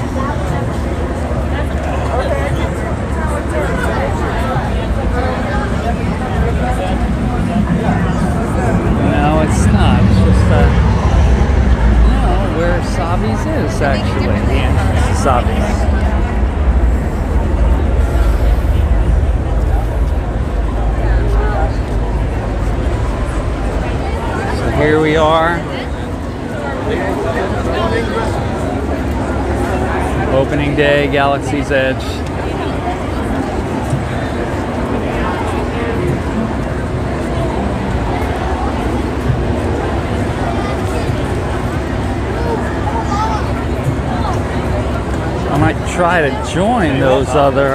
A: No, it's not. It's just no, where Sabi's is actually. The entrance to Sabi's. Here we are. Opening day, Galaxy's Edge. I might try to join those other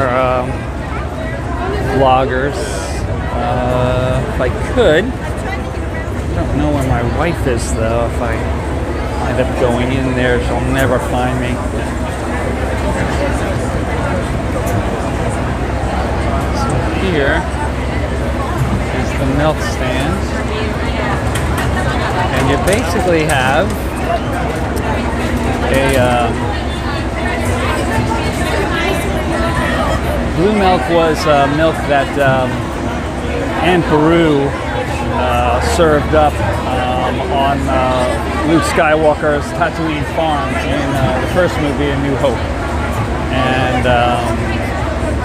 A: vloggers if I could. I don't know where my wife is though. If I end up going in there, she'll never find me. So here is the milk stand. And you basically have a blue milk was milk that Anne Peru served up on Luke Skywalker's Tatooine farm in the first movie, A New Hope. And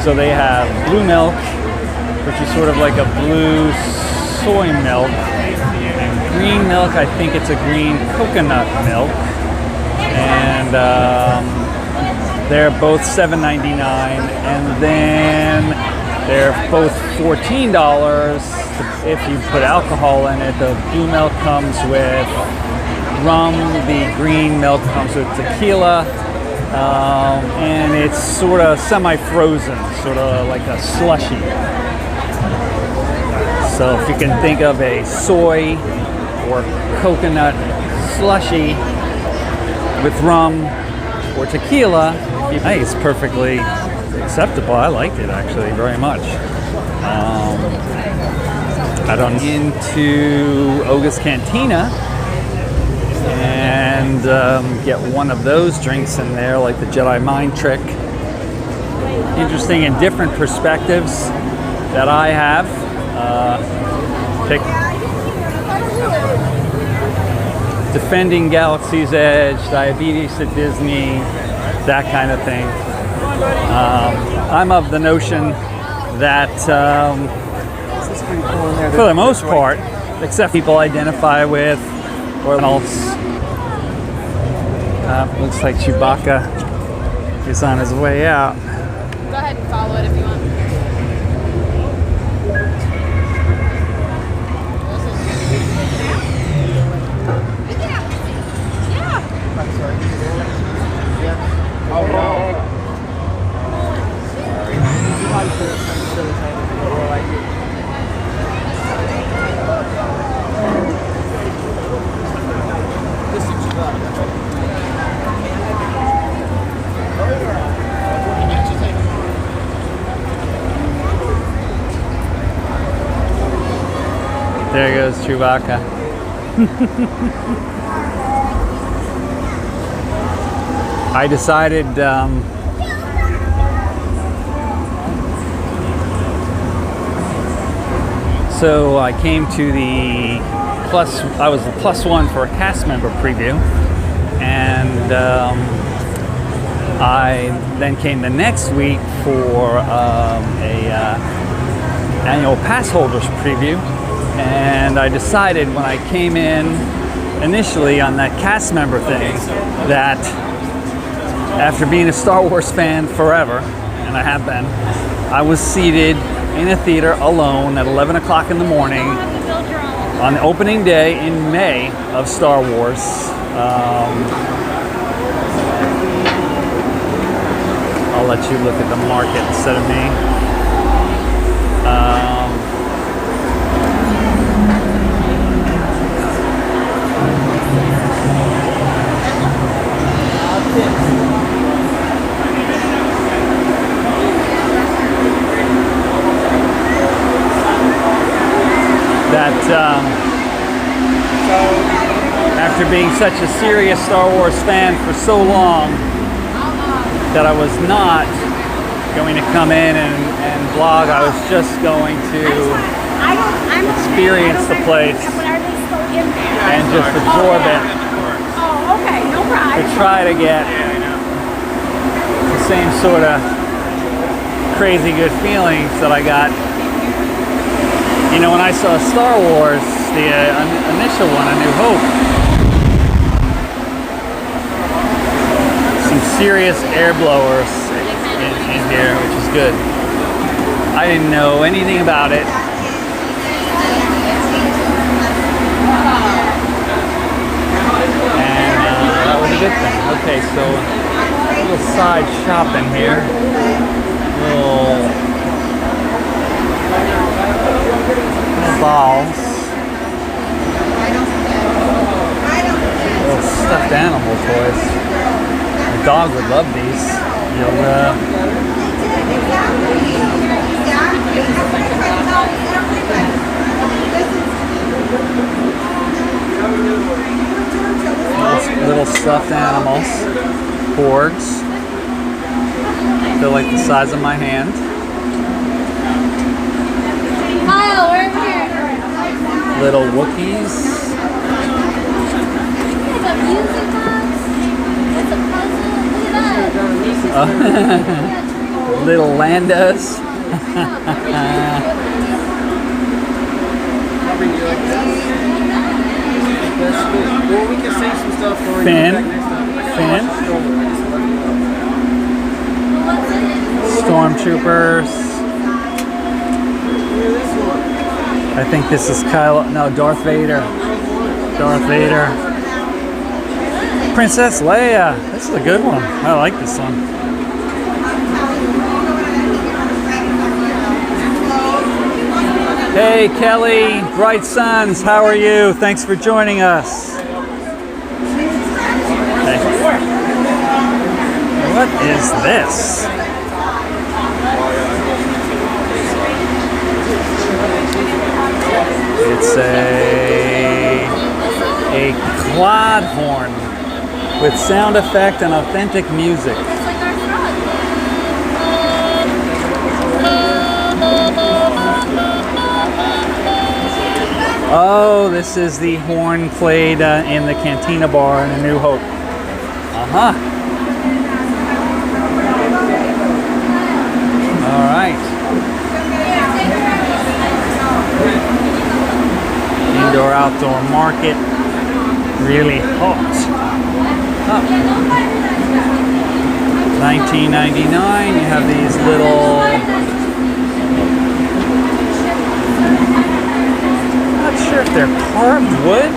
A: so they have blue milk, which is sort of like a blue soy milk, and green milk, I think it's a green coconut milk. And they're both $7.99, and then they're both $14 if you put alcohol in it. The blue milk comes with rum, the green milk comes with tequila, and it's sort of semi-frozen, sort of like a slushy. So if you can think of a soy or coconut slushy with rum or tequila, hey, it's perfectly acceptable. I liked it actually very much. I don't into Oga's Cantina and get one of those drinks in there, like the Jedi Mind Trick. Interesting and different perspectives that I have. Pick defending Galaxy's Edge, diabetes at Disney, that kind of thing. I'm of the notion that for the most part, except people identify with or else. Looks like Chewbacca is on his way out.
B: Go ahead and follow it if you want.
A: There goes Chewbacca. I decided so I came to the I was the +1 for a cast member preview, and I then came the next week for a annual pass holders preview. And I decided when I came in initially on that cast member thing that after being a Star Wars fan forever, and I have been, I was seated in a theater alone at 11 o'clock in the morning on the opening day in May of Star Wars. I'll let you look at the market instead of me. After being such a serious Star Wars fan for so long, that I was not going to come in and vlog. I was just going to experience the place and just absorb it.
L: Oh, okay, no problem.
A: To try to get the same sort of crazy good feelings that I got. You know, when I saw Star Wars, the initial one, A New Hope, some serious air blowers in here, which is good. I didn't know anything about it. And that was a good thing. Okay, so a little side shopping here. Little balls. Little stuffed animal toys. My dog would love these. Little stuffed animals. Porgs. Feel like the size of my hand.
L: Kyle, we're here.
A: Little Wookiees.
L: It's a music box. It's a puzzle. Look at that.
A: Little Landas.
G: Well, we can save some stuff for
A: Finn. Stormtroopers. I think this is Darth Vader. Princess Leia. This is a good one. I like this one. Hey Kelly, Bright Suns, how are you? Thanks for joining us. Hey. What is this? It's a quad horn with sound effect and authentic music. Oh, this is the horn played in the Cantina Bar in A New Hope. All right. Indoor-outdoor market. Really hot. $19.99. You have these little. Not sure if they're carved wood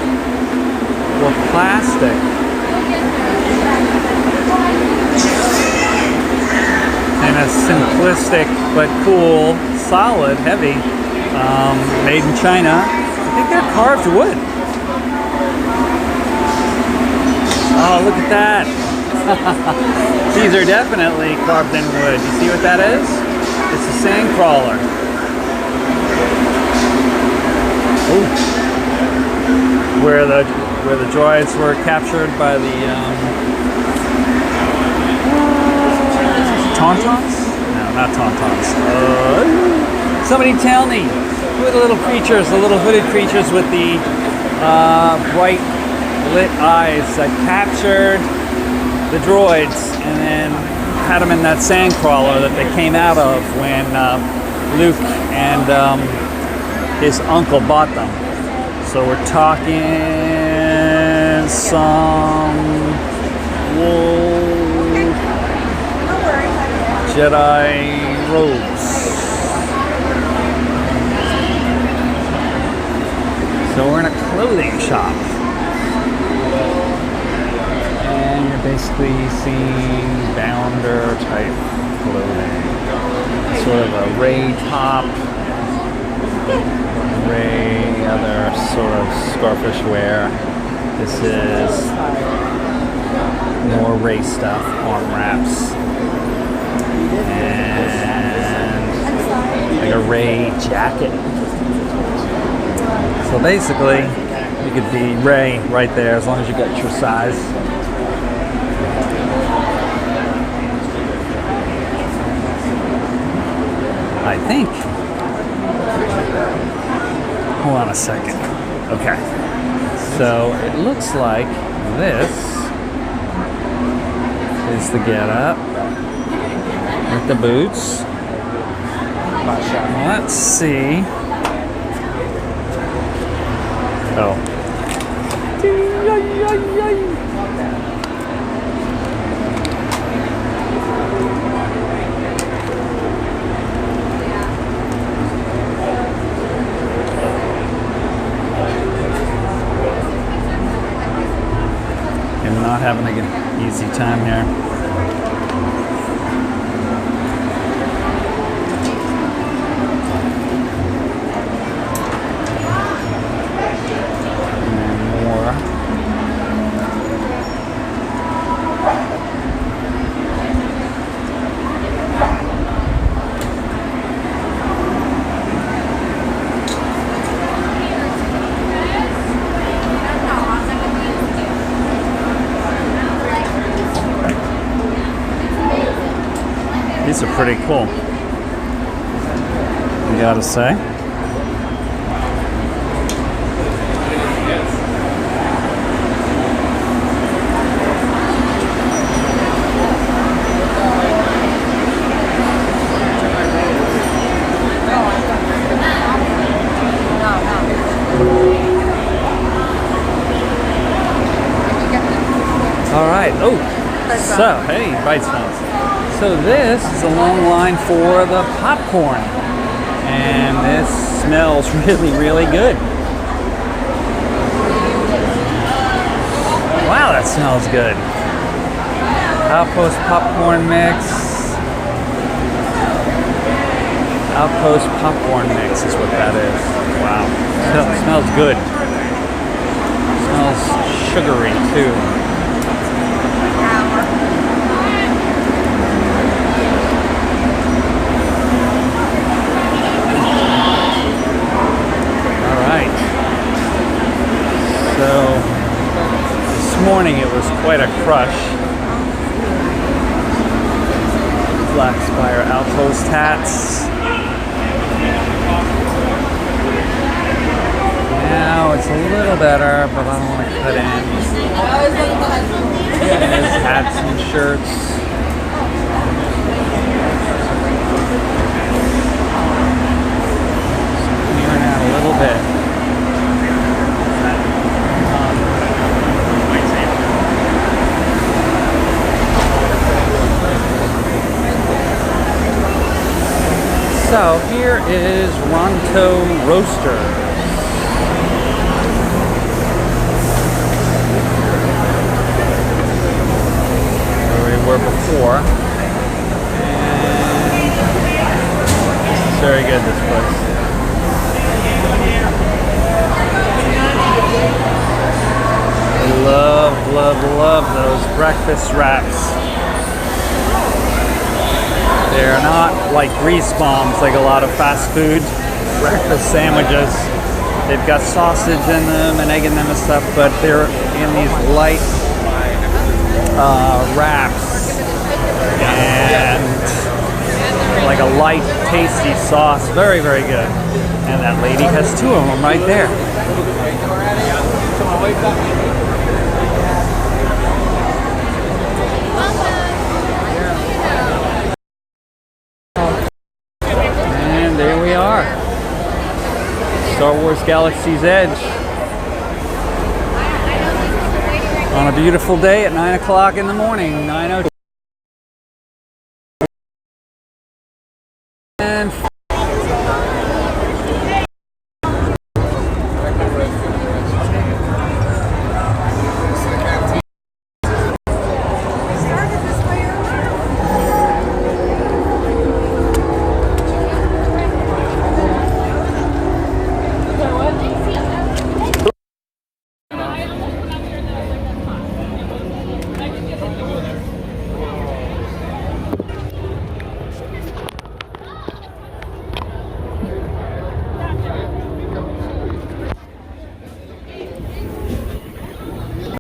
A: or plastic. And a simplistic but cool, solid, heavy, made in China. I think they're carved wood. Oh, look at that. These are definitely carved in wood. You see what that is? It's a sand crawler. Ooh. Where the droids were captured by the Tauntauns? No, not Tauntauns. Somebody tell me. Who are the little creatures, the little hooded creatures with the bright lit eyes that captured the droids and then had them in that sand crawler that they came out of when Luke and his uncle bought them. So we're talking some Jedi robes. So we're in a clothing shop. And you're basically seeing Bounder type clothing. Sort of a Ray top, Ray other sort of scarfish wear. This is more Ray stuff, arm wraps. And like a Ray jacket. So basically, you could be Ray right there as long as you got your size. I think. Hold on a second. Okay. So it looks like this is the getup with the boots. Let's see. Oh. I'm not having an easy time here. These are pretty cool, I gotta say. All right. Oh, so hey, bite smells. So this is a long line for the popcorn, and this smells really, really good. Wow, that smells good. Outpost popcorn mix. Outpost popcorn mix is what that is. Wow, smells good. Smells sugary too. So this morning it was quite a crush. Black Spire Outpost hats. Now it's a little better, but I don't want to cut in. There's hats and shirts. Clearing out a little bit. So here is Ronto Roaster. Where we were before. And it's very good, this place. I love, love, love those breakfast wraps. They're not like grease bombs like a lot of fast food breakfast sandwiches. They've got sausage in them and egg in them and stuff, but they're in these light wraps and like a light, tasty sauce. Very, very good. And that lady has two of them right there. There we are. Star Wars Galaxy's Edge. On a beautiful day at 9 o'clock in the morning, 9:02. And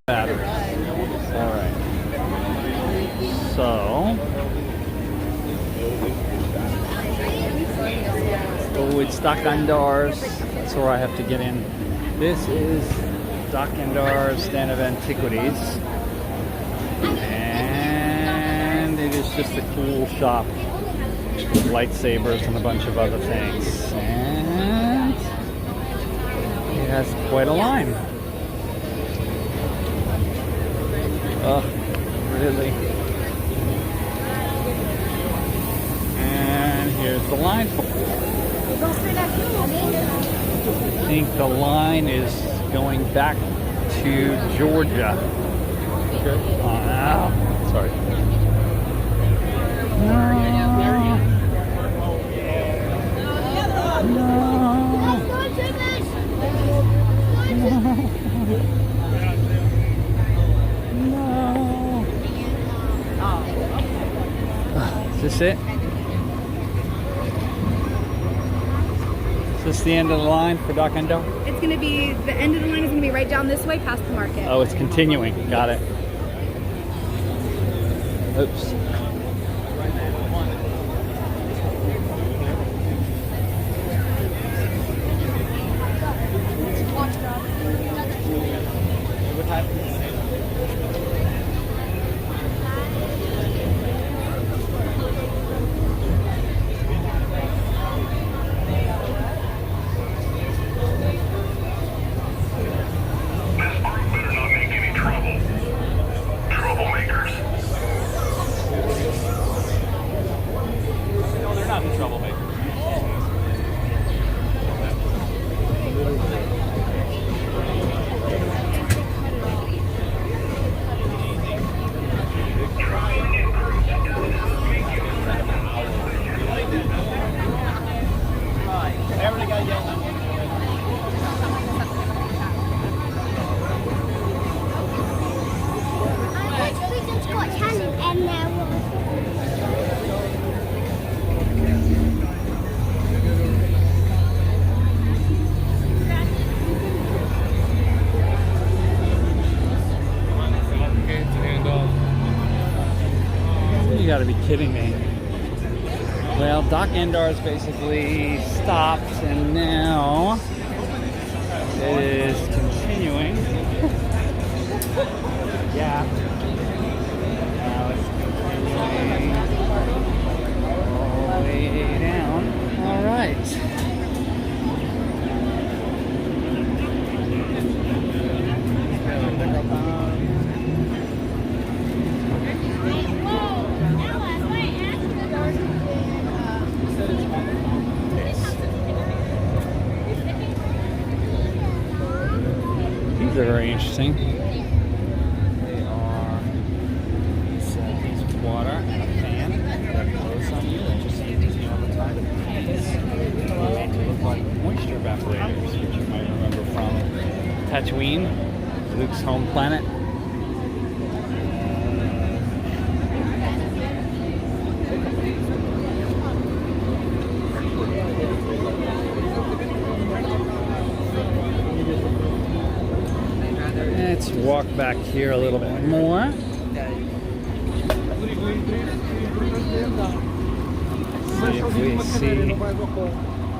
A: battery. All right. So, oh, it's Dock Indoors. That's where I have to get in. This is Dock Indoors, Stand of Antiquities, and it is just a cool shop with lightsabers and a bunch of other things. And it has quite a line. Oh, really? And here's the line. I think the line is going back to Georgia. Oh, no. Sorry. Is this it? Is this the end of the line for Dock Endo?
B: It's going to be, the end of the line is going to be right down this way past the market.
A: Oh, it's continuing. Got it. Oops. You gotta be kidding me. Well, Dock Indoors basically stopped and now it is continuing. Yeah. Now it's continuing all the way down. All right. These are very interesting. They are these water and a fan that blows on you that just uses you all the time. These look like moisture evaporators, which you might remember from Tatooine, Luke's home planet. Let's walk back here a little bit more. See if we see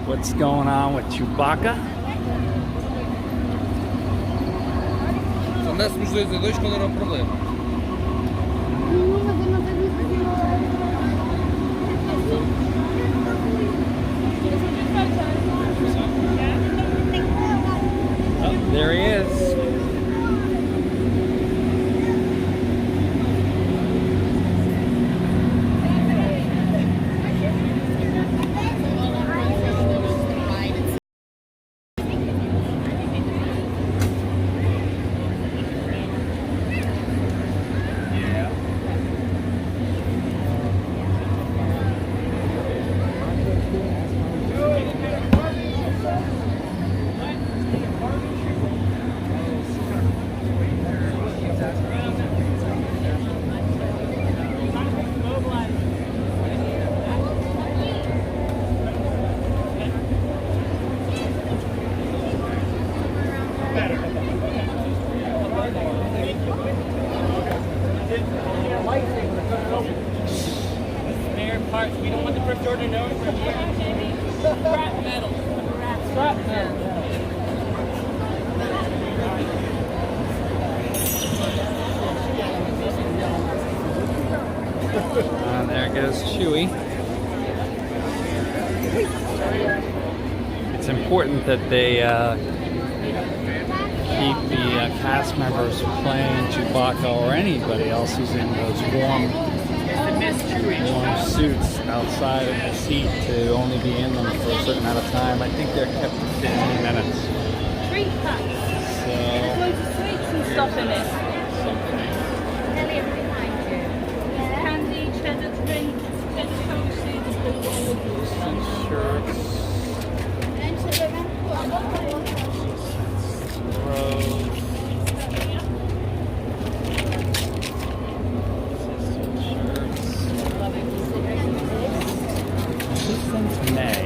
A: what's going on with Chewbacca.
N: Andéssemos dois a dois, qual era o problema?
A: Oh, there he is.
G: Spare parts. We don't want the first order to know we're here. Scrap metal. Scrap metal.
A: There goes Chewy. It's important that they keep the cast members playing Chewbacca or anybody else who's in those warm suits outside in the seat to only be in them for a certain amount of time. I think they're kept for 15 minutes.
B: Treat packs.
A: So,
B: there's loads of sweets and stuff in it. Candy, cheddar drinks, cheddar toasties,
A: shirts. Since May.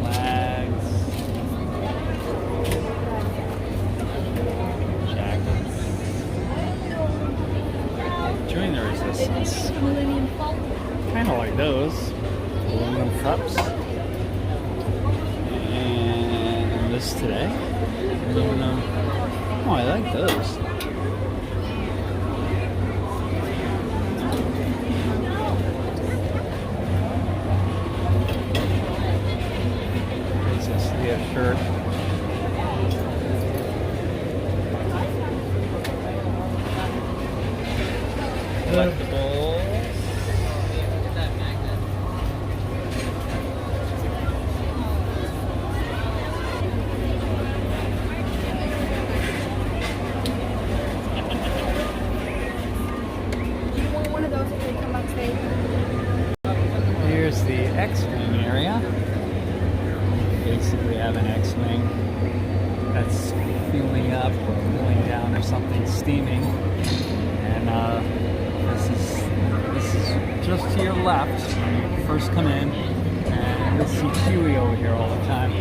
A: Flags. Jackets. Join the resistance. Kind of like those. Aluminum cups. And this today. Aluminum. Oh, I like those. Princess Leia shirt. Collectibles. Here's the X-Wing area. Basically have an X-Wing that's fueling up or cooling down or something, steaming. And this is just to your left when you first come in, and you'll see Chewie over here all the time.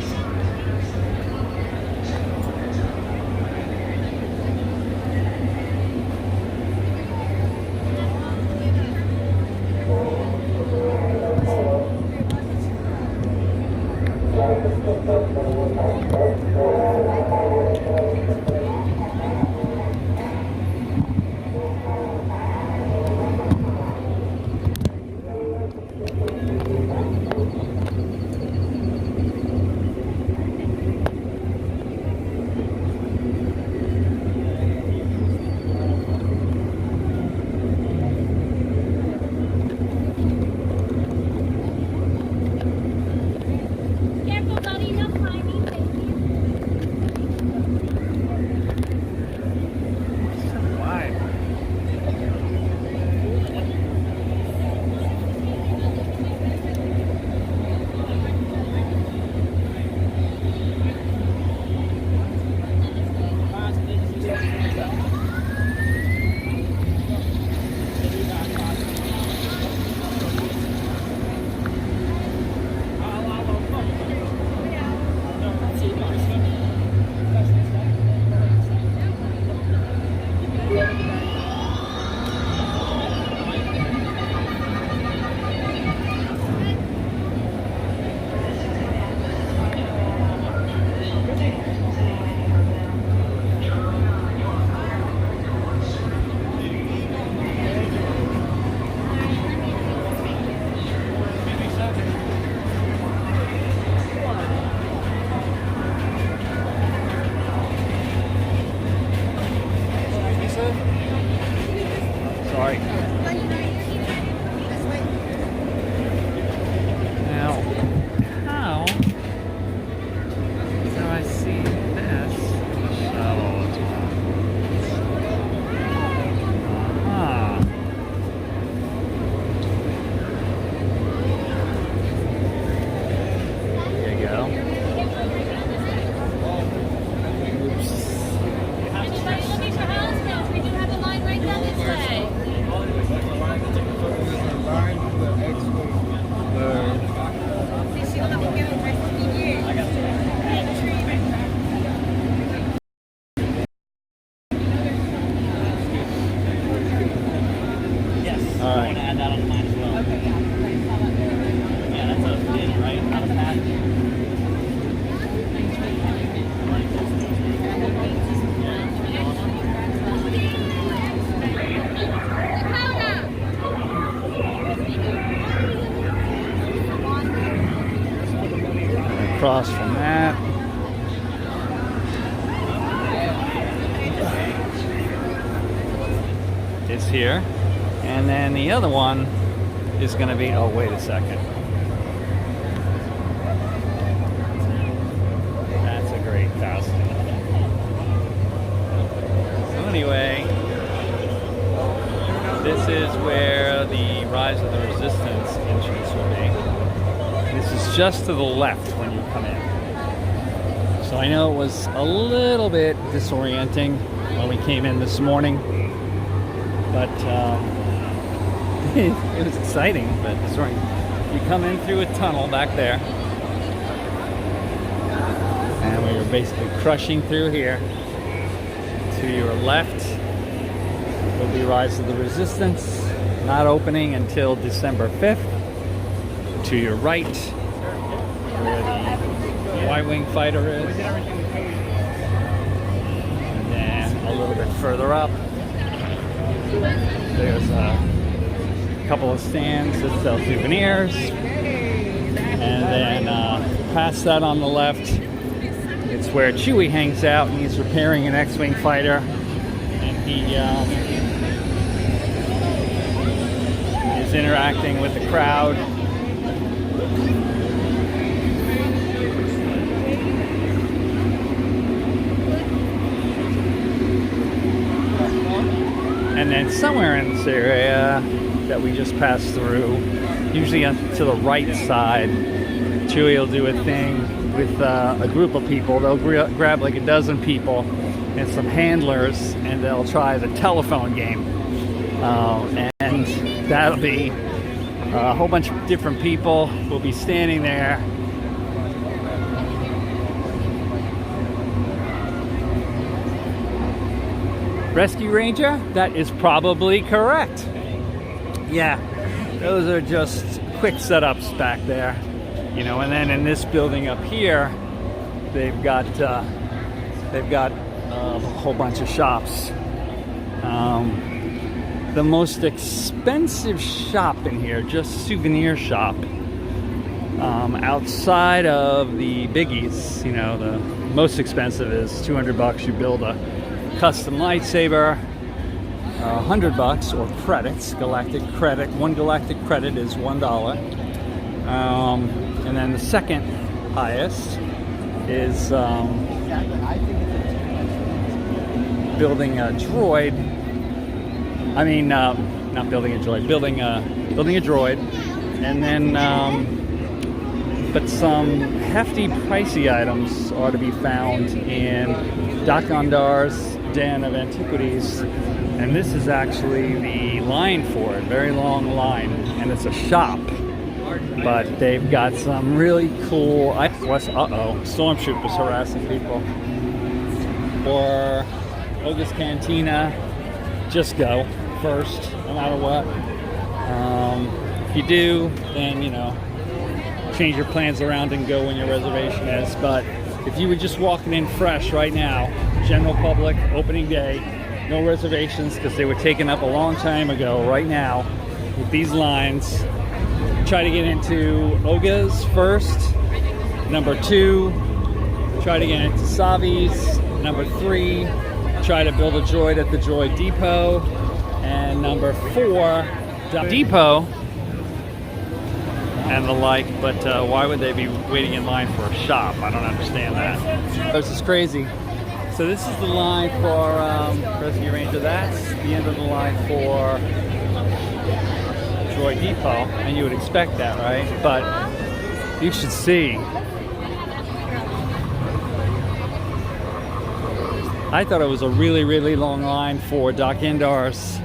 A: that is here. And then the other one is going to be, oh, wait a second. That's a great costume. So anyway, this is where the Rise of the Resistance entrance will be. This is just to the left when you come in. So I know it was a little bit disorienting when we came in this morning, but it was exciting, but disorienting. You come in through a tunnel back there, and we were basically crushing through here. To your left will be Rise of the Resistance, not opening until December 5th. To your right, where the Y-Wing fighter is. And then a little bit further up, there's a couple of stands that sell souvenirs. And then past that on the left, it's where Chewie hangs out, and he's repairing an X-Wing fighter. And he is interacting with the crowd. And then somewhere in this area that we just passed through, usually to the right side, Chewie will do a thing with a group of people. They'll grab like a dozen people and some handlers, and they'll try the telephone game. And that'll be a whole bunch of different people will be standing there. Rescue Ranger? That is probably correct. Yeah, those are just quick setups back there. You know, and then in this building up here, they've got a whole bunch of shops. The most expensive shop in here, just souvenir shop, outside of the biggies, you know, the most expensive is $200. You build a custom lightsaber. $100 or credits, galactic credit. One galactic credit is $1. And then the second highest is building a droid. I mean, not building a droid, building a droid. And then, but some hefty, pricey items are to be found in Dakondar's Den of Antiquities. And this is actually the line for it, very long line, and it's a shop. But they've got some really cool. Stormtroopers harassing people. Or Oga's Cantina. Just go first, no matter what. If you do, then you know, change your plans around and go when your reservation is. But if you were just walking in fresh right now, general public, opening day, no reservations because they were taken up a long time ago. Right now, with these lines, try to get into Oga's first. Number 2, try to get into Savi's. Number 3, try to build a droid at the Droid Depot. And number 4, Depot and the like. But why would they be waiting in line for a shop? I don't understand that. This is crazy. So this is the line for Rescue Ranger. That's the end of the line for Droid Depot, and you would expect that, right? But you should see. I thought it was a really, really long line for Dakondar's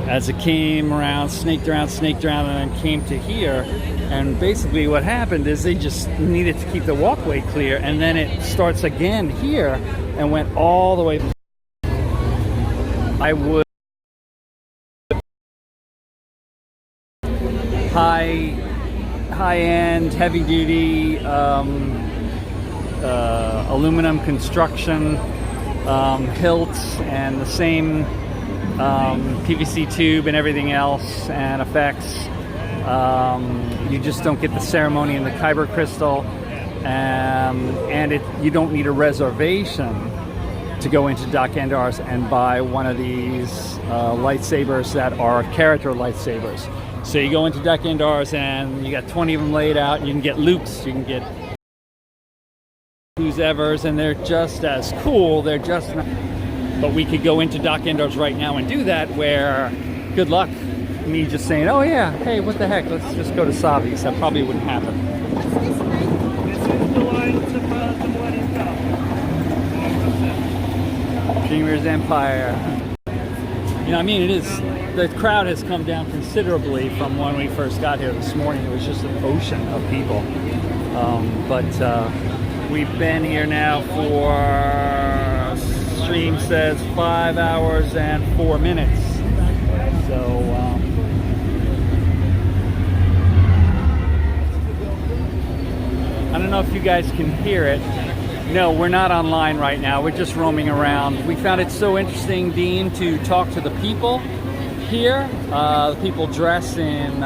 A: as it came around, snaked around, and then came to here. And basically what happened is they just needed to keep the walkway clear, and then it starts again here and went all the way. I would high-end, heavy-duty aluminum construction hilts and the same PVC tube and everything else and effects. You just don't get the ceremony and the kyber crystal. and you don't need a reservation to go into Doc Endar's and buy one of these lightsabers that are character lightsabers. So you go into Doc Endar's and you got 20 of them laid out. You can get Luke's, you can get who's ever's, and they're just as cool. They're just not. But we could go into Doc Endar's right now and do that, where good luck me just saying, oh yeah, hey, what the heck, let's just go to Savi's. That probably wouldn't happen. Dreamer's Empire. You know, I mean, the crowd has come down considerably from when we first got here this morning. It was just an ocean of people. But we've been here now for, stream says, 5 hours and 4 minutes. So, I don't know if you guys can hear it. No, we're not online right now. We're just roaming around. We found it so interesting, Dean, to talk to the people here. The people dressed in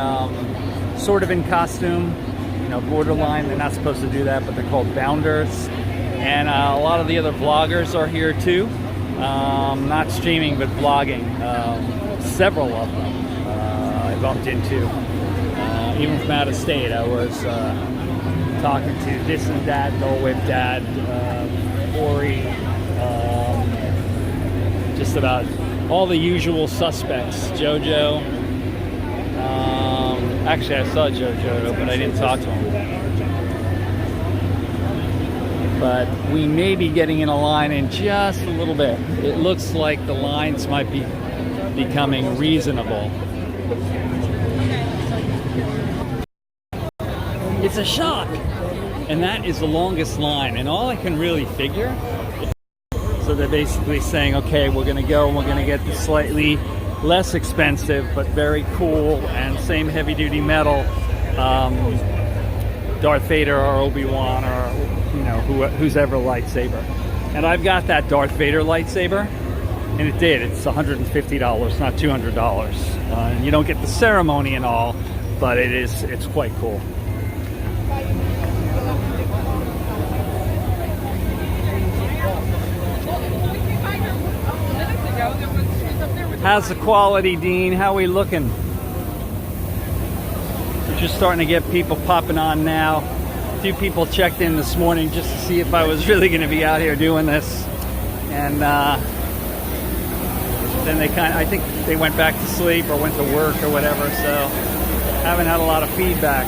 A: sort of in costume, you know, borderline. They're not supposed to do that, but they're called bounders. And a lot of the other vloggers are here too. Not streaming, but vlogging. Several of them I bumped into. Even from out of state, I was talking to this and that, Dole Whip Dad, Ori, just about all the usual suspects. Jojo. Actually, I saw Jojo, but I didn't talk to him. But we may be getting in a line in just a little bit. It looks like the lines might be becoming reasonable. It's a shock. And that is the longest line. And all I can really figure, so they're basically saying, okay, we're going to go and we're going to get the slightly less expensive but very cool and same heavy duty metal Darth Vader or Obi-Wan or, you know, who's ever lightsaber. And I've got that Darth Vader lightsaber, and it's $150, not $200. And you don't get the ceremony and all, but it's quite cool. How's the quality, Dean? How are we looking? We're just starting to get people popping on now. A few people checked in this morning just to see if I was really going to be out here doing this. And then I think they went back to sleep or went to work or whatever, so haven't had a lot of feedback.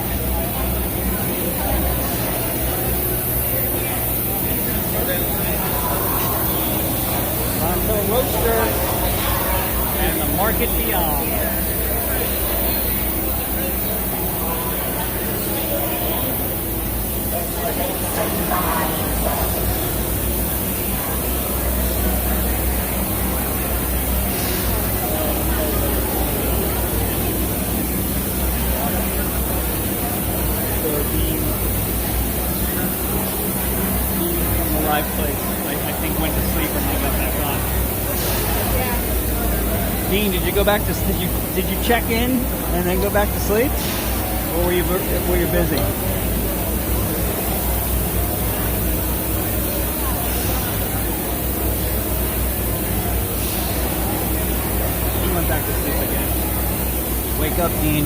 A: Bronco Roaster and the Market Beyond. Live place. I think went to sleep and they got back on. Yeah. Dean, did you go back to did you check in and then go back to sleep, or were you busy? He went back to sleep again. Wake up, Dean.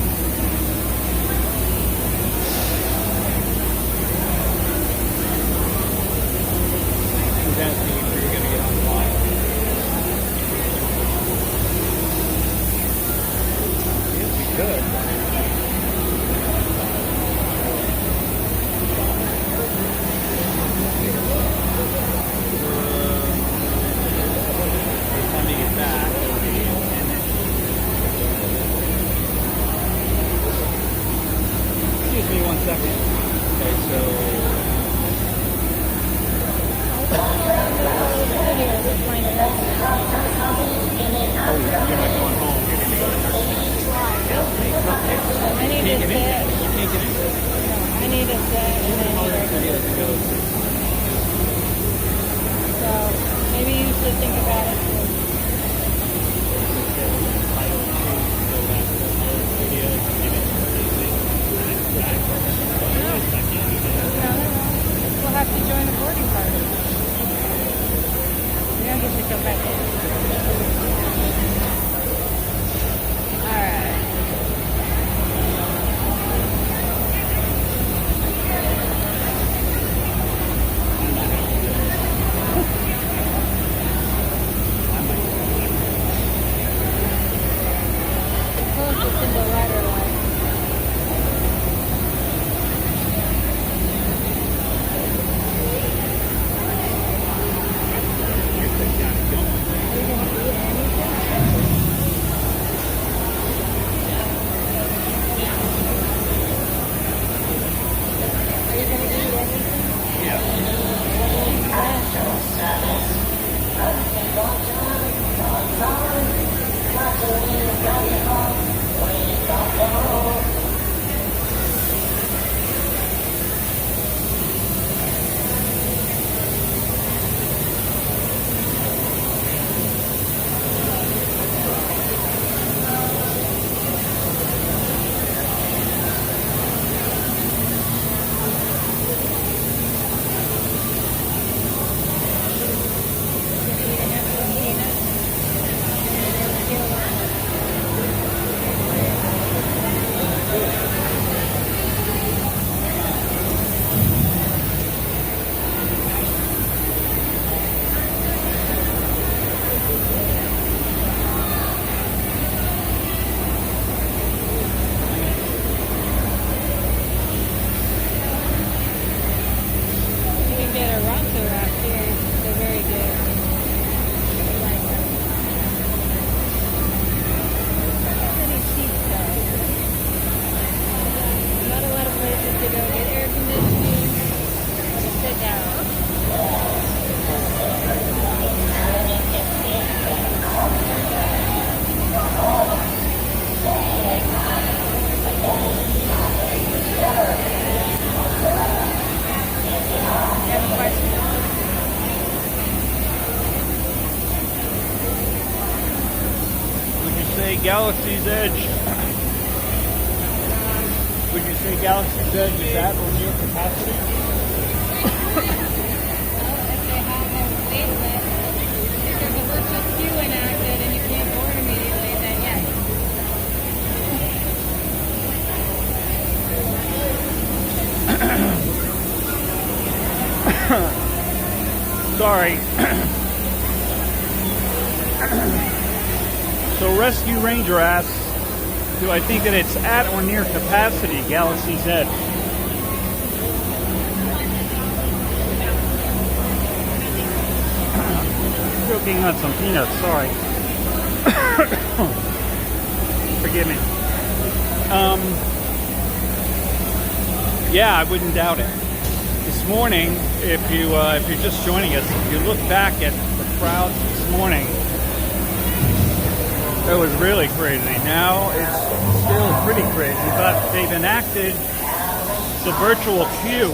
E: boarding party. We don't get to go back in. Alright. Closest in the rider line. You can get a Ronto wrap here. They're very good. I like them. Not many seats though. Not a lot of places to go get air conditioning or to sit down. You have a question?
O: Would you say Galaxy's Edge? Would you say Galaxy's Edge is at or near capacity?
E: Well, if they have a wait list, if there's a virtual queue enacted and you can't board immediately, then yes.
O: Sorry. So Rescue Ranger asks, do I think that it's at or near capacity, Galaxy's Edge? Choking on some peanuts, sorry. Forgive me. Yeah, I wouldn't doubt it. This morning, if you're just joining us, if you look back at the crowds this morning, it was really crazy. Now it's still pretty crazy, but they've enacted the virtual queue,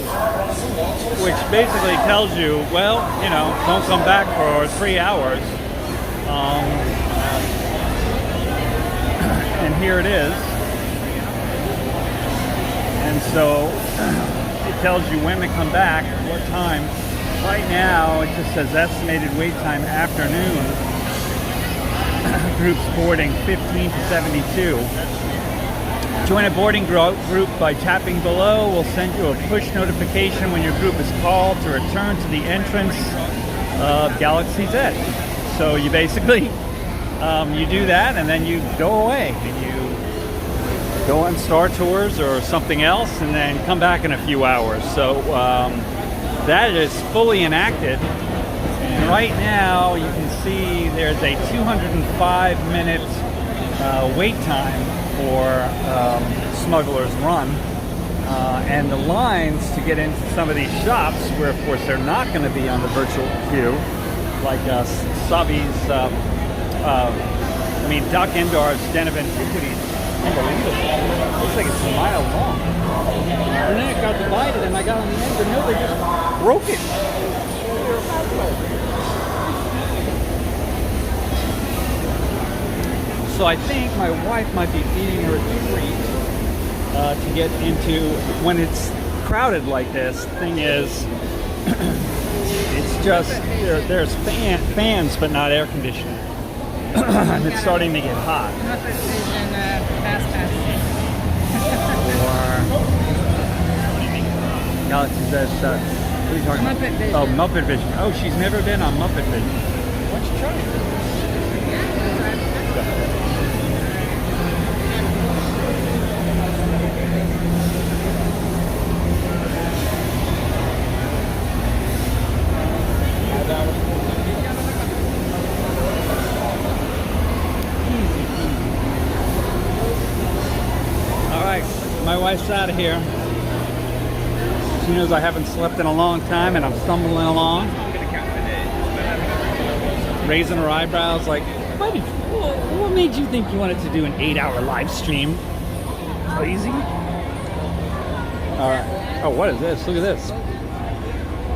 O: which basically tells you, well, you know, don't come back for 3 hours. And here it is. And so it tells you when to come back, what time. Right now, it just says estimated wait time afternoon. Groups boarding 15 to 72. Join a boarding group by tapping below. We'll send you a push notification when your group is called to return to the entrance of Galaxy's Edge. So you basically, you do that and then you go away and you go on Star Tours or something else and then come back in a few hours. So that is fully enacted. And right now you can see there's a 205-minute wait time for Smuggler's Run. And the lines to get into some of these shops, where of course they're not going to be on the virtual queue, like Savi's, Doc Endar's Den of Antiquities. Unbelievable. Looks like it's a mile long. And then it got divided and I got on the end, but no, they just broke it. So I think my wife might be feeding her a treat to get into when it's crowded like this. Thing is, It's just there's fans, but not air conditioning. And it's starting to get hot.
E: Muppet Vision Fast Pass.
O: Or Galaxy's Edge. What are you talking
E: Muppet
O: about?
E: Vision.
O: Oh, Muppet Vision. Oh, she's never been on Muppet Vision. Why don't you try it? My wife's out of here. She knows I haven't slept in a long time and I'm stumbling along. Raising her eyebrows like, what made you think you wanted to do an 8-hour live stream? Crazy? Alright. Oh, what is this? Look at this.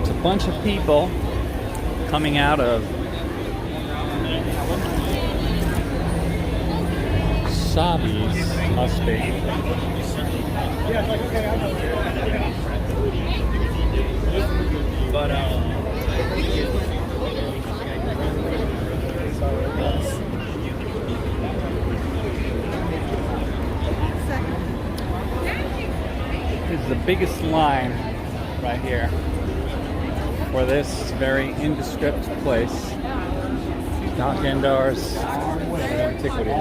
O: It's a bunch of people coming out of Sabi's, must be. But this is the biggest line right here for this very indescript place, Doc Endar's Antiquities.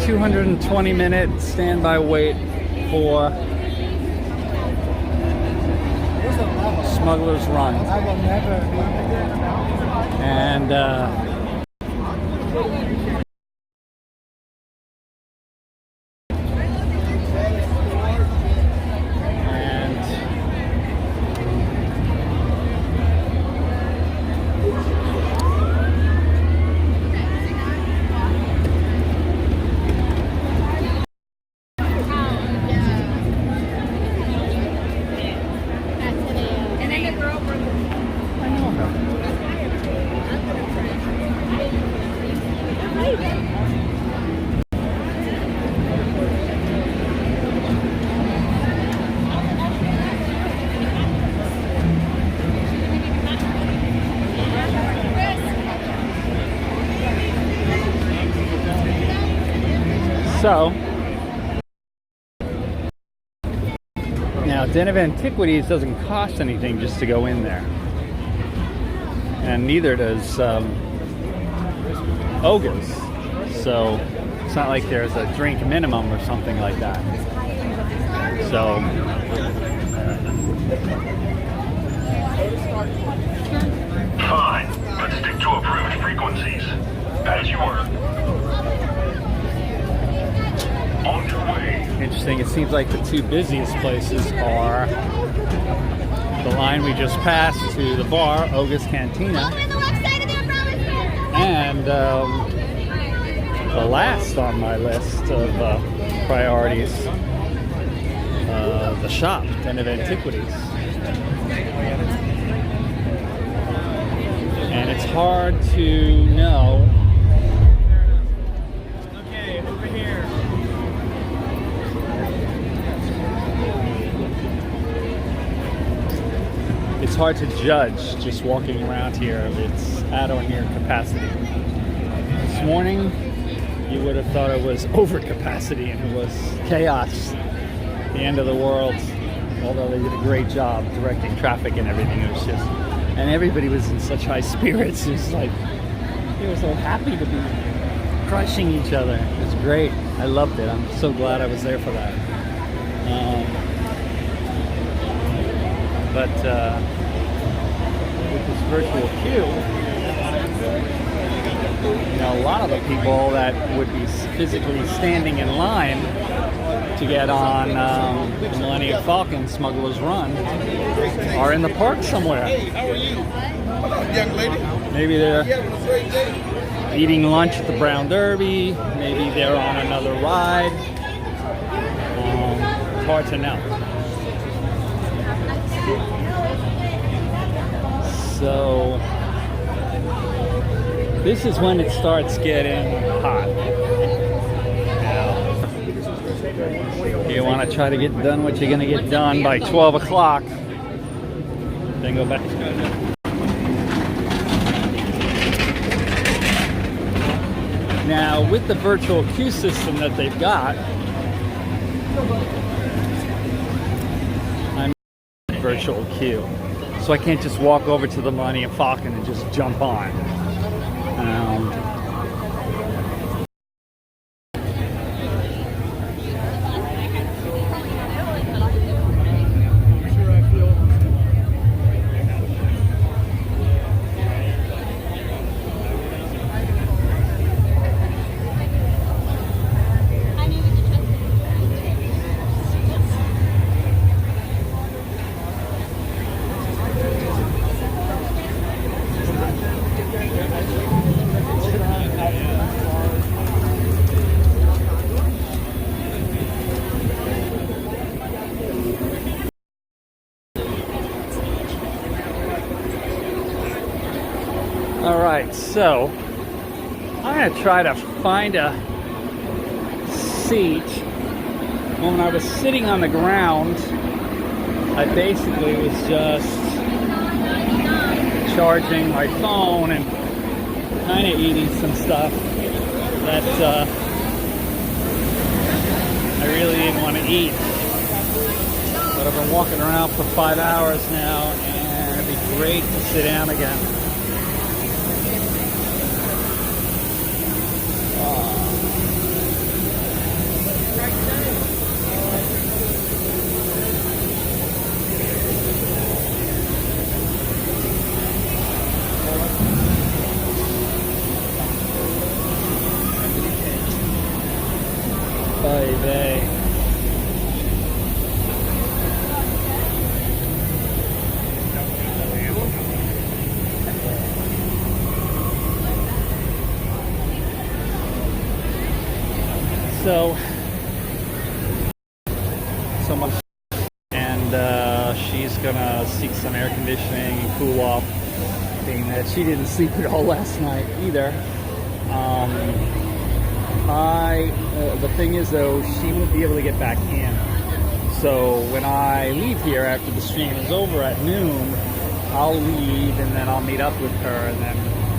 O: $220-minute standby wait for Smuggler's Run. And so, now Den of Antiquities doesn't cost anything just to go in there. And neither does Oga's. So, it's not like there's a drink minimum or something like that. So,
F: fine. Let's stick to approved frequencies. As you were. On your way.
O: Interesting. It seems like the two busiest places are the line we just passed to the bar, Oga's Cantina, and the last on my list of priorities, the shop, Den of Antiquities. And it's hard to know.
J: Okay, over here.
O: It's hard to judge just walking around here if it's at or near capacity. This morning, you would have thought it was over capacity and it was chaos, the end of the world. Although they did a great job directing traffic and everything, it was just, and everybody was in such high spirits. It was like they were so happy to be crushing each other. It was great. I loved it. I'm so glad I was there for that. But with this virtual queue, you know, a lot of the people that would be physically standing in line to get on the Millennium Falcon Smuggler's Run are in the park somewhere.
N: Hey, how are you?
K: young lady.
A: Maybe they're
K: You having a great day?
A: eating lunch at the Brown Derby. Maybe they're on another ride. It's hard to know. So this is when it starts getting hot. Now, you want to try to get done what you're going to get done by 12 o'clock. Then go back. Now, with the virtual queue system that they've got, I'm in virtual queue. So I can't just walk over to the Millennium Falcon and just jump on. Alright, so I'm going to try to find a seat. When I was sitting on the ground, I basically was just charging my phone and kind of eating some stuff that I really didn't want to eat. But I've been walking around for 5 hours now, and it'd be great to sit down again. Baby. So much, and she's gonna seek some air conditioning and cool off, being that she didn't sleep at all last night either. The thing is though, she won't be able to get back in. So when I leave here after the stream is over at noon, I'll leave and then I'll meet up with her and then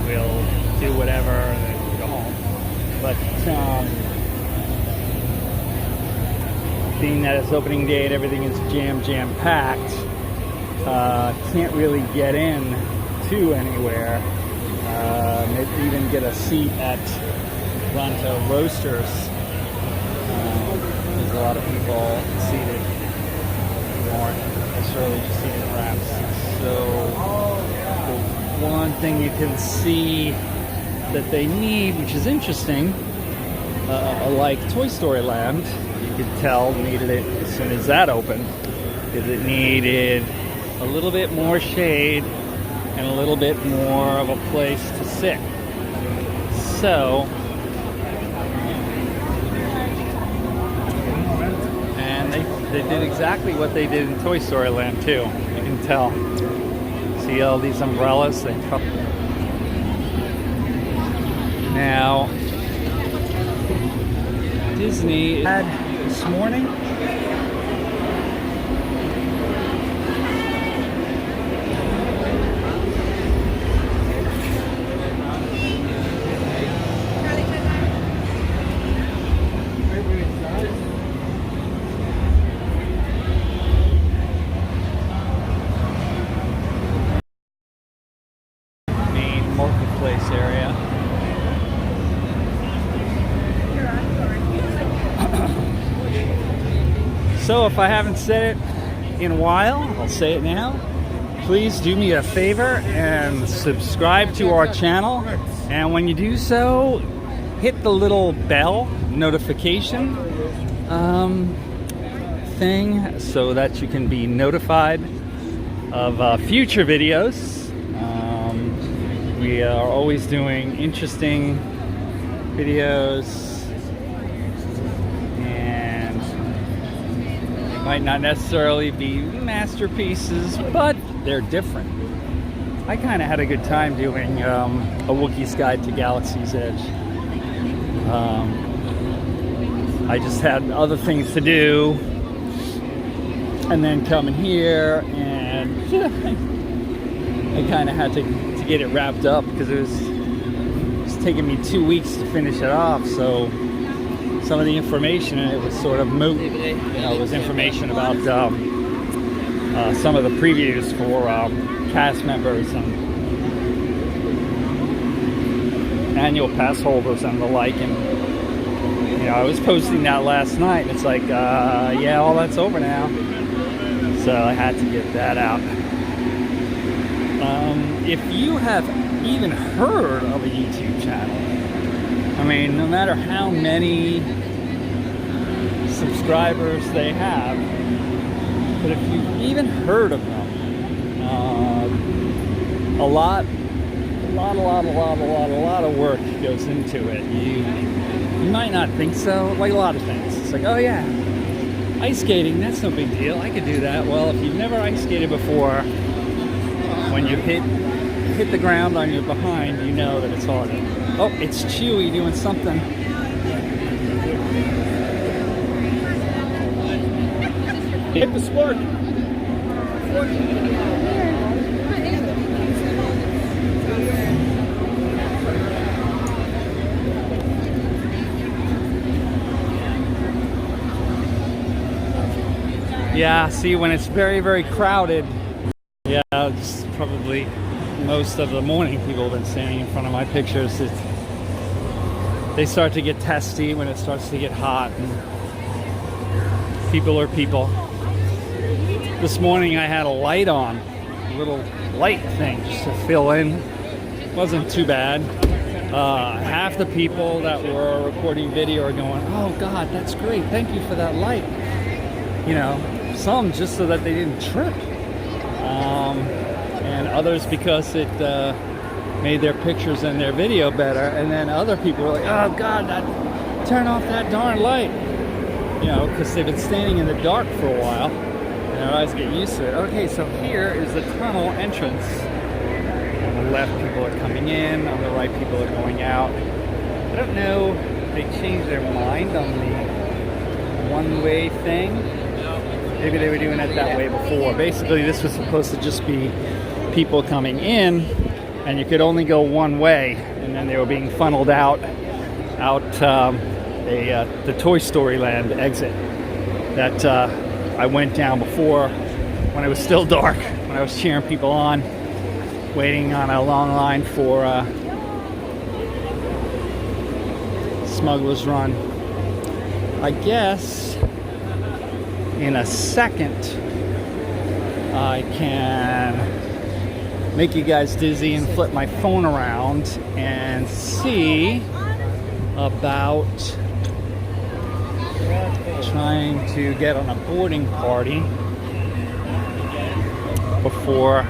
A: we'll do whatever and then go home. But being that it's opening day and everything is jam packed, can't really get in to anywhere. Maybe even get a seat at Toronto Roasters. There's a lot of people seated, more necessarily just seated wraps. So the one thing you can see that they need, which is interesting, like Toy Story Land, you could tell needed it as soon as that opened, is it needed a little bit more shade and a little bit more of a place to sit. So, and they did exactly what they did in Toy Story Land too. You can tell. See all these umbrellas? Now, Disney had this morning. Marketplace area. So if I haven't said it in a while, I'll say it now. Please do me a favor and subscribe to our channel. And when you do so, hit the little bell notification thing so that you can be notified of future videos.
O: We are always doing interesting videos, and they might not necessarily be masterpieces, but they're different. I kind of had a good time doing a Wookiee's Guide to Galaxy's Edge. I just had other things to do, and then coming here, and I kind of had to get it wrapped up because it was taking me 2 weeks to finish it off. So some of the information in it was sort of moot. You know, it was information about some of the previews for cast members and annual pass holders and the like. And you know, I was posting that last night, and it's like, yeah, all that's over now. So I had to get that out. If you have even heard of a YouTube channel, I mean, no matter how many subscribers they have, but if you've even heard of them, a lot of work goes into it. You might not think so, like a lot of things. It's like, oh yeah, ice skating, that's no big deal, I could do that. Well, if you've never ice skated before, when you hit the ground on your behind, you know that it's harder. Oh, it's Chewy doing something. Hit the sport. Yeah, see, when it's very, very crowded, yeah, it's probably most of the morning people have been standing in front of my pictures. They start to get testy when it starts to get hot, and people are people. This morning I had a light on, a little light thing just to fill in. Wasn't too bad. Half the people that were recording video are going, oh God, that's great, thank you for that light. You know, some just so that they didn't trip. And others because it made their pictures and their video better. And then other people were like, oh God, turn off that darn light. You know, because they've been standing in the dark for a while, and their eyes get used to it. Okay, so here is the tunnel entrance. On the left, people are coming in. On the right, people are going out. I don't know if they changed their mind on the one-way thing. Maybe they were doing it that way before. Basically, this was supposed to just be people coming in, and you could only go one way, and then they were being funneled out the Toy Story Land exit that I went down before when it was still dark, when I was cheering people on, waiting on a long line for Smuggler's Run. I guess in a second I can make you guys dizzy and flip my phone around and see about trying to get on a boarding party before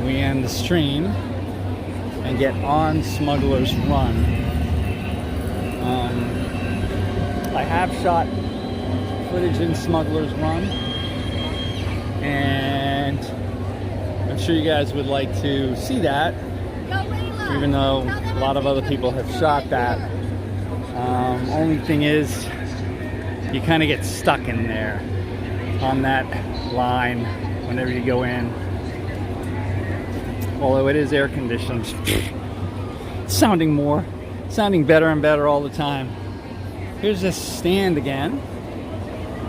O: we end the stream and get on Smuggler's Run. I have shot footage in Smuggler's Run, and I'm sure you guys would like to see that, even though a lot of other people have shot that. Only thing is, you kind of get stuck in there on that line whenever you go in. Although it is air conditioned, sounding better and better all the time. Here's this stand again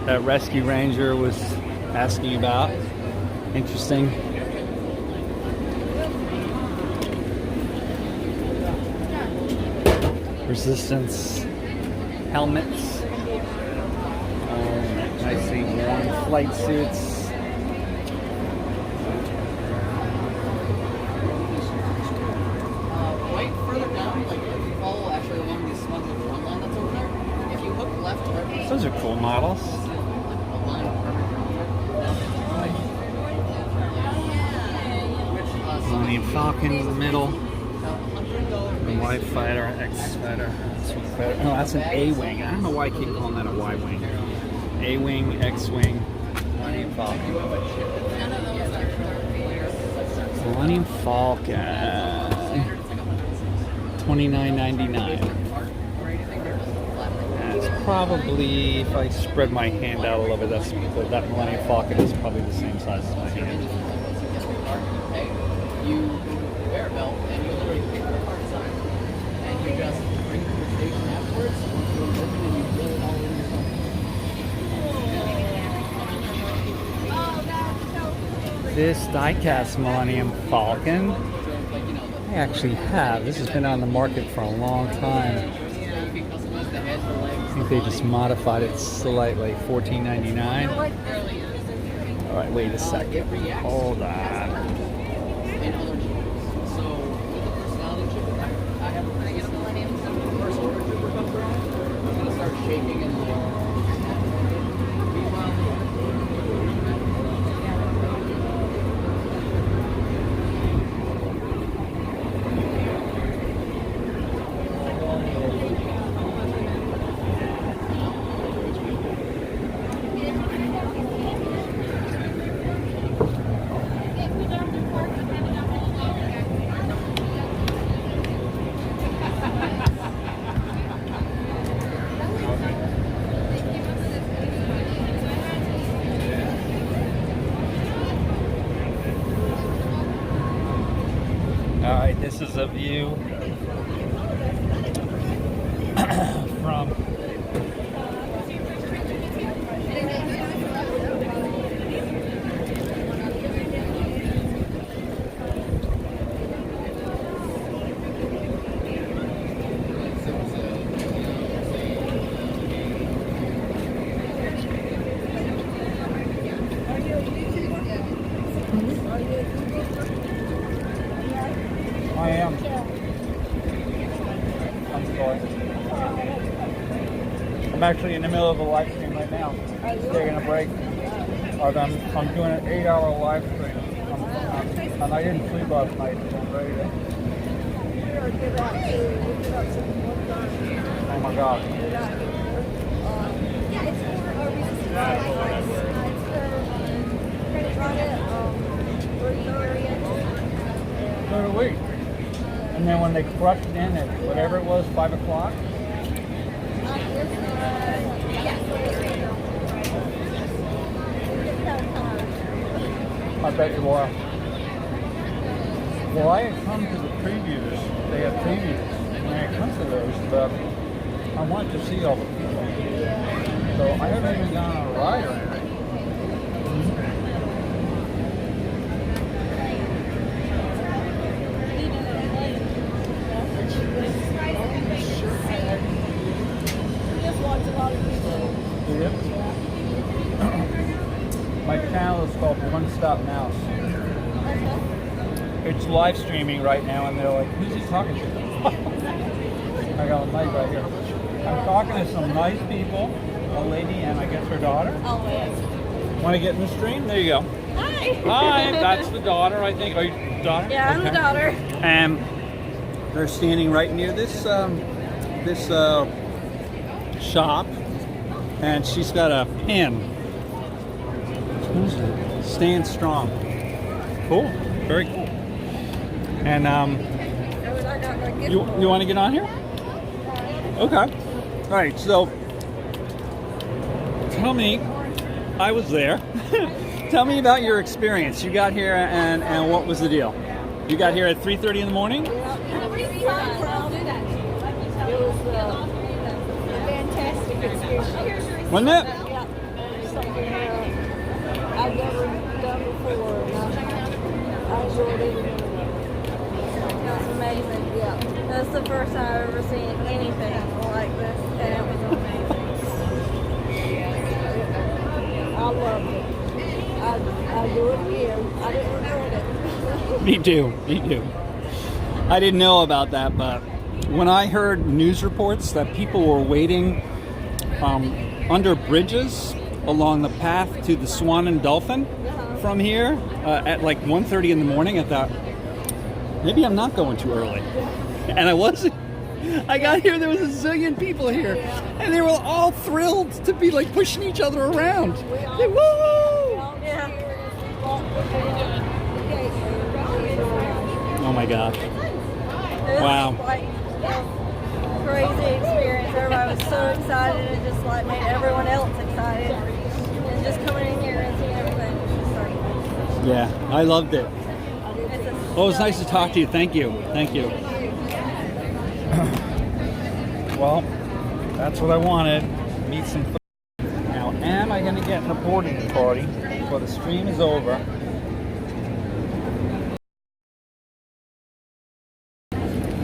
O: that Rescue Ranger was asking about. Interesting. Resistance helmets, nicely worn flight suits.
G: Right further down, like if you follow actually along the Smuggler's Run line that's over there, if you hook left or right,
O: Those are cool models.
A: Millennium Falcon in the middle. The Y fighter, X fighter. No, that's an A-wing. I don't know why I keep calling that a Y-wing. A-wing, X-wing, Millennium Falcon. Millennium Falcon. $29.99. That's probably, if I spread my hand out a little bit, that Millennium Falcon is probably the same size as my hand.
G: You wear a belt and you literally pick the parts up and you just bring it to the station afterwards. You open and you blow it all in your
A: This diecast Millennium Falcon, I actually have. This has been on the market for a long time. I think they just modified it slightly. $14.99. All right, wait a second. Hold on.
G: shaking and
A: this is a view from I am. I'm sorry. I'm actually in the middle of a live stream right now. Taking a break. I'm doing an 8-hour live stream. And I didn't sleep last night, so I'm ready to. Oh my God. So do we. And then when they crushed it in at whatever it was, 5 o'clock. I bet you are. Well, I had come to the previews. They had previews. And I had come to those, but I wanted to see all the people. So I haven't even gone on a ride or anything. My channel is called One Stop Mouse. It's live streaming right now, and they're like, "Who's he talking to?" I got a mic right here. I'm talking to some nice people, a lady and I guess her daughter.
L: Always.
A: Want to get in the stream? There you go.
L: Hi.
A: Hi, that's the daughter, I think. Are you the daughter?
L: Yeah, I'm the daughter.
A: And they're standing right near this shop, and she's got a pin. Stand strong. Cool. Very cool. And you want to get on here? Okay. All right. So tell me, I was there. Tell me about your experience. You got here, and what was the deal? You got here at 3:30 in the morning?
L: It was a fantastic experience.
A: Wasn't it?
L: Yeah. Something I've never done before. And I enjoyed it. It was amazing. Yeah. That's the first time I've ever seen anything like this, and it was amazing. I loved it. I'll do it again. I didn't regret it.
A: Me too. Me too. I didn't know about that, but when I heard news reports that people were waiting under bridges along the path to the Swan and Dolphin from here at like 1:30 in the morning, I thought,
O: Maybe I'm not going too early. And I wasn't. I got here, there was a zillion people here. And they were all thrilled to be like pushing each other around. They, woo! Oh my gosh. Wow.
L: Crazy experience. Everybody was so excited and just like made everyone else excited. And just coming in here and seeing everything was just like,
O: Yeah, I loved it. Oh, it was nice to talk to you. Thank you. Thank you. Well, that's what I wanted. Meet some folks. Now, am I going to get in a boarding party before the stream is over?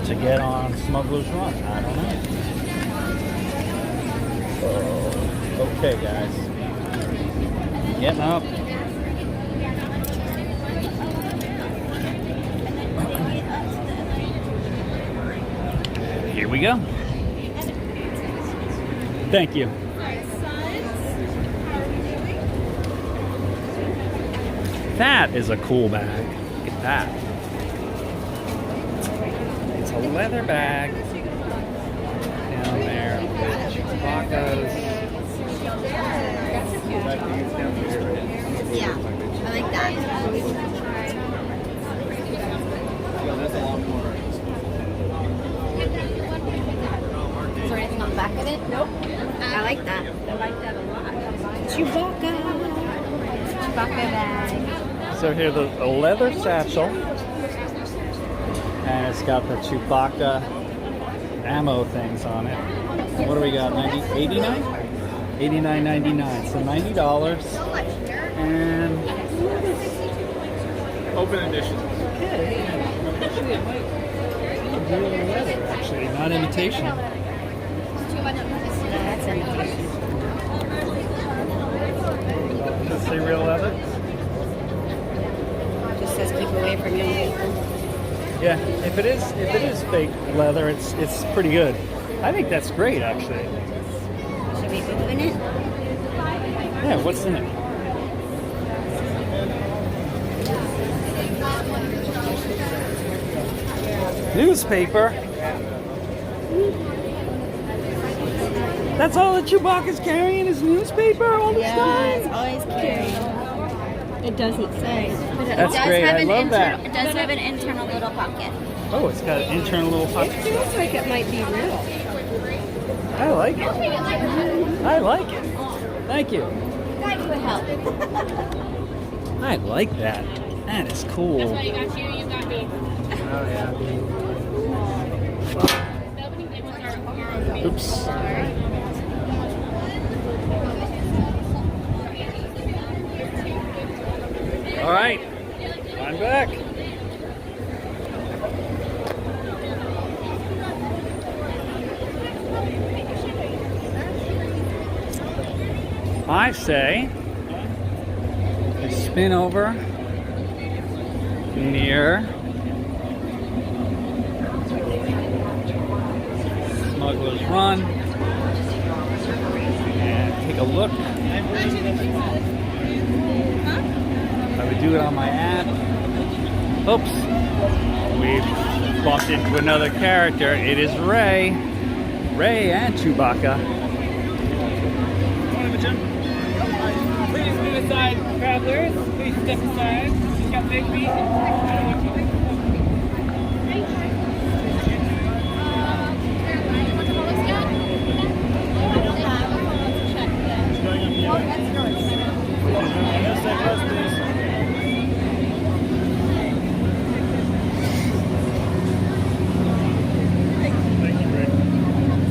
O: To get on Smuggler's Run? I don't know. Oh, okay, guys. Getting up. Here we go. Thank you. That is a cool bag. Look at that. It's a leather bag. Down there with Chewbacca's.
P: Yeah, I like that. Is there anything on the back of it? Nope. I like that. I like that a lot. Chewbacca. Chewbacca bag.
O: So here, the leather satchel. And it's got the Chewbacca ammo things on it. What do we got? 89? $89.99. So $90. And
K: Open edition.
O: real leather, actually, not imitation.
P: That's imitation.
O: Does it say real leather?
P: Just says keep away from young people.
O: Yeah, if it is fake leather, it's pretty good. I think that's great, actually.
P: Should we open it?
O: Yeah, what's in it? Newspaper. That's all that Chewbacca's carrying is newspaper all the time.
P: It's always carrying. It doesn't say. But it
O: That's
P: does
O: great.
P: have
O: I
P: an
O: love that.
P: It does have an internal little pocket.
O: Oh, it's got an internal little pocket.
P: It feels like it might be real.
O: I like it. I like it. Thank you.
P: Glad you would help.
O: I like that. That is cool.
B: That's why you got you got me.
O: Oh, yeah. Oops. All right, I'm back. I say we spin over near Smuggler's Run and take a look. I would do it on my app. Oops. We've bumped into another character. It is Ray. Ray and Chewbacca.
G: Please move aside, travelers. Please step aside. Just got big feet. I don't want you to.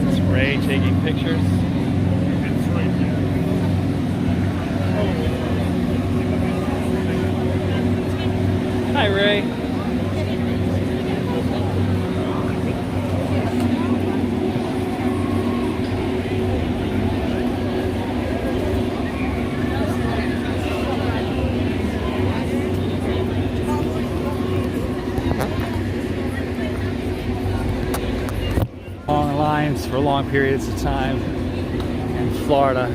O: It's Ray taking pictures. Hi, Ray. Long lines for long periods of time in Florida.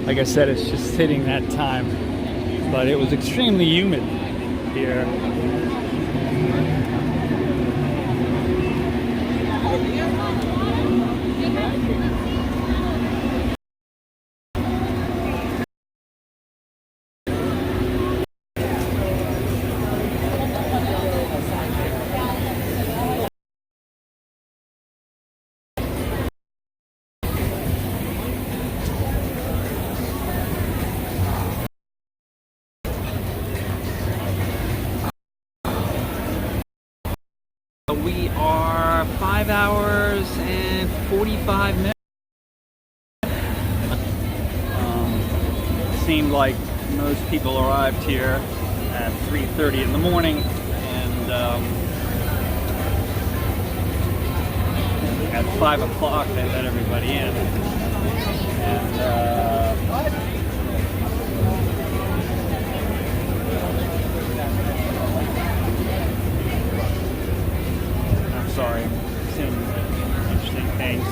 O: Like I said, it's just hitting that time, but it was extremely humid here.
H: We are 5 hours and 45 minutes. Seemed like most people arrived here at 3:30 in the morning, and at 5 o'clock they let everybody in. And I'm sorry, I'm seeing an interesting case,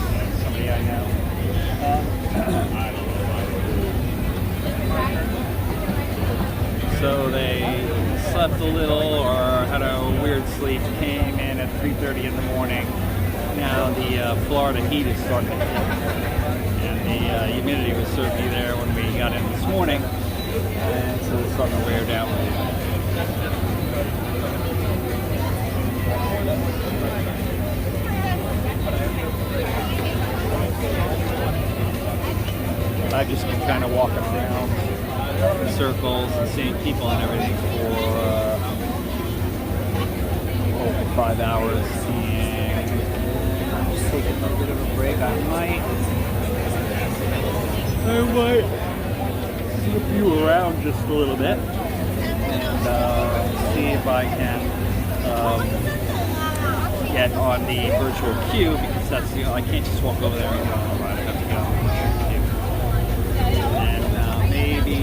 H: somebody I know. So they slept a little or had a weird sleep, came in at 3:30 in the morning. Now the Florida heat is starting to hit, and the humidity was certainly there when we got in this morning, and so it's starting to wear down a little bit. I've just been kind of walking down circles and seeing people and everything for over 5 hours, and I'm just taking a little bit of a break. I might flip you around just a little bit and see if I can get on the virtual queue, because that's I can't just walk over there and go on a ride. I have to get on the virtual queue, and maybe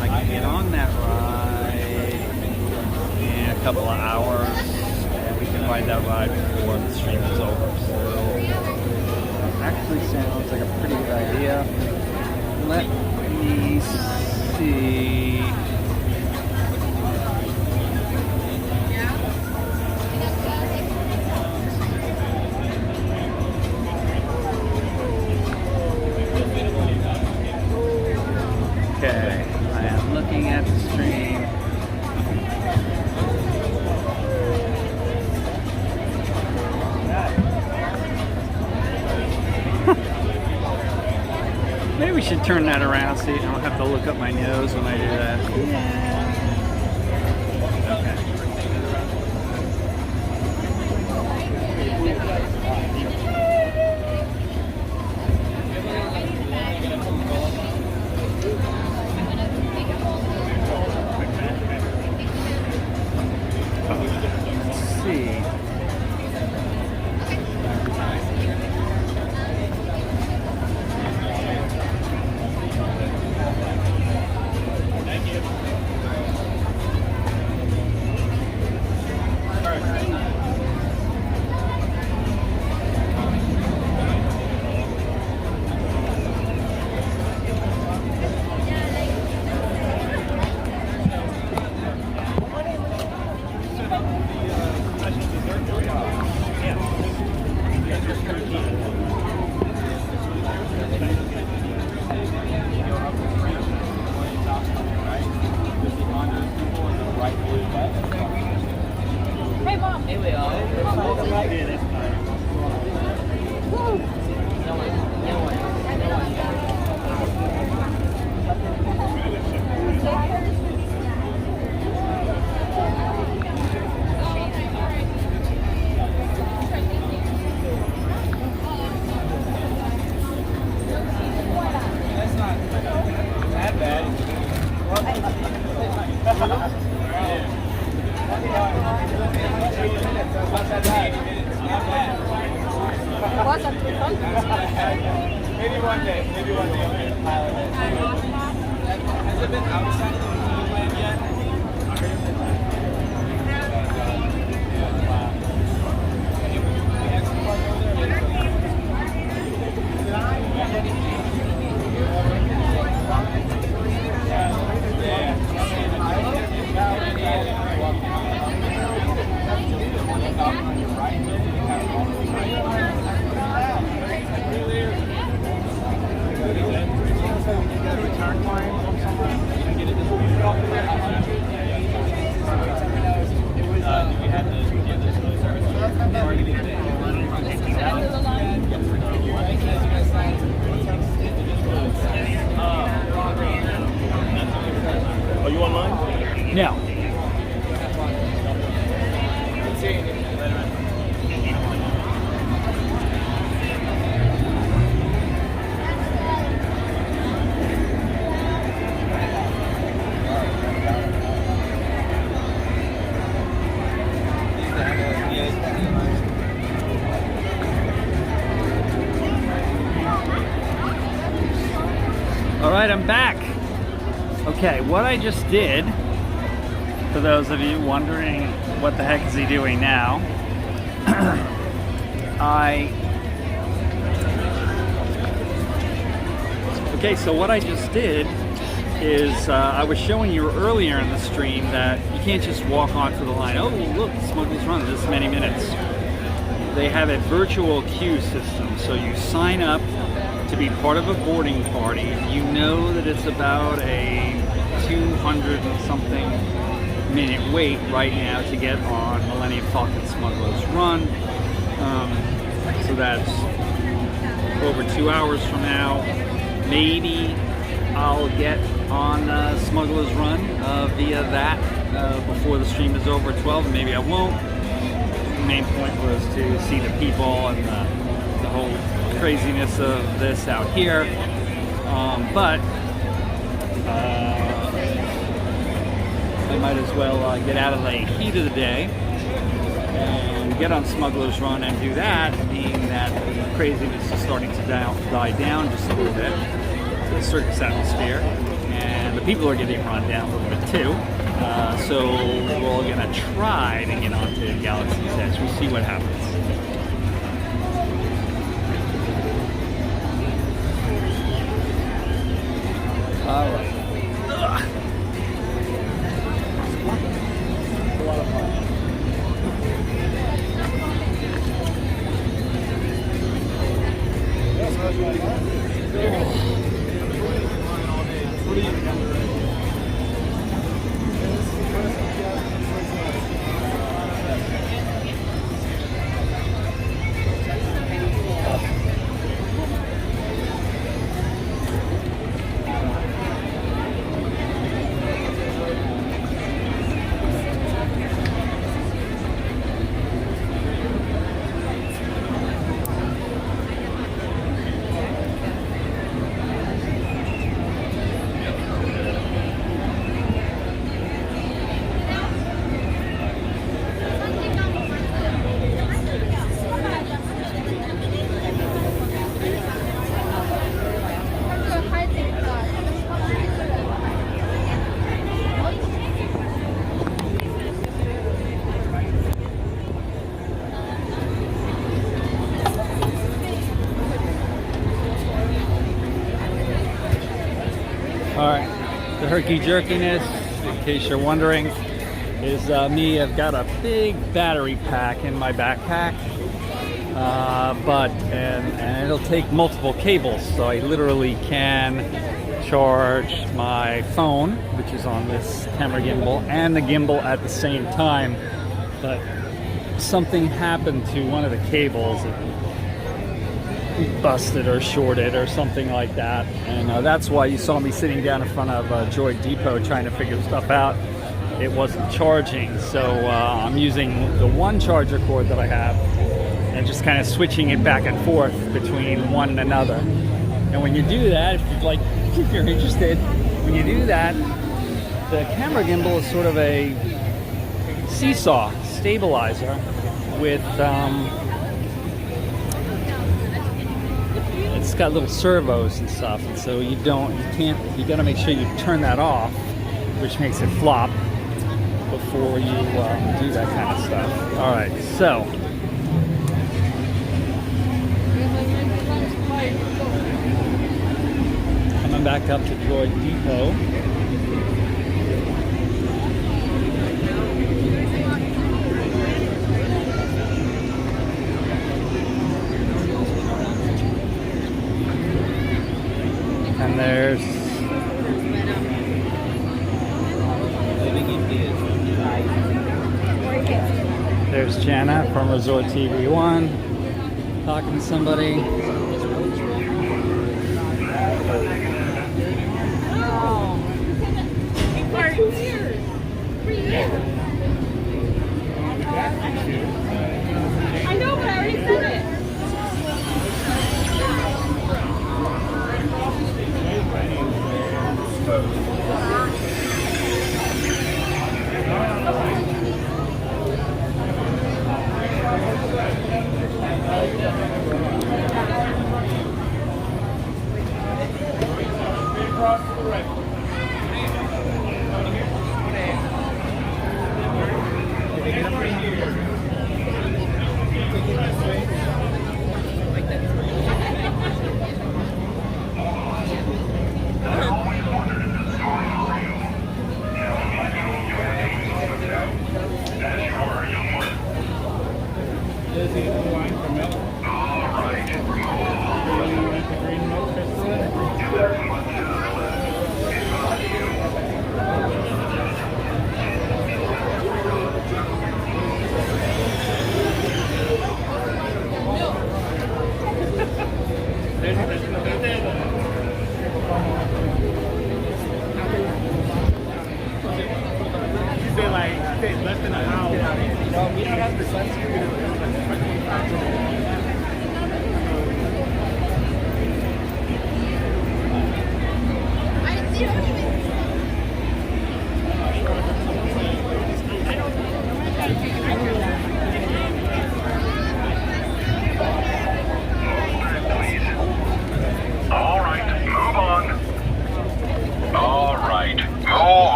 H: I can get on that ride in a couple of hours, and we can ride that ride before the stream is over. So actually sounds like a pretty good idea. Let me see. Okay, I am looking at the stream. Maybe we should turn that around so I don't have to look up my nose when I do that. Okay. Let's see.
B: Hey, Mom. Here we are.
G: That's not that bad. Maybe one day I'll be a pilot. Has it been outside of the land yet?
A: No. All right, I'm back. Okay, what I just did, for those of you wondering what the heck is he doing now, okay, so what I just did is I was showing you earlier in the stream that you can't just walk onto the line. Oh, look, Smuggler's Run, this many minutes. They have a virtual queue system, so you sign up to be part of a boarding party. You know that it's about a 200 and something minute wait right now to get on Millennium Falcon Smuggler's Run. So that's over 2 hours from now. Maybe I'll get on Smuggler's Run via that before the stream is over at 12, and maybe I won't. The main point was to see the people and the whole craziness of this out here, but I might as well get out of the heat of the day and get on Smuggler's Run and do that, being that the craziness is starting to die down just a little bit, the circus atmosphere, and the people are getting run down a little bit too. So we're gonna try to get onto Galaxy's Edge. We'll see what happens. All right. A lot of fun. Alright, the herky-jerkiness, in case you're wondering, is me. I've got a big battery pack in my backpack, and it'll take multiple cables, so I literally can charge my phone, which is on this camera gimbal, and the gimbal at the same time, but something happened to one of the cables. It busted or shorted or something like that, and that's why you saw me sitting down in front of Droid Depot trying to figure stuff out. It wasn't charging, so I'm using the one charger cord that I have and just kind of switching it back and forth between one and another. And when you do that, if you're interested, when you do that, the camera gimbal is sort of a seesaw stabilizer with it's got little servos and stuff, and so you gotta make sure you turn that off, which makes it flop before you do that kind of stuff. All right, so coming back up to Droid Depot. And there's Jana from Resort TV 1 talking to somebody.
B: I know, but I already said it.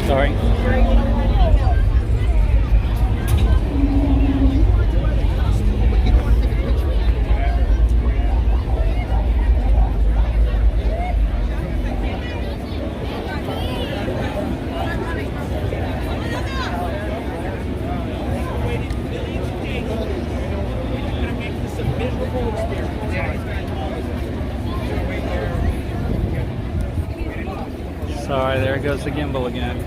A: Sorry. Sorry, there goes the gimbal again.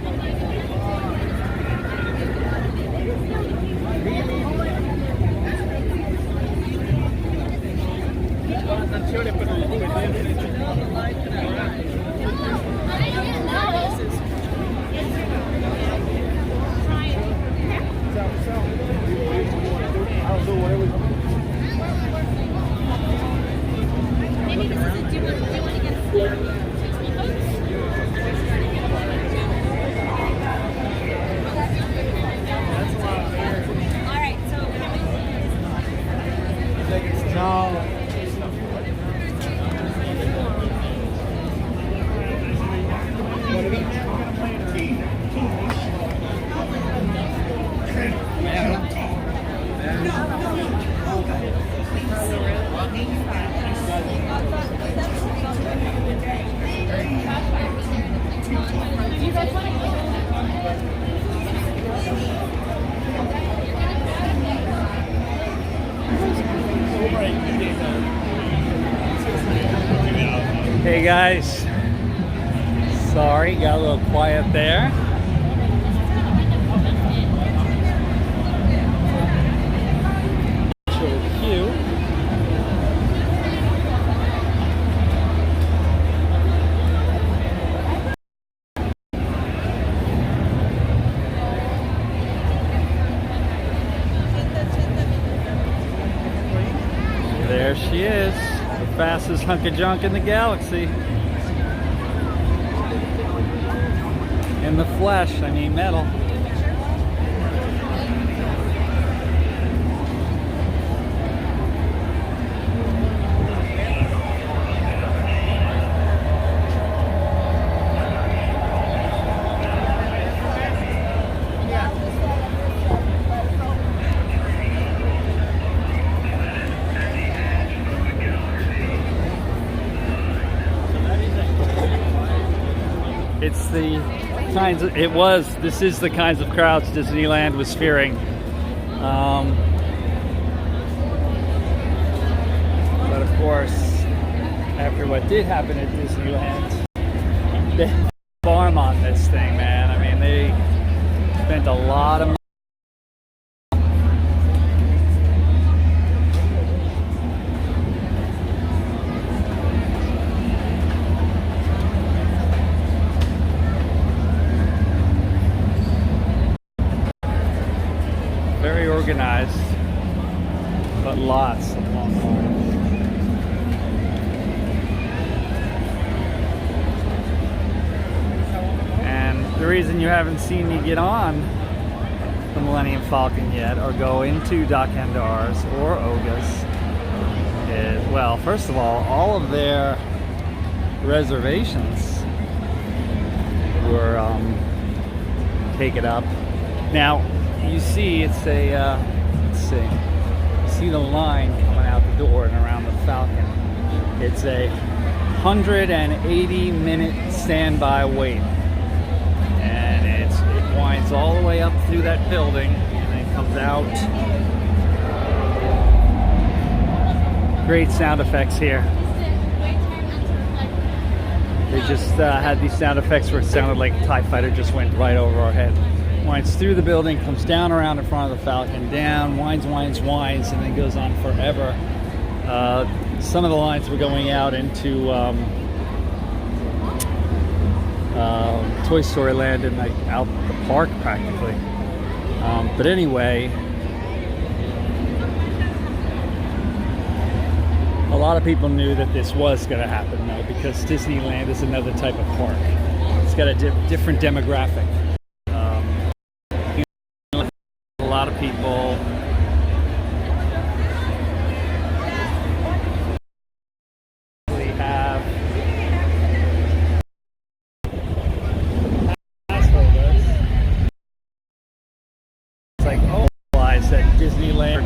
A: Hey guys, sorry, got a little quiet there. There she is, the fastest hunk of junk in the galaxy. In the flesh, I mean metal. It's the kinds of, this is the kinds of crowds Disneyland was fearing. But of course, after what did happen at Disneyland, they farm on this thing, man. I mean, they spent a lot of money
O: very organized, but lots of long lines. And the reason you haven't seen me get on the Millennium Falcon yet, or go into Dakandars or Ogas, is, well, first of all of reservations were taken up. Now, you see it's a, let's see, you see the line coming out the door and around the Falcon. It's a 180-minute standby wait. And it winds all the way up through that building and then comes out. Great sound effects here. They just had these sound effects where it sounded like a TIE fighter just went right over our head. Winds through the building, comes down around in front of the Falcon, down, winds, and then goes on forever. Some of the lines were going out into Toy Story Land and like out the park practically. But anyway, a lot of people knew that this was going to happen though, because Disneyland is another type of park. It's got a different demographic. A lot of people have it's like realize that Disneyland,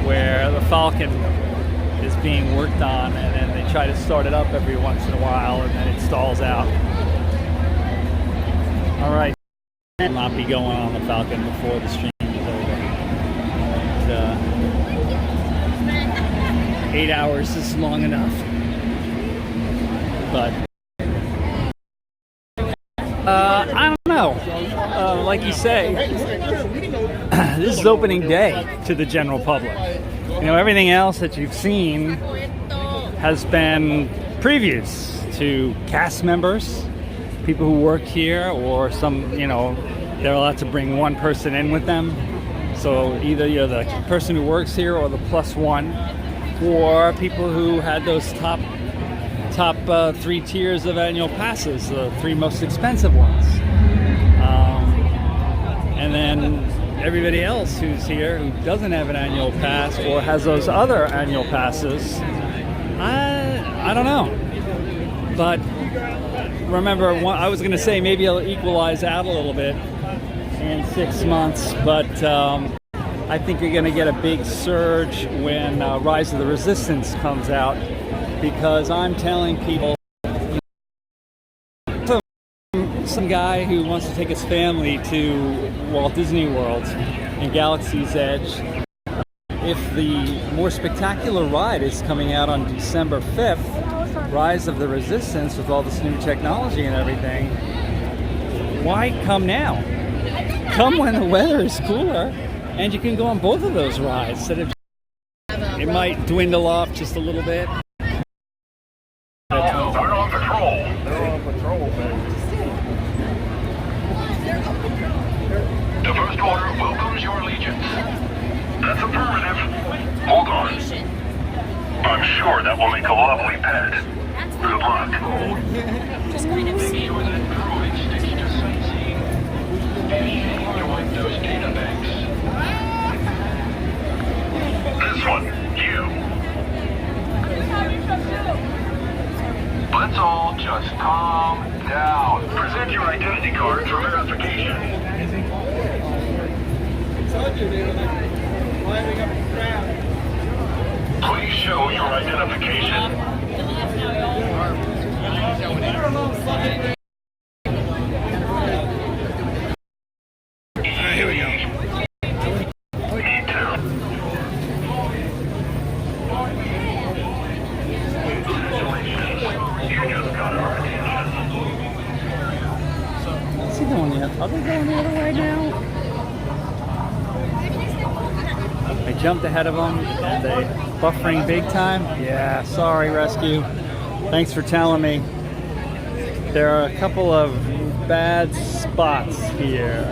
O: where the Falcon is being worked on, and then they try to start it up every once in a while, and then it stalls out. All right. Will not be going on the Falcon before the stream is over. And, 8 hours is long enough. But I don't know. Like you say, this is opening day to the general public. You know, everything else that you've seen has been previews to cast members, people who work here, or some, you know, they're allowed to bring one person in with them. So either you're the person who works here or the +1, or people who had those top 3 tiers of annual passes, the 3 most expensive ones. And then everybody else who's here who doesn't have an annual pass or has those other annual passes, I don't know. But remember, I was going to say maybe it'll equalize out a little bit in 6 months, but I think you're going to get a big surge when Rise of the Resistance comes out, because I'm telling people, some guy who wants to take his family to Walt Disney World and Galaxy's Edge, if the more spectacular ride is coming out on December 5th, Rise of the Resistance, with all this new technology and everything, why come now? Come when the weather is cooler, and you can go on both of those rides. Instead of, it might dwindle off just a little bit.
F: They're on patrol.
K: They're on patrol, man.
F: The First Order welcomes your allegiance. That's affirmative. Hold on. I'm sure that will make a lovely pet. Good luck.
B: Just kind of see.
F: Join those data banks. This one, you. Let's all just calm down. Present your identity card for verification. Please show your identification.
O: Here we go. Is he going the other? Are they going the other way now? I jumped ahead of them and they buffering big time. Yeah, sorry, rescue. Thanks for telling me. There are a couple of bad spots here.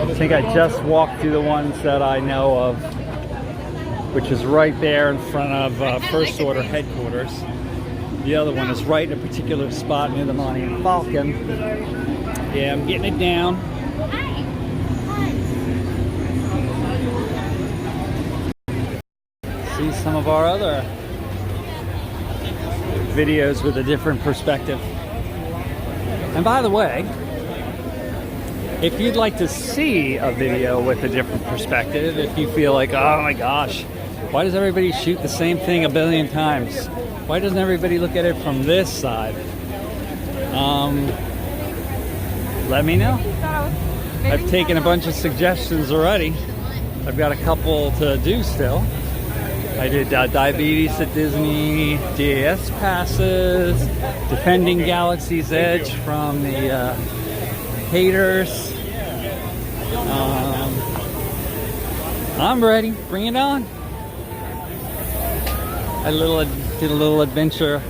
O: I think I just walked through the ones that I know of, which is right there in front of First Order headquarters. The other one is right in a particular spot near the Millennium Falcon. Yeah, I'm getting it down. See some of our other videos with a different perspective. And by the way, if you'd like to see a video with a different perspective, if you feel like, oh my gosh, why does everybody shoot the same thing a billion times? Why doesn't everybody look at it from this side? Let me know. I've taken a bunch of suggestions already. I've got a couple to do still. I did diabetes at Disney, DAS passes, defending Galaxy's Edge from the haters. I'm ready. Bring it on. I did a little adventure,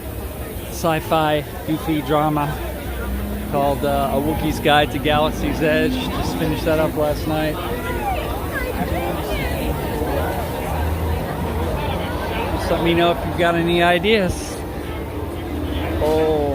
O: sci-fi, goofy drama called A Wookiee's Guide to Galaxy's Edge. Just finished that up last night. Just let me know if you've got any ideas. Oh.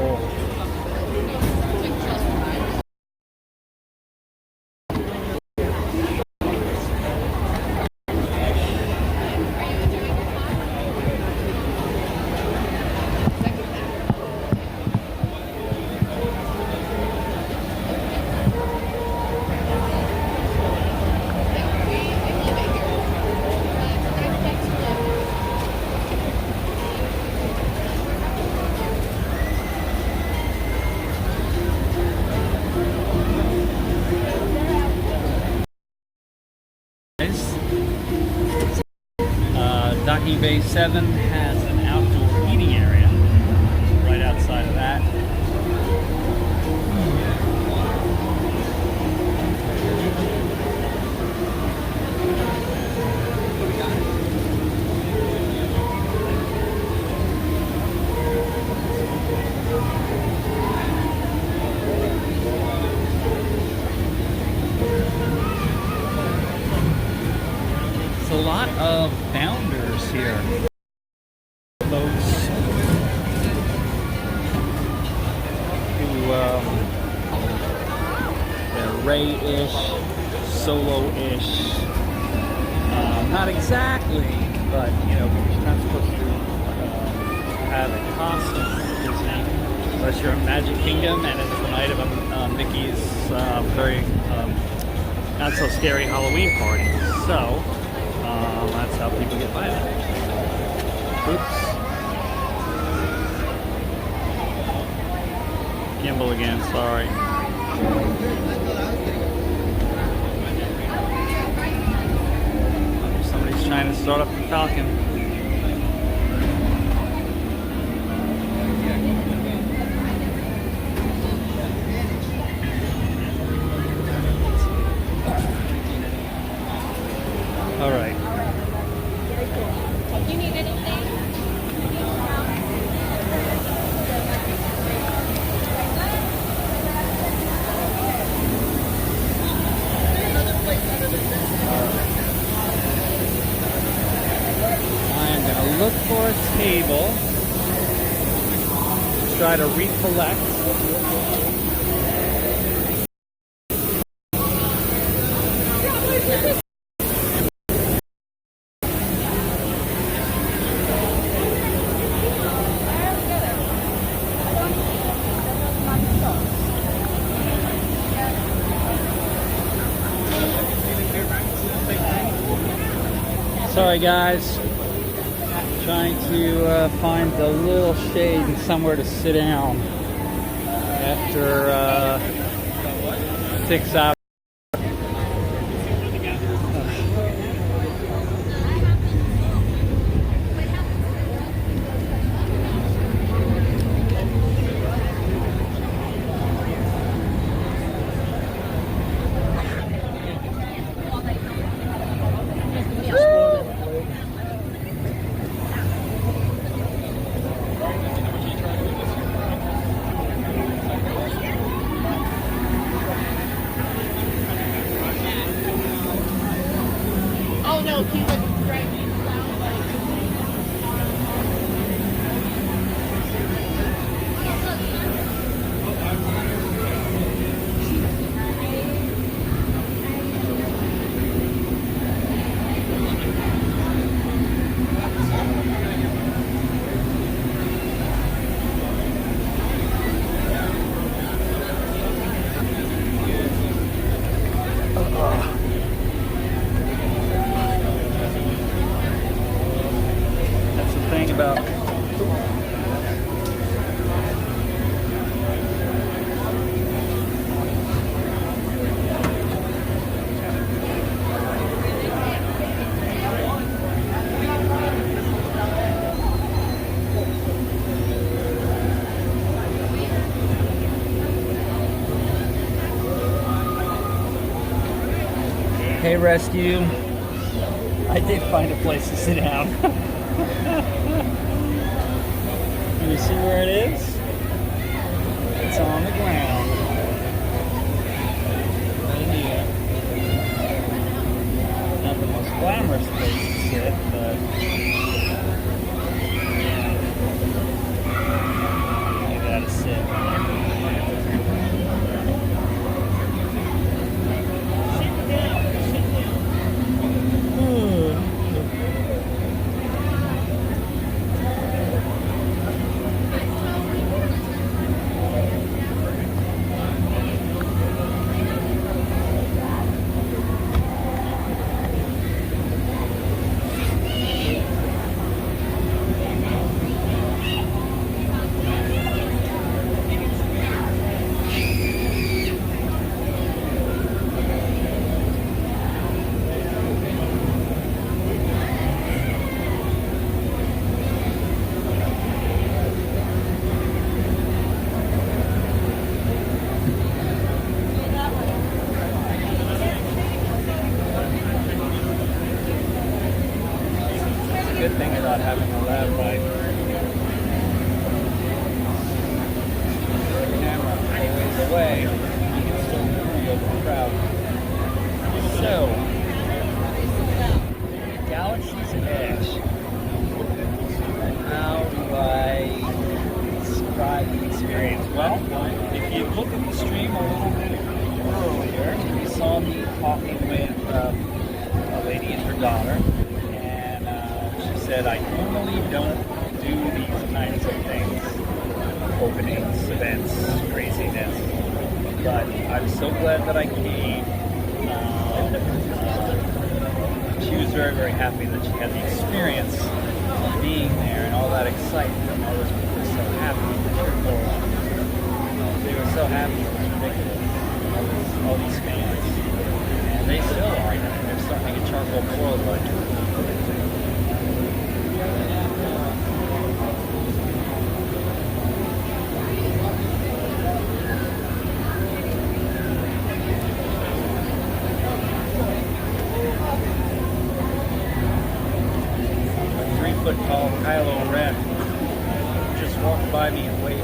O: Docking Bay 7 has an outdoor eating area right outside of that. It's a lot of bounders here. Boats who they're Ray-ish, Solo-ish. Not exactly, but you know, because you're not supposed to have a costume at Disney unless you're in Magic Kingdom and it's the night of Mickey's very not so scary Halloween party. So that's how people get by that. Oops. Gimbal again, sorry. Somebody's trying to start up the Falcon. All right.
L: Do you need anything?
O: I'm going to look for a table. Try to recollect. Sorry guys, trying to find a little shade and somewhere to sit down after 6 hours. That's the thing about Hey Rescue, I did find a place to sit down. Can you see where it is? It's on the ground. Right here. Not the most glamorous place to sit, but you gotta sit. Good thing about having a lab bike. The camera always away, you can still feel the crowd. So, Galaxy's Edge. How do I describe the experience? Well, if you look at the stream a little bit earlier, you saw me talking with a lady and her daughter. Said I normally don't do these kinds of things, openings, events, craziness, but I'm so glad that I came. She was very, very happy that she had the experience of being there and all that excitement. All those people were so happy. They were so happy. It was ridiculous. All these fans, and they still are. They're starting to get charcoal boiled like. 3-foot-tall Kylo Ren just walked by me and waved.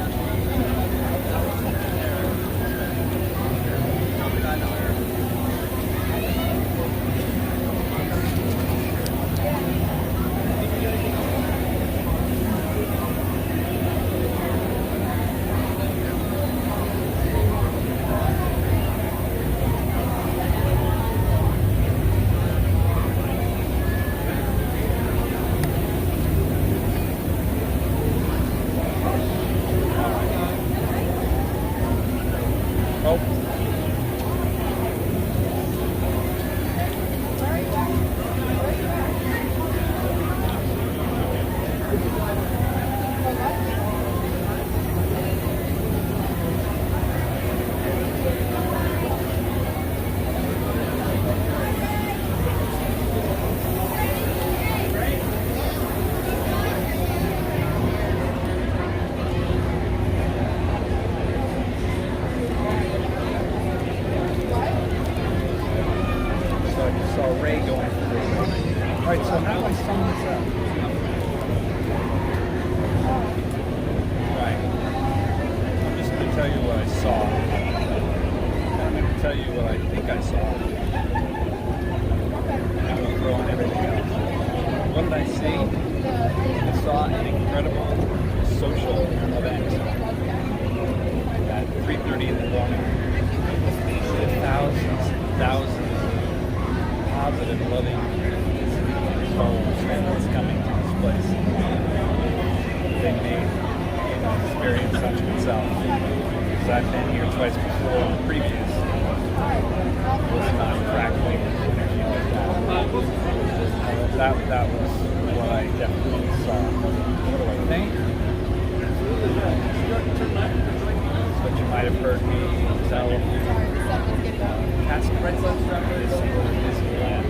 O: Alright, so how do I sum this up? Right. I'm just going to tell you what I saw. I'm going to tell you what I think I saw. And I'm going to throw in everything else. what did I see? I saw an incredible social event at 3:30 in the morning. Thousands positive, loving Star Wars fans coming to this place. They made an experience unto itself. Because I've been here twice before in the previous. It was not crackling energy like that. That was what I definitely saw. What do I think? What you might have heard me tell a few past presidents this Disneyland.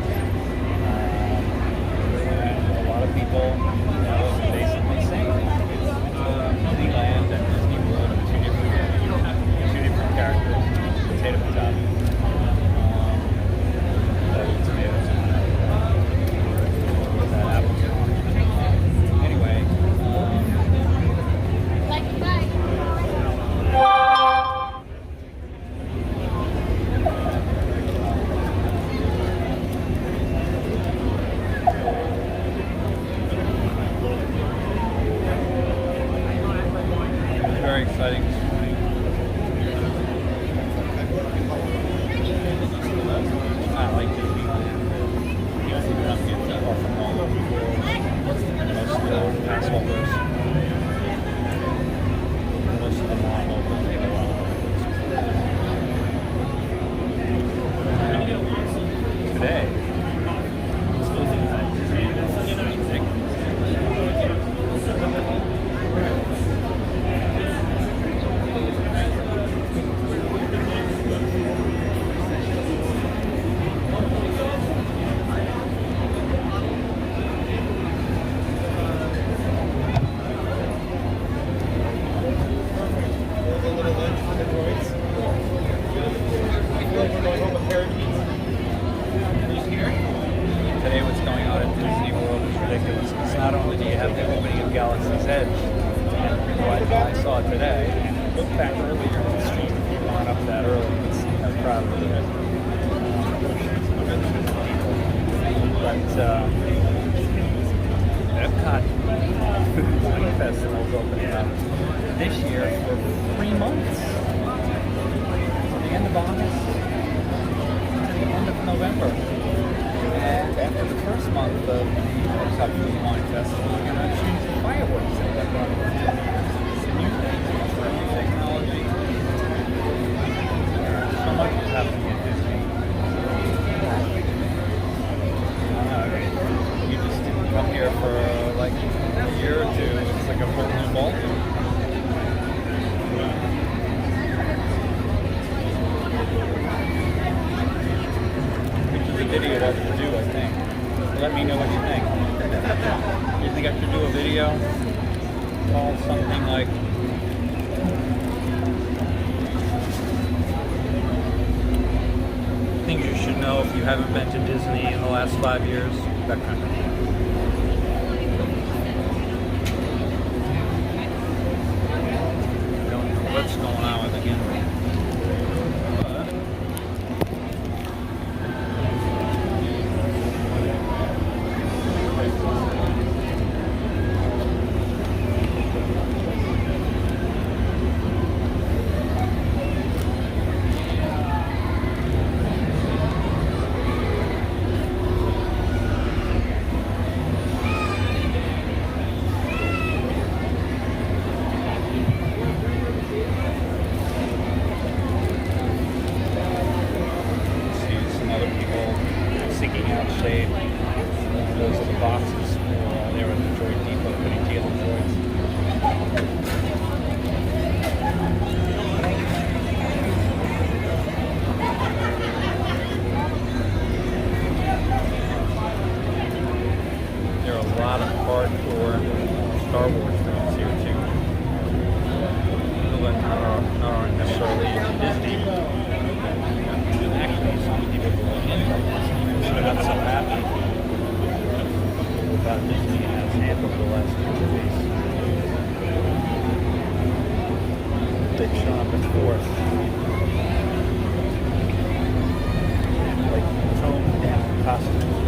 O: And a lot of people basically saying Disneyland and Disney World are two different characters. Potato potato. Tomatoes. That apple. Anyway. Very exciting this morning. I like Disneyland. You don't get that far from all over the world. Most of the pass holders. Most of them are local. Today, Today what's going on at Disney World is ridiculous. Because not only do you have the opening of Galaxy's Edge, and I saw it today, and look back earlier in the stream if you weren't up that early, you can see how proud of it is. But Epcot Food Festival is opening up this year for 3 months. From the end of August to the end of November. And after the first month of the Epcot Food Wine Festival, we're going to change the fireworks at Epcot. It's a new thing, it's a new technology. So much is happening at Disney. You just come here for like a year or two, it's like a whole new ballgame. Video that to do, I think. Let me know what you think. You think I should do a video called something like things you should know if you haven't been to Disney in the last 5 years? That kind of thing. Don't know what's going on with the camera. Star Wars films here too. People that aren't necessarily into Disney. And actually, some people going in like Disney should have got so happy about Disney has handled the last few movies. They've shown up in fourth. Like toned down costumes.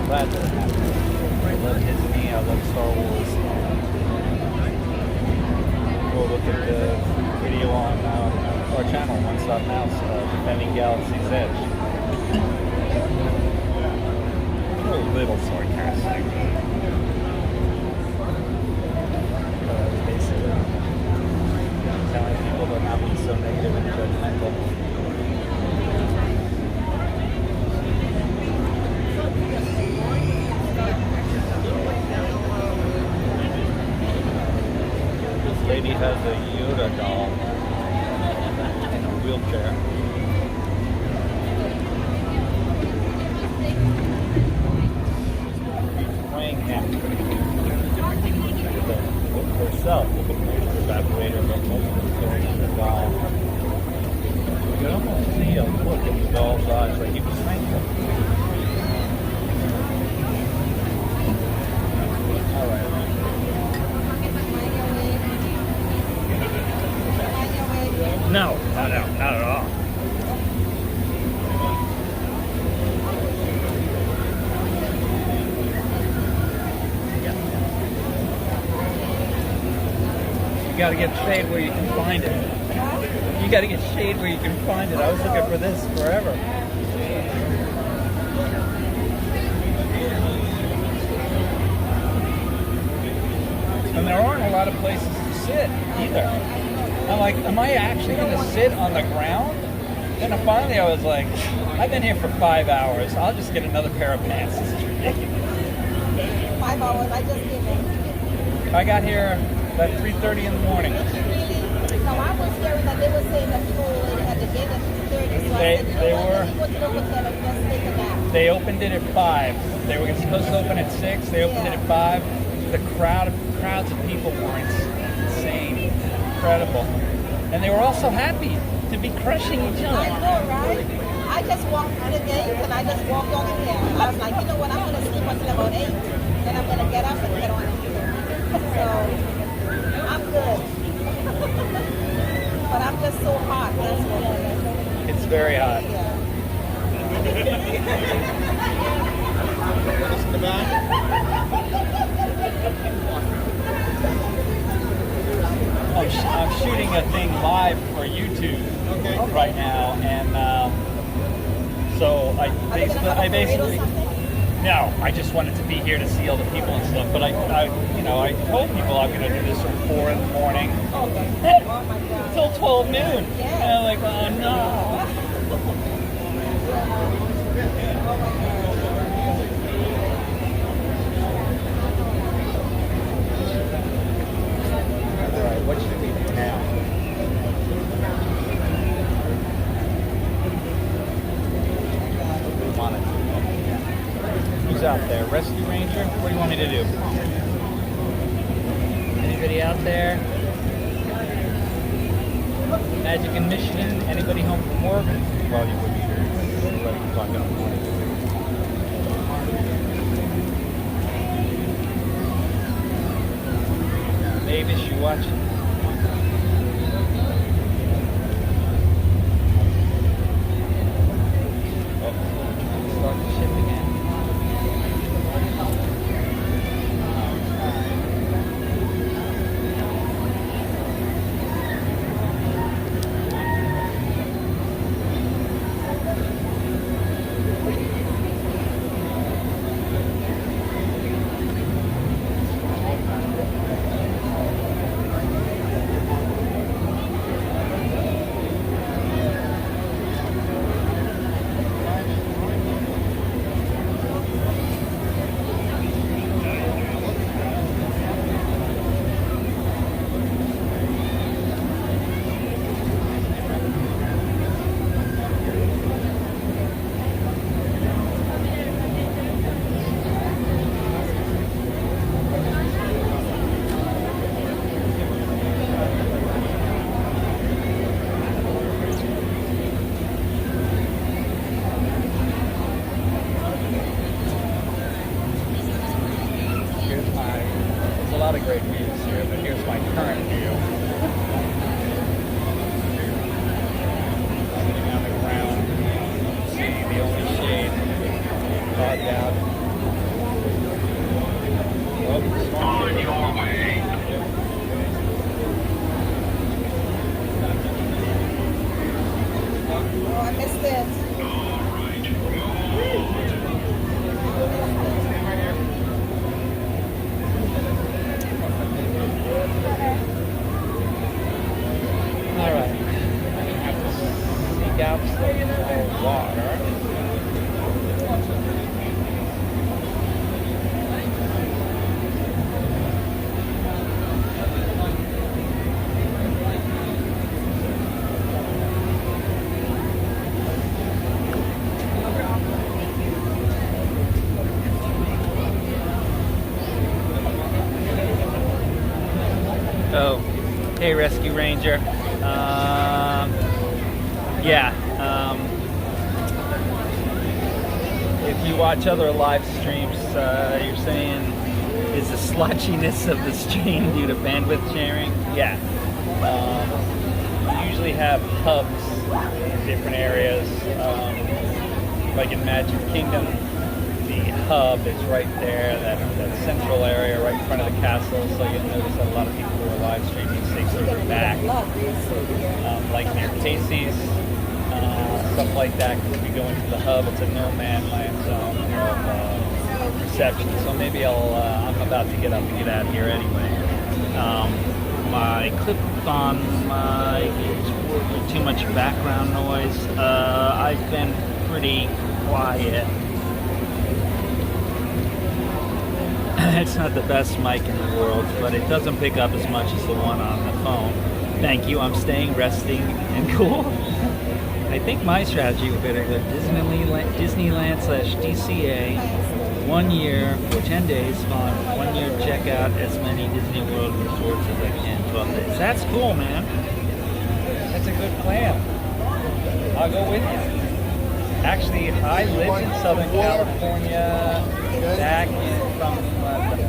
A: glad that it happened. I love Disney, I love Star Wars. Go look at the video on our channel, One Stop Mouse, Defending Galaxy's Edge. A little sarcastic. Basically telling people to not be so negative and judgmental. This lady has a Yoda doll in a wheelchair. Playing him herself with the moisture evaporator, but most of it's going in the doll. You can almost see a look in the doll's eyes like he was thankful. Alright. No, not at all. You gotta get shade where you can find it. You gotta get shade where you can find it. I was looking for this forever. And there aren't a lot of places to sit either. I'm like, am I actually gonna sit on the ground? Then finally I was like, I've been here for 5 hours. I'll just get another pair of pants. This is ridiculous.
Q: 5 hours, I just came in.
A: I got here at 3:30 in the morning.
Q: No, I was hearing that they were saying that people were at the gate at 2:30. So
A: They
Q: I said,
A: were.
Q: let me go to the hotel and just take a nap.
A: They opened it at 5. They were supposed to open at 6. They opened it at 5. The crowds of people were insane, incredible, and they were all so happy to be crushing each other.
Q: I know, right? I just walked through the gate and I just walked on in there. I was like, you know what? I'm gonna sleep until about 8. Then I'm gonna get up and get on in here. So I'm good. But I'm just so hot. That's what it is.
A: It's very hot. I'm shooting a thing live for YouTube right now, and so I basically no, I just wanted to be here to see all the people and stuff. But I told people I'm going to do this from 4 in the morning until 12 noon. And I'm like, oh no. Alright, what should we do now? What do we want to do? Who's out there? Rescue Ranger? What do you want me to do? Anybody out there? Magic in Michigan? Anybody home from work? Well, you would be here. Mavis, you watching? Oh, start the ship again. There's a lot of great views here, but here's my current view. Sitting on the ground, see the only shade carved out.
R: Hey, Rescue Ranger. If you watch other live streams, you're saying, is the slotchiness of the stream due to bandwidth sharing? Yeah. You usually have hubs in different areas. Like in Magic Kingdom, the hub is right there, that central area right in front of the castle, so you'll notice that a lot of people who are live streaming stay further back, like near Casey's, stuff like that, because if you go into the hub, it's a no-man land zone of reception, so maybe I'm about to get up and get out of here anyway. My clip on my too much background noise. I've been pretty quiet. It's not the best mic in the world, but it doesn't pick up as much as the one on the phone. Thank you. I'm staying, resting, and cool. I think my strategy would be to go Disneyland/DCA 1 year for 10 days, fun. 1 year, check out as many Disney World resorts as I can. 12 days. That's cool, man. That's a good plan. I'll go with you. Actually, I lived in Southern California back from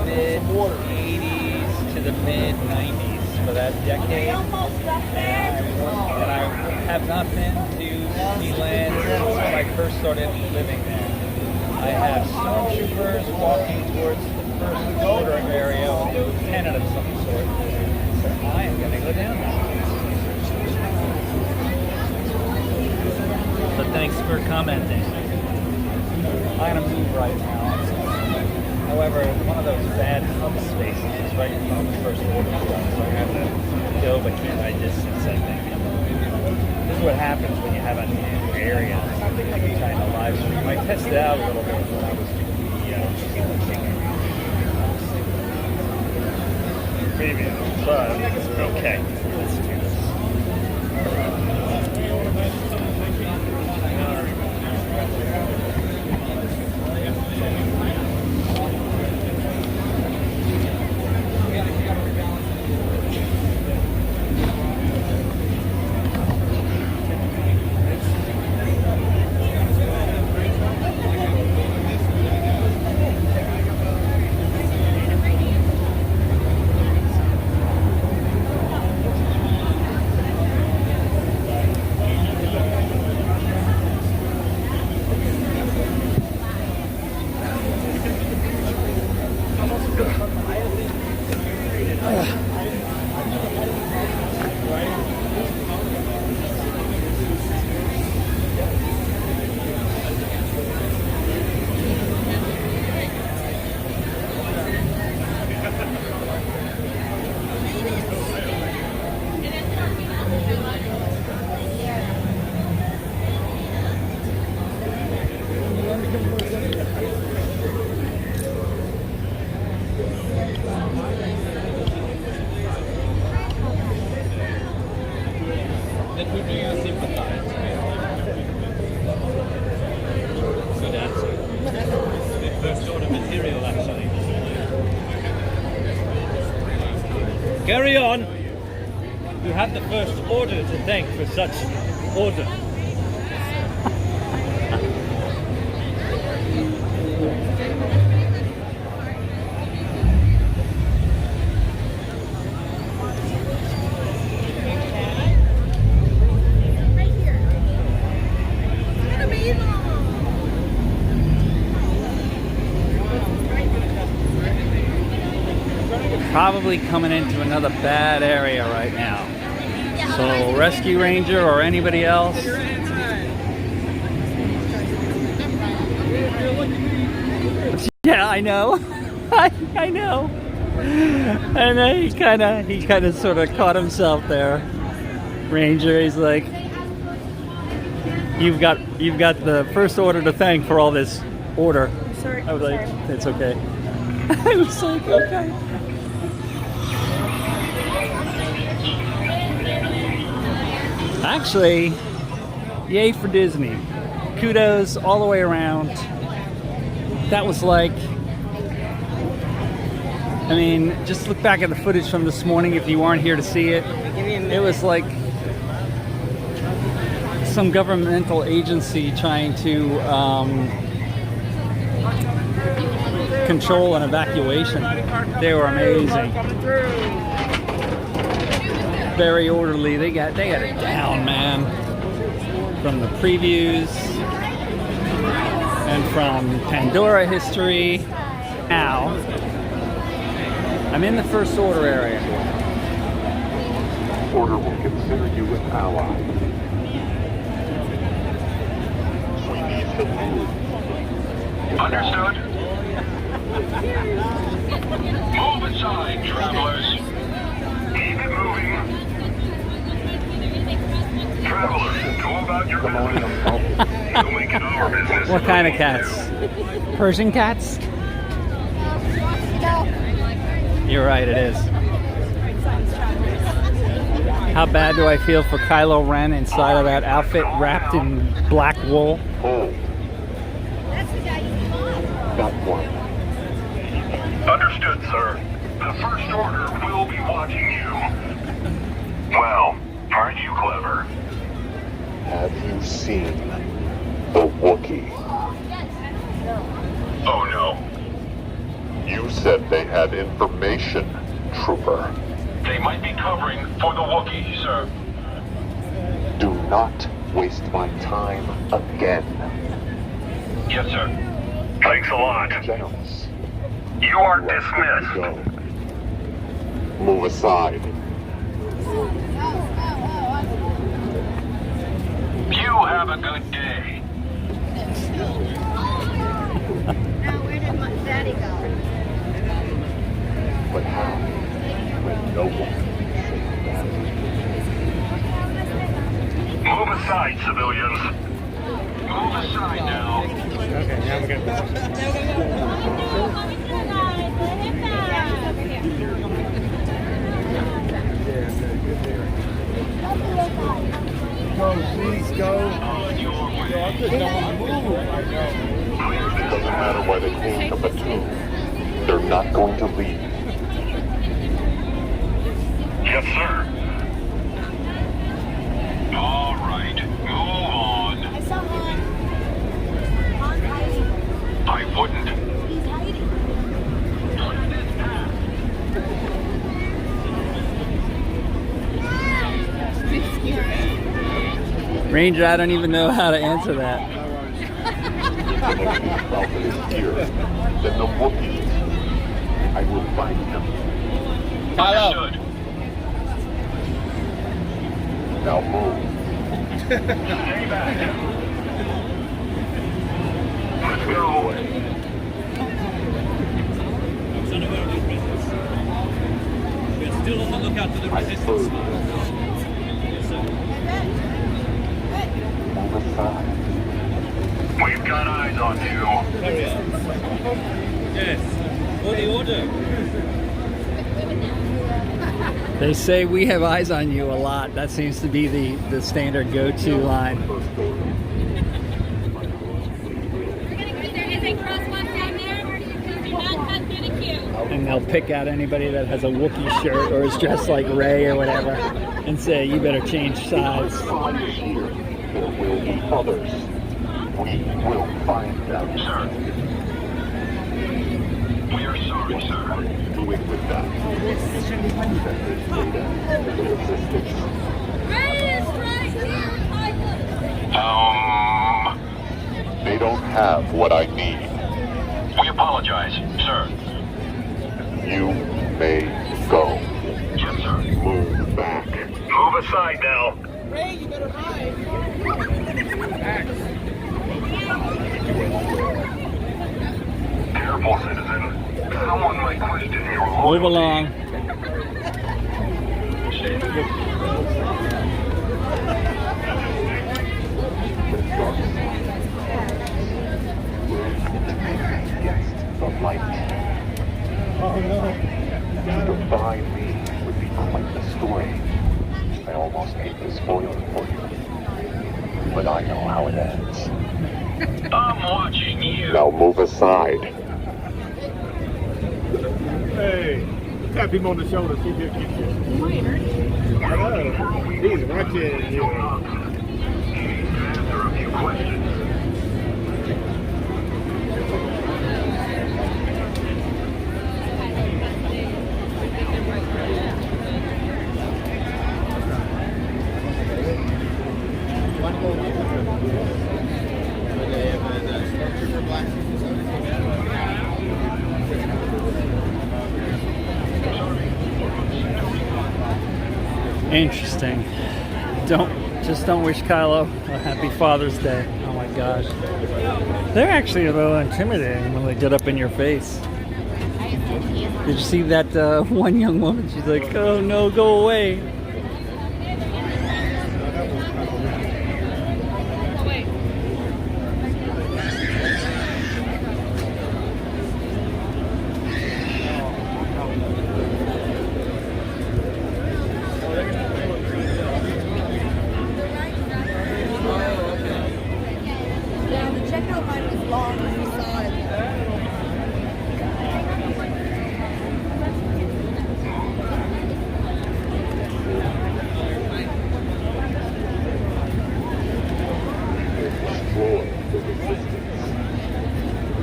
R: the mid-80s to the mid-90s for that decade. And I have not been to Disneyland since when I first started living there. I have stormtroopers walking towards the first order area with a lieutenant of some sort. So I am going to go down there. But thanks for commenting. I'm going to move right now. However, one of those bad hub spaces is right in front of the first order, so I have to go, but can't I distance, I think. This is what happens when you have a new area. I'm trying to live stream. I tested out a little bit when I was doing the preview, but okay, let's do this.
S: Carry on. You have the first order to thank for such order.
A: Probably coming into another bad area right now. So Rescue Ranger or anybody else. Yeah, I know. I know. And then he kind of sort of caught himself there. Ranger, he's like, you've got the first order to thank for all this order.
B: Sorry.
A: I was like, it's okay. I was like, okay. Actually, yay for Disney. Kudos all the way around. That was like
O: I mean, just look back at the footage from this morning if you weren't here to see it. It was like some governmental agency trying to control an evacuation. They were amazing. Very orderly. They got it down, man. From the previews and from Pandora history. Now, I'm in the first order area.
F: Order will consider you an ally. We need to move. Understood? Move aside, travelers. Keep it moving. Travelers, go about your business. You'll make it our business.
O: What kind of cats? Persian cats? You're right, it is. How bad do I feel for Kylo Ren inside of that outfit wrapped in black wool?
F: Got one. Understood, sir. The First Order will be watching you. Well, aren't you clever? Have you seen the Wookiee? Oh no. You said they had information, Trooper. They might be covering for the Wookiee, sir. Do not waste my time again. Yes, sir. Thanks a lot. Generals. You are dismissed. Go. Move aside. You have a good day.
P: Now, where did my daddy go?
F: But how? When no one. Move aside, civilians. Move aside now.
J: Okay, now we're gonna.
K: Go, please go.
F: It doesn't matter why they came to Batum. They're not going to leave. Yes, sir. All right, move on.
L: I saw Han. Han hiding.
F: I wouldn't.
L: He's hiding.
O: Ranger, I don't even know how to answer that.
F: Here, then the Wookiees. I will find them.
N: Understood.
F: Now move. Stay back. Let's go.
S: We're still on the lookout for the resistance.
F: Move aside. We've got eyes on you.
S: Yes. For the order.
O: They say we have eyes on you a lot. That seems to be the standard go-to line. And they'll pick out anybody that has a Wookiee shirt or is dressed like Rey or whatever and say, you better change sides.
F: There will be others. We will find them. Sir. We are sorry, sir. Do it with that. They don't have what I need. We apologize, sir. You may go. Yes, sir. Move back. Move aside now.
G: Ray, you better hide.
F: Careful, citizen. Someone might question your
O: Move along.
F: The light.
K: Oh no.
F: To defy me would be quite the story. I almost hate to spoil it for you. But I know how it ends. I'm watching you. Now move aside.
K: Hey. tap him on the shoulder, see if he'll get you.
B: Might hurt you.
K: I know. He's watching you.
F: Answer a few questions.
O: Interesting. Don't wish Kylo a happy Father's Day. Oh my gosh. They're actually a little intimidating when they get up in your face. Did you see that one young woman? She's like, oh no, go away.
Q: Yeah, the checkout line was long when we saw it.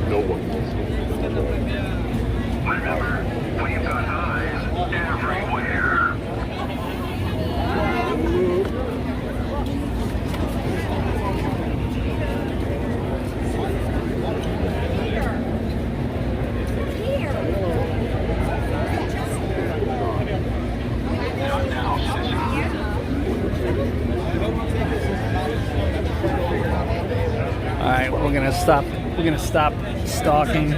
F: No one wants to. Remember, we've got eyes everywhere.
O: All right, we're gonna stop stalking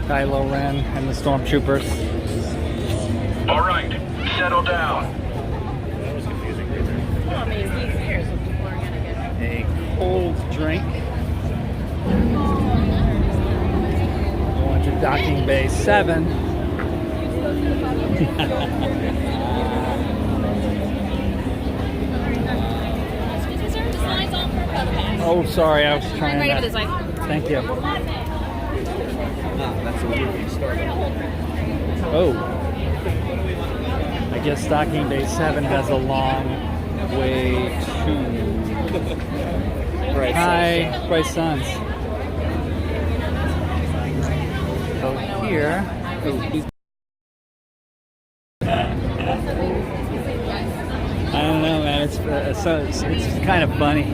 O: Kylo Ren and the stormtroopers.
F: All right, settle down.
O: A cold drink. Going to docking bay 7. Oh, sorry, I was trying
B: Right over
O: that.
B: this way.
O: Thank you.
R: That's a movie start.
O: Oh. I guess docking bay 7 has a long way to...
R: Bright
O: Hi,
R: Suns.
O: Bright Suns. So here... I don't know, man. It's kind of funny.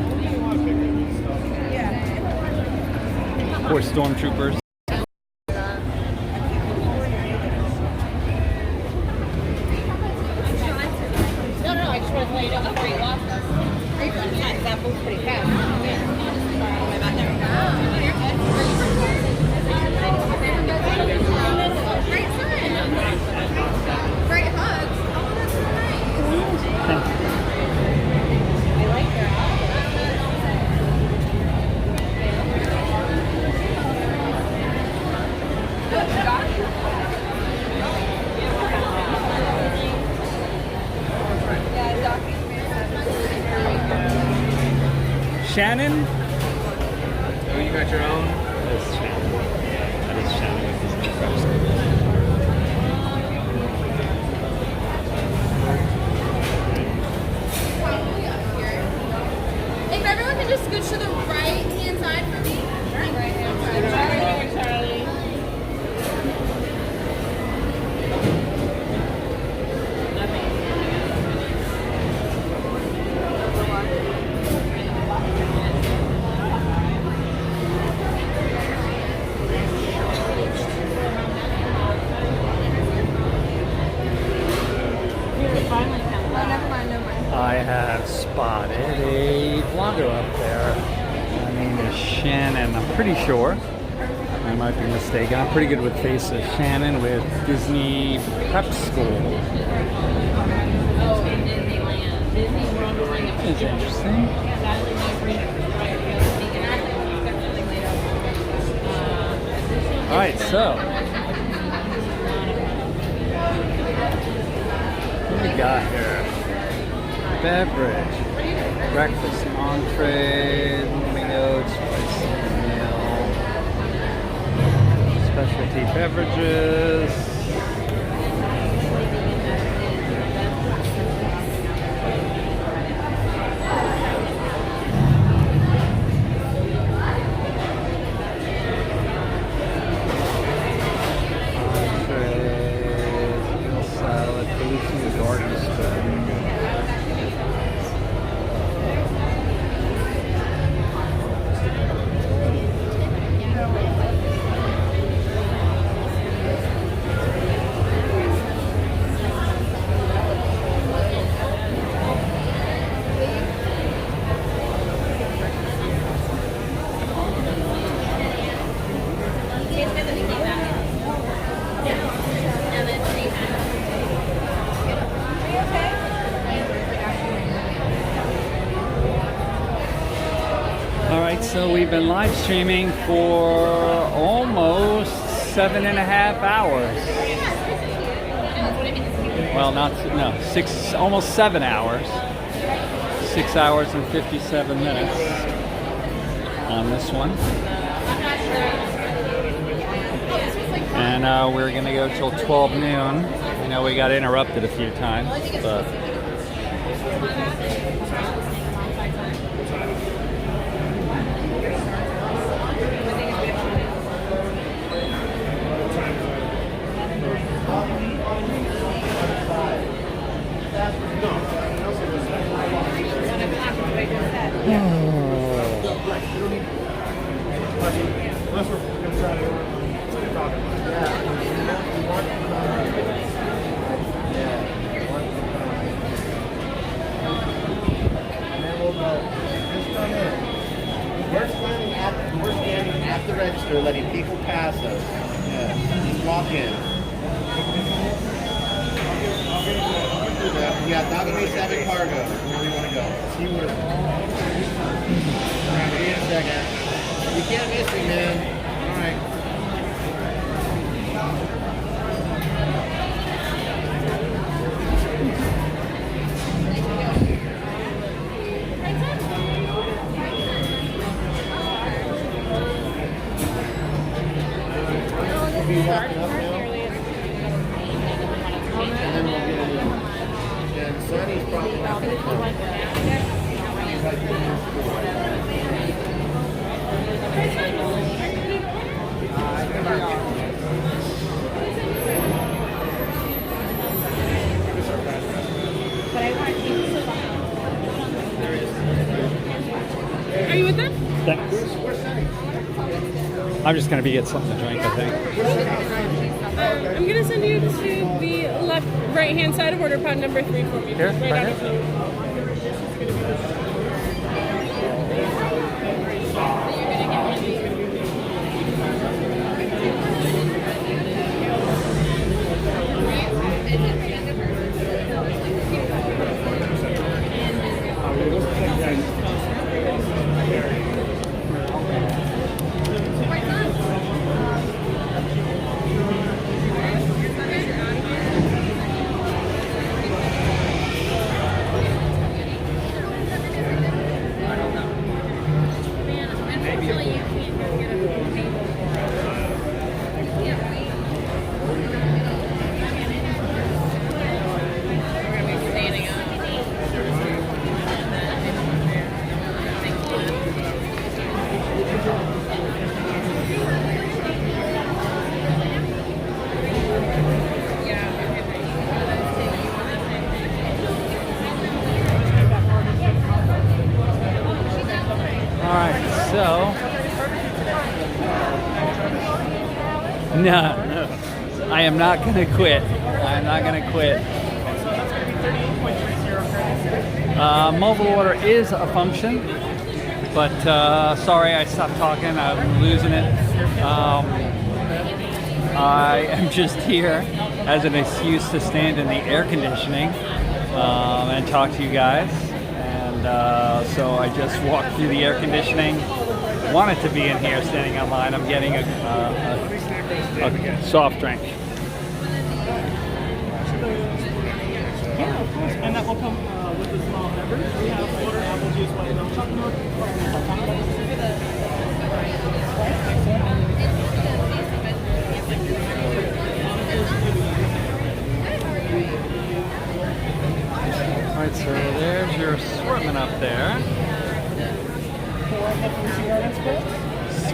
O: Poor stormtroopers.
B: No, I just want to let you know before you lost us. That moves pretty fast. Great fun. Great hugs. Oh, that's so nice. I like your
O: Shannon?
R: Oh, you got your own?
O: That is Shannon. That is Shannon with Disney First.
B: If everyone can just scooch to the right hand side for me. Right hand side. Charlie.
O: I have spotted a vlogger up there. Her name is Shannon. I'm pretty sure. I might be mistaken. I'm pretty good with faces. Shannon with Disney Prep School.
B: Oh, in Disneyland. Disney World doing a
O: It's interesting. Alright, so what do we got here? Beverage, breakfast, entree, notes, spicy meal, specialty beverages.
A: we've been live streaming for almost 7.5 hours. Well, almost 7 hours. 6 hours and 57 minutes on this one. And we're gonna go till 12 noon. I know we got interrupted a few times, but
C: We're standing at the register, letting people pass us. Yeah, just walk in. Yeah, Dock 7 cargo. Where do you want to go? See where. Alright, wait a second. You can't miss me, man. Alright. Be walking up now, and then we'll get in. And Sonny's probably not going to come. He's like in school.
B: Are you with them?
A: thanks. I'm just gonna be getting something to drink, I think.
B: I'm gonna send you to the right hand side of order pod number 3 for me.
A: Here,
B: right
A: right
B: out of
A: here? No, I am not going to quit. I'm not going to quit. Mobile order is a function, but sorry, I stopped talking. I'm losing it. I am just here as an excuse to stand in the air conditioning and talk to you guys. And so I just walked through the air conditioning. Wanted to be in here standing in line. I'm getting a soft drink.
C: Yeah, of course. And that will come with the small beverage. We have water, apple juice, white milk, chocolate milk,
A: Alright, so there's your assortment up there.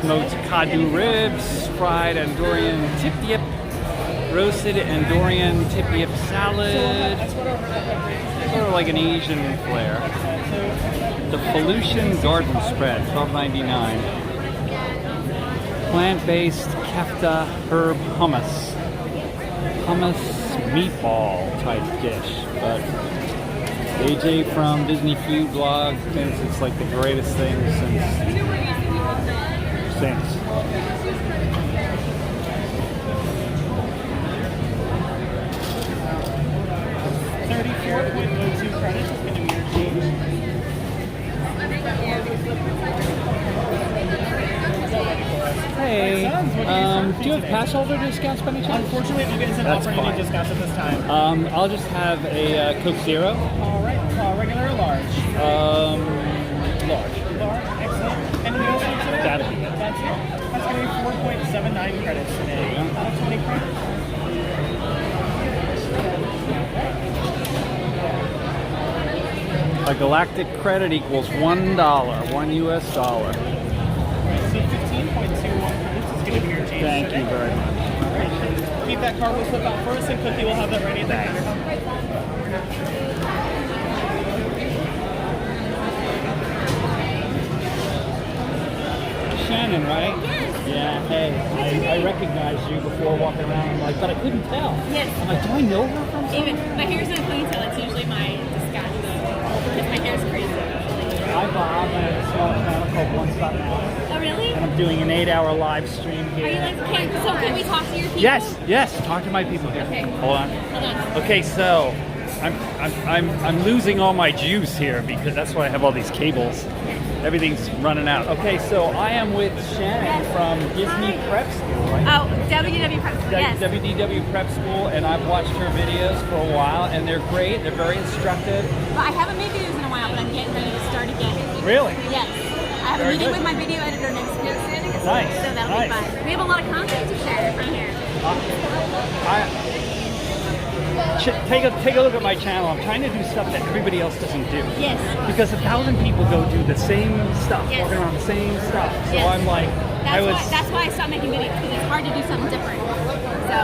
A: Smoked Kadu ribs, fried Andorian tip-yip, roasted Andorian tip-yip salad, sort of like an Asian flair. The Felucian garden spread, $12.99. Plant-based kefta herb hummus. Hummus meatball type dish, but AJ from Disney Food Blog thinks it's like the greatest thing since.
C: $34.02 credits is going to be your change.
A: have Passover discounts by any chance?
C: Unfortunately, you guys isn't
A: That's
C: offering
A: fine.
C: any discounts at this time.
A: I'll just have a Coke Zero.
C: All right, regular or large?
A: Large.
C: Large, excellent. Anything else for today?
A: That'll be it.
C: That's it. That's going to be 4.79 credits today. Out of 20 credits.
A: A galactic credit equals $1, $1 US.
C: So 15.21 credits is going to be your change.
A: Thank you very much.
C: All right. Keep that card will slip out first, and Cookie will have that ready at the counter.
A: Shannon, right?
B: Yes.
A: Yeah, hey, I recognized you before walking around. I'm like, but I couldn't tell.
B: Yes.
A: I'm like, do I know her from
B: Even my hair's in a ponytail. It's usually my disguise. Because my hair's crazy.
A: Hi, Bob. I have a small channel called One Stop Now.
B: Oh, really?
A: And I'm doing an 8-hour live stream here.
B: Are you like, okay, so can we talk to your people?
A: Yes, talk to my people here.
B: Okay.
A: Hold on. Okay, so I'm losing all my juice here because that's why I have all these cables. Everything's running out. Okay, so I am with Shannon from Disney Prep School, right?
B: Oh, WDW Prep School, yes.
A: WDW Prep School, and I've watched her videos for a while, and they're great. They're very instructive.
B: Well, I haven't made videos in a while, but I'm getting ready to start again.
A: Really?
B: Yes. I have a
A: Very
B: meeting
A: good.
B: with my video editor next week.
A: Nice,
B: So that'll be fun. We have a lot of content to share right here.
A: Take a look at my channel. I'm trying to do stuff that everybody else doesn't do.
B: Yes.
A: Because 1,000 people go do the same stuff,
B: Yes.
A: walking around the same stuff. So
B: Yes.
A: I'm like,
B: That's why I stopped making videos, because it's hard to do something different. So.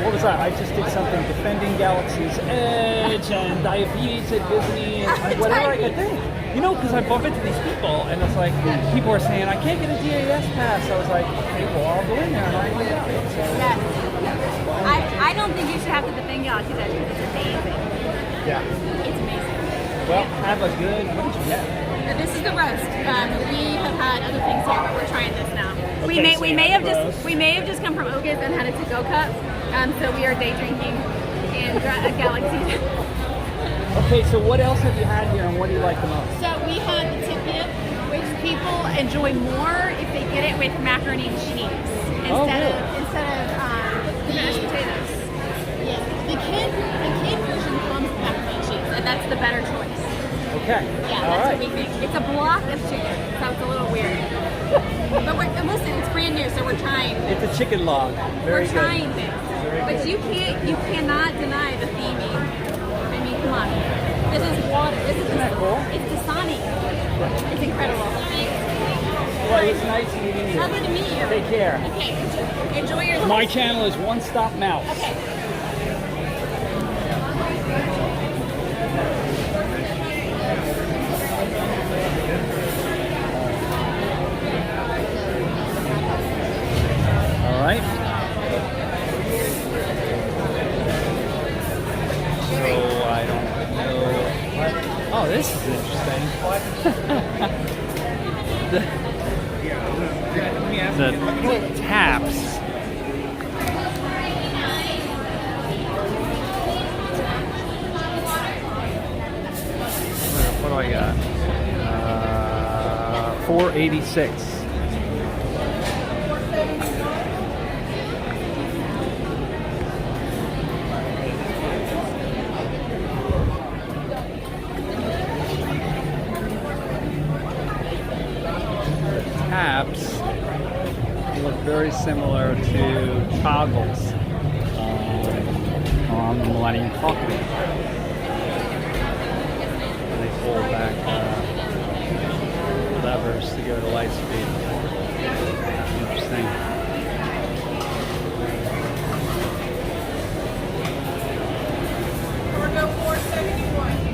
A: What was that? I just did something defending Galaxy's Edge and diabetes at Disney and whatever I could think. You know, because I bump into these people and it's like, people are saying, I can't get a DAS pass. I was like, okay, well, I'll go in there and I'll find out. So,
B: Yes. I don't think you should have to defend Galaxy's Edge because it's amazing.
A: yeah.
B: It's amazing.
A: Well, have a good, what did you get?
B: This is the roast. We have had other things here, but we're trying this now.
A: Okay, so you had the roast.
B: We may have just come from Oga's and had a to-go cup. So we are day drinking in Galaxy's.
A: Okay, so what else have you had here and what do you like the most?
B: So we had the tip, which people enjoy more if they get it with macaroni and cheese instead of mashed potatoes. Yeah, the kid version comes with macaroni and cheese, and that's the better choice.
A: Okay.
B: Yeah, that's what we think. It's a block of chicken, so it's a little weird. But listen, it's brand new, so we're trying.
A: It's a chicken log. Very
B: We're
A: good.
B: trying this, but you cannot deny the theming. I mean, come on. This is water.
A: Isn't that cool?
B: It's Dasani. It's incredible.
A: Well, it's nice meeting you.
B: Lovely to meet you.
A: Take care.
B: Okay, enjoy your
A: My channel is One Stop Mouse.
B: Okay.
A: All right. So I don't know. Oh, this is interesting. the taps. What do I got? 486. Taps look very similar to toggles on the Millennium Falcon. They pull back levers to go to light speed. Interesting.
Q: Cargo 471.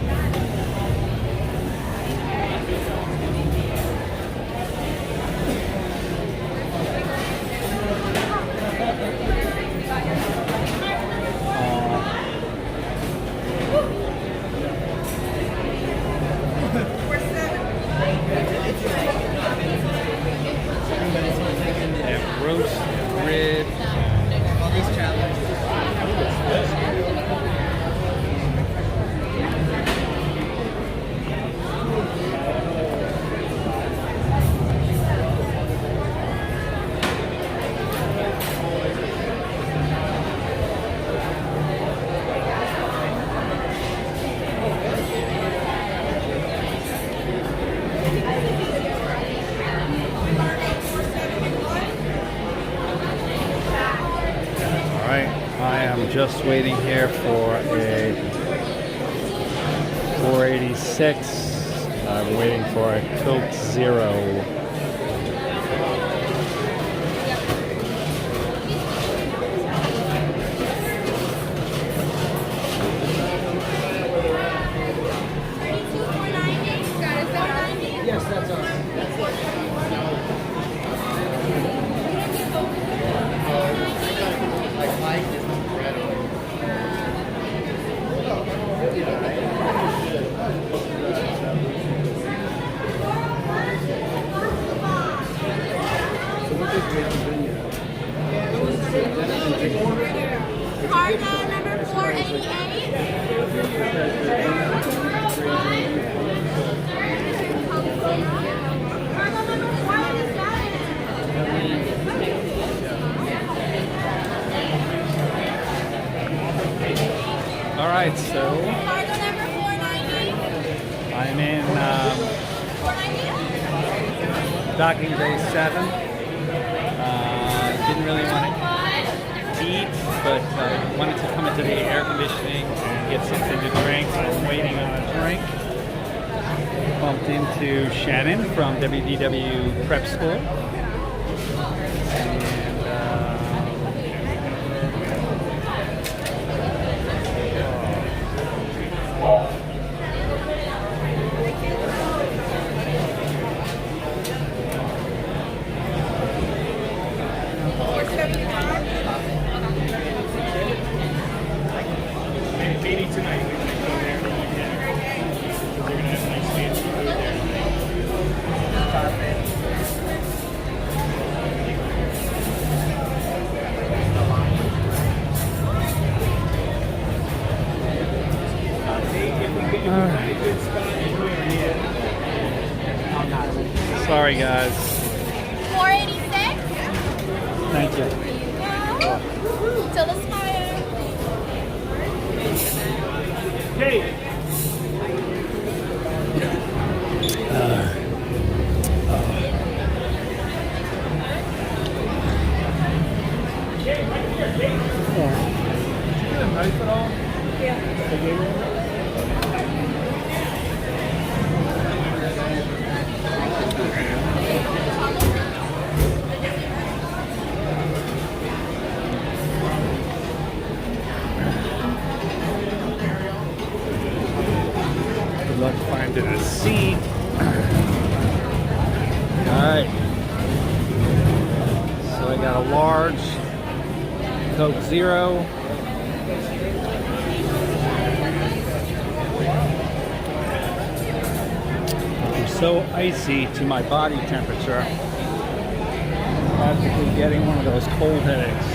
O: Alright, I am just waiting here for a 486. I'm waiting for a Coke Zero.
G: Yes, that's us.
L: Card number 488.
O: All right, so I'm in docking bay 7. Didn't really want to eat, but wanted to come into the air conditioning and get something to drink. So I'm waiting on a drink. Bumped into Shannon from WDW Prep School.
H: Maybe tonight we might go there again. They're going to have nice fancy food there
O: Sorry, guys.
L: 486.
O: Thank you.
L: Till the spire.
H: Hey.
K: Knife at all?
L: Yeah.
O: Good luck finding a seat. Alright. So I got a large Coke Zero. I'm so icy to my body temperature. I'm practically getting one of those cold headaches.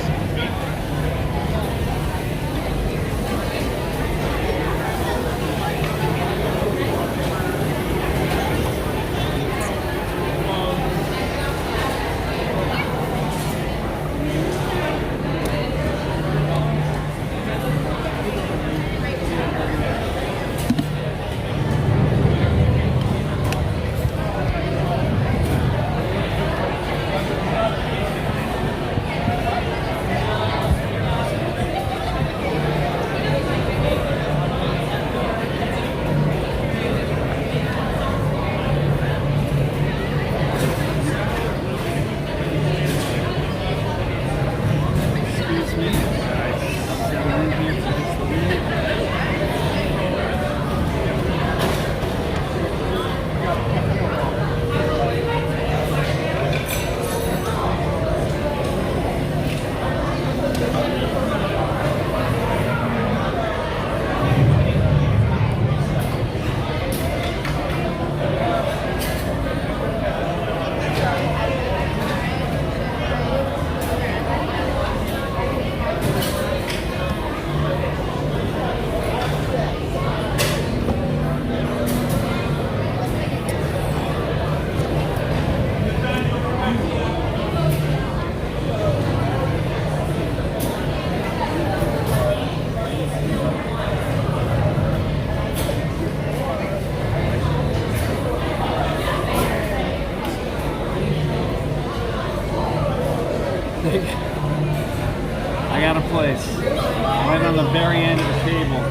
O: right on the very end of the table.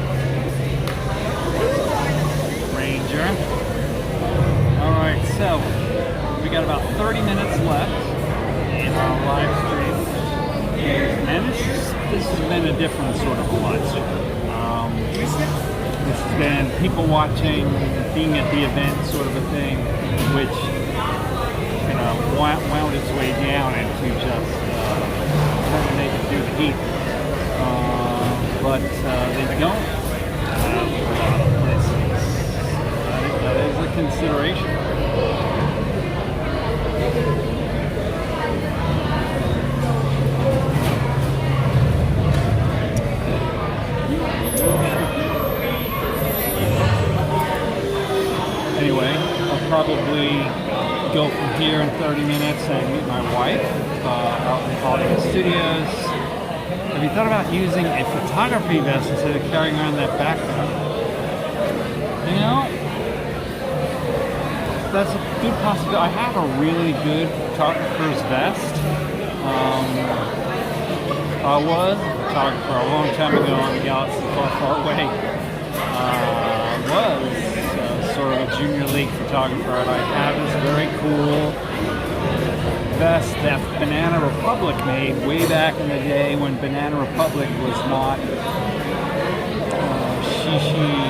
O: Ranger. All right, so we got about 30 minutes left in our live stream, and this has been a different sort of a live stream. This has been people watching, being at the event sort of a thing, which wound its way down into just trying to make it do the heat. But they don't have a lot of places. I think that is a consideration. Anyway, I'll probably go from here in 30 minutes and meet my wife out in Hollywood Studios. Have you thought about using a photography vest instead of carrying around that backpack? You know, that's a good possibility. I have a really good photographer's vest. I was a photographer a long time ago on the galaxy far, far away. Was sort of a junior league photographer, and I have this very cool vest that Banana Republic made way back in the day when Banana Republic was not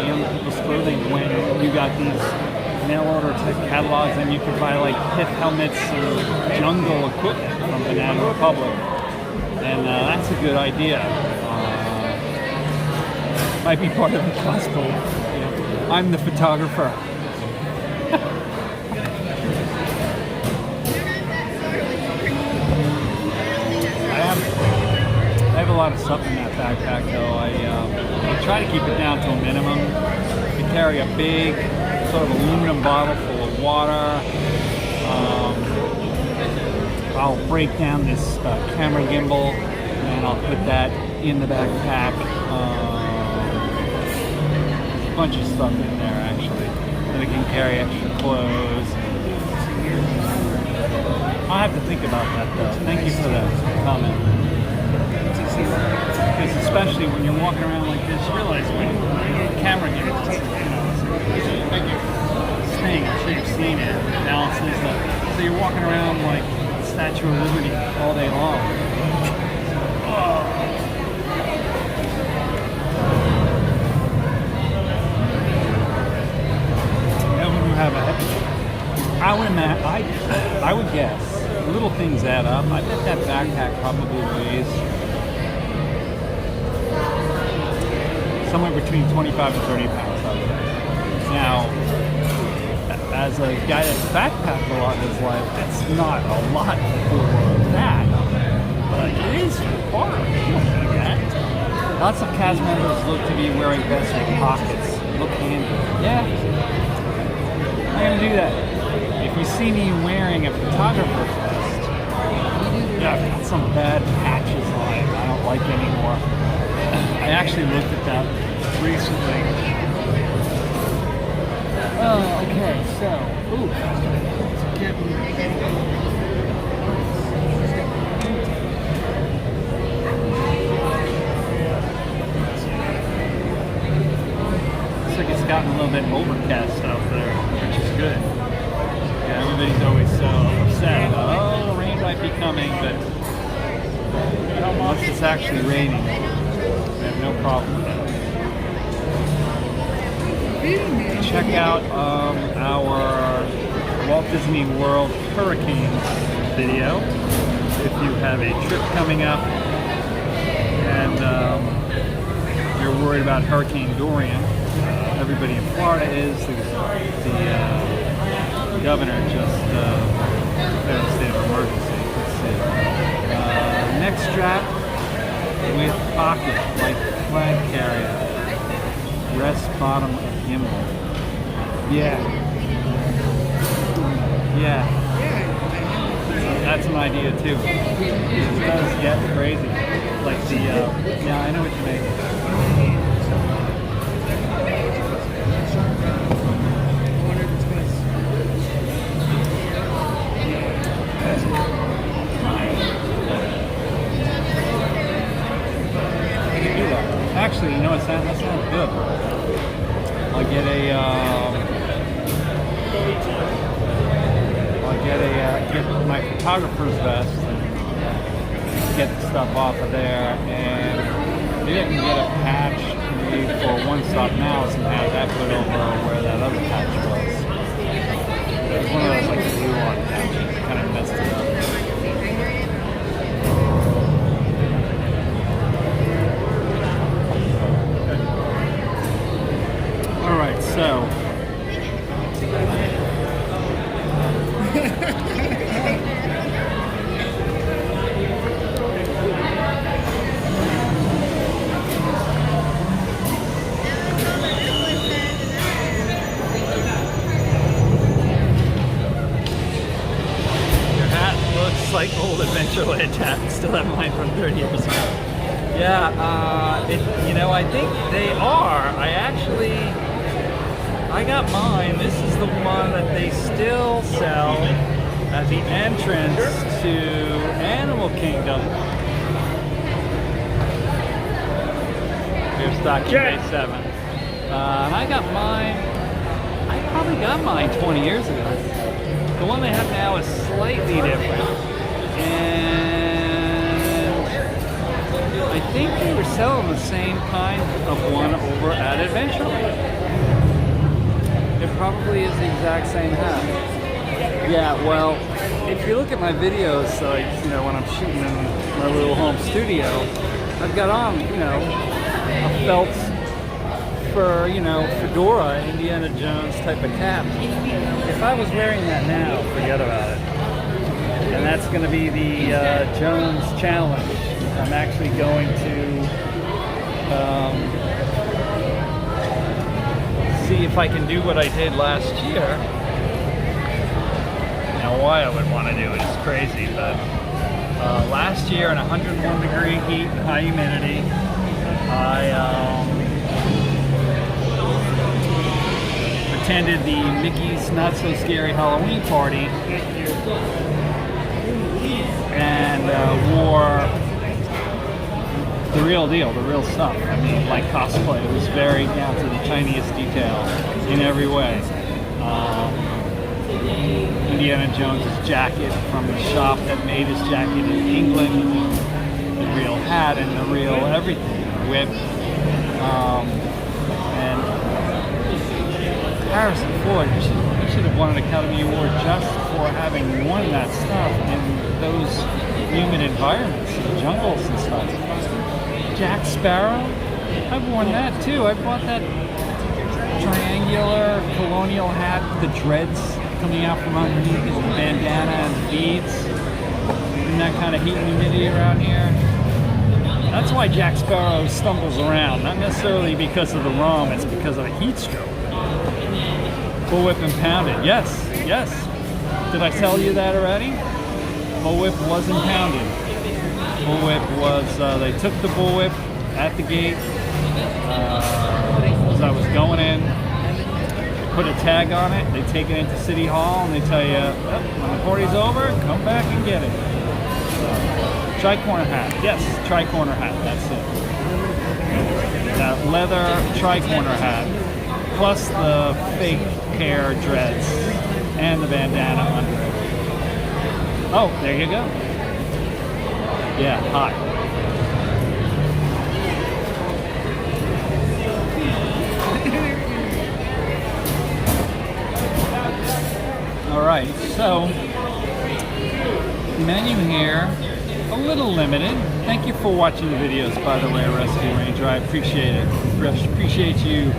O: young people's clothing, when you got these mail order type catalogs and you could buy like pith helmets and jungle equipment from Banana Republic, and that's a good idea. Might be part of the gospel. I'm the photographer. I have a lot of stuff in that backpack, though. I try to keep it down to a minimum. I carry a big sort of aluminum bottle full of water. I'll break down this camera gimbal and I'll put that in the backpack. A bunch of stuff in there, actually. And I can carry extra clothes. I'll have to think about that, though. Thank you for that comment. Because especially when you're walking around like this, you realize when the camera gets, thank you. This thing, I'm sure you've seen it. Balances up. So you're walking around like the Statue of Liberty all day long. I would guess little things add up. I bet that backpack probably weighs somewhere between 25 and 30 pounds. Now, as a guy that's backpacked a lot in his life, that's not a lot for that, but it is for you don't need that. Lots of cast members look to be wearing vests with pockets. Look handy. Yeah, I'm gonna do that. If you see me wearing a photographer's vest, yeah, I've got some bad patches on it I don't like anymore. I actually looked at that recently. Oh, okay, so, looks like it's gotten a little bit overcast out there, which is good. Yeah, everybody's always so upset. Oh, the rain might be coming, but once it's actually raining, we have no problem with that. Check out our Walt Disney World Hurricanes video if you have a trip coming up and you're worried about Hurricane Dorian. Everybody in Florida is. The governor just declared a state of emergency. Let's see. Neck strap with pocket, like flag carrier. Rest bottom of gimbal. Yeah. Yeah. That's an idea too. It does get crazy. Like the, yeah, I know what you mean. actually, you know what, that sounds good. I'll get my photographer's vest and get the stuff off of there, and maybe I can get a patch made for One Stop Mouse and have that put over where that other patch was. It was one of those like glue-on patches, kind of messed it up. All right, so. Like old Adventureland hat. Still have mine from 30 years ago. Yeah, you know, I think they are. I got mine. This is the one that they still sell at the entrance to Animal Kingdom. Here's Dr. Day 7. And I got mine, I probably got mine 20 years ago. The one they have now is slightly different. And I think they were selling the same kind of one over at Adventureland. It probably is the exact same hat. Yeah, well, if you look at my videos, like, you know, when I'm shooting in my little home studio, I've got on, you know, a felt for, you know, fedora, Indiana Jones type of cap. If I was wearing that now, forget about it. And that's going to be the Jones Challenge. I'm actually going to see if I can do what I did last year. Now, why I would want to do it is crazy, but last year in 101 degree heat and high humidity, I attended the Mickey's Not So Scary Halloween party and wore the real deal, the real stuff. I mean, like cosplay. It was very down to the tiniest detail in every way. Indiana Jones's jacket from the shop that made his jacket in England, the real hat and the real everything, whip, and Harrison Ford, he should have won an Academy Award just for having worn that stuff in those humid environments, the jungles and stuff. Jack Sparrow, I've worn that too. I bought that triangular colonial hat with the dreads coming out from underneath his bandana and the beads. And that kind of heat and humidity around here. That's why Jack Sparrow stumbles around, not necessarily because of the rum, it's because of a heat stroke. Bullwhip and Pounded, yes. Did I tell you that already? Bullwhip was impounded. Bullwhip was, they took the bullwhip at the gate as I was going in, put a tag on it, they take it into City Hall and they tell you, oh, when the party's over, come back and get it. Tri-corner hat, yes, tri-corner hat, that's it. That leather tri-corner hat, plus the fake hair dreads and the bandana under it. Oh, there you go. Yeah, hot. All right, so menu here, a little limited. Thank you for watching the videos, by the way, Rescue Ranger. I appreciate it. Appreciate you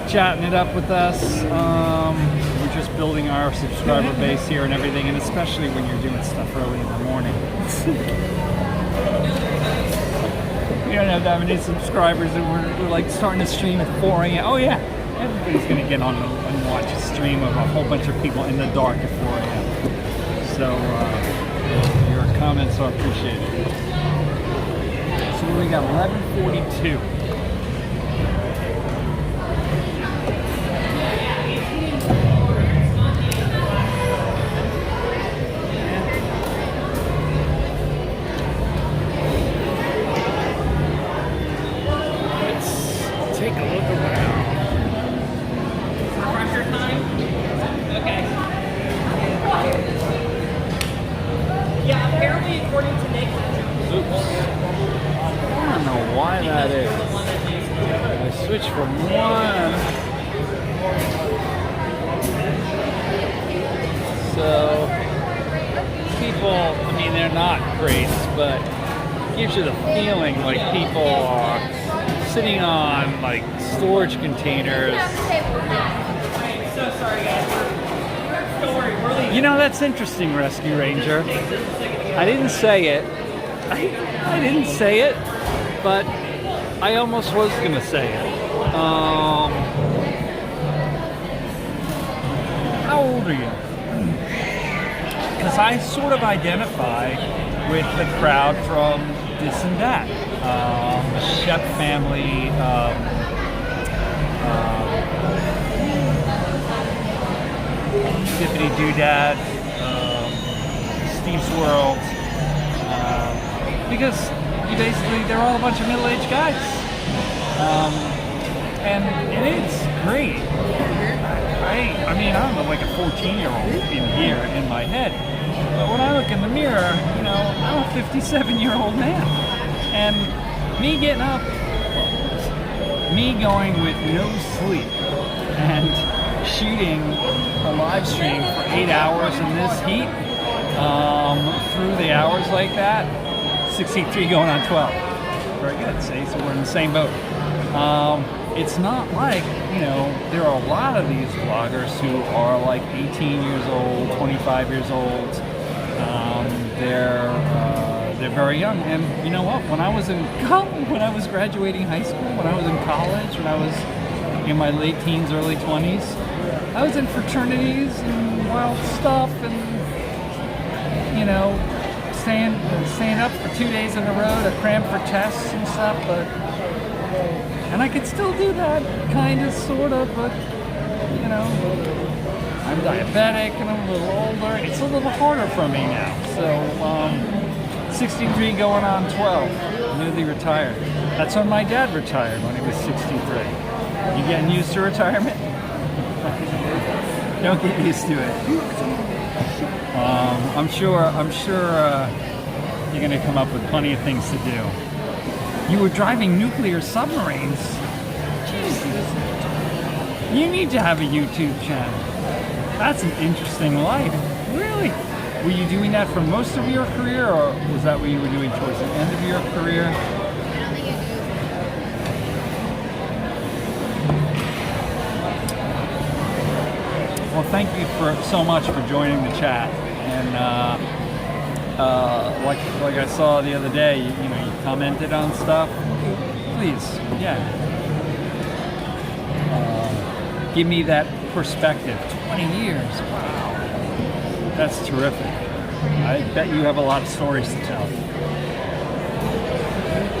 O: chatting it up with us. We're just building our subscriber base here and everything, and especially when you're doing stuff early in the morning. We don't have that many subscribers, and we're like starting to stream at 4 a.m. Oh yeah, everybody's gonna get on and watch a stream of a whole bunch of people in the dark at 4 a.m. So your comments are appreciated. So we got 11:42. take a look around.
G: Refresher time? Okay. Yeah, apparently according to Nick,
O: Oops. I don't know why that is. I switched from one. So, people, I mean, they're not crates, but it gives you the feeling like people are sitting on like storage containers.
G: so sorry guys. Don't worry, we're leaving.
O: You know, that's interesting, Rescue Ranger. I didn't say it. I didn't say it, but I almost was going to say it. How old are you? Because I sort of identify with the crowd from this and that. Shep family, Tiffany Doodad, Steve's World, because they're all a bunch of middle-aged guys, and it's great. I mean, I'm like a 14-year-old in here in my head, but when I look in the mirror, you know, I'm a 57-year-old man, and me getting up, me going with no sleep, and shooting a live stream for 8 hours in this heat, through the hours like that, 63 going on 12. Very good, see, so we're in the same boat. It's not like, you know, there are a lot of these vloggers who are like 18 years old, 25 years old. They're very young, and you know what? When I was graduating high school, when I was in college, when I was in my late teens, early 20s, I was in fraternities and wild stuff, and you know, staying up for 2 days in a row to cram for tests and stuff, and I could still do that, kind of, sort of, but you know, I'm diabetic and I'm a little older. It's a little harder for me now. So 63 going on 12, newly retired. That's when my dad retired, when he was 63. You getting used to retirement? Don't get used to it. I'm sure you're going to come up with plenty of things to do. You were driving nuclear submarines. Jesus. You need to have a YouTube channel. That's an interesting life. Really? Were you doing that for most of your career, or was that what you were doing towards the end of your career? Well, thank you so much for joining the chat. And like I saw the other day, you commented on stuff. Please, yeah. Give me that perspective. 20 years, wow. That's terrific. I bet you have a lot of stories to tell.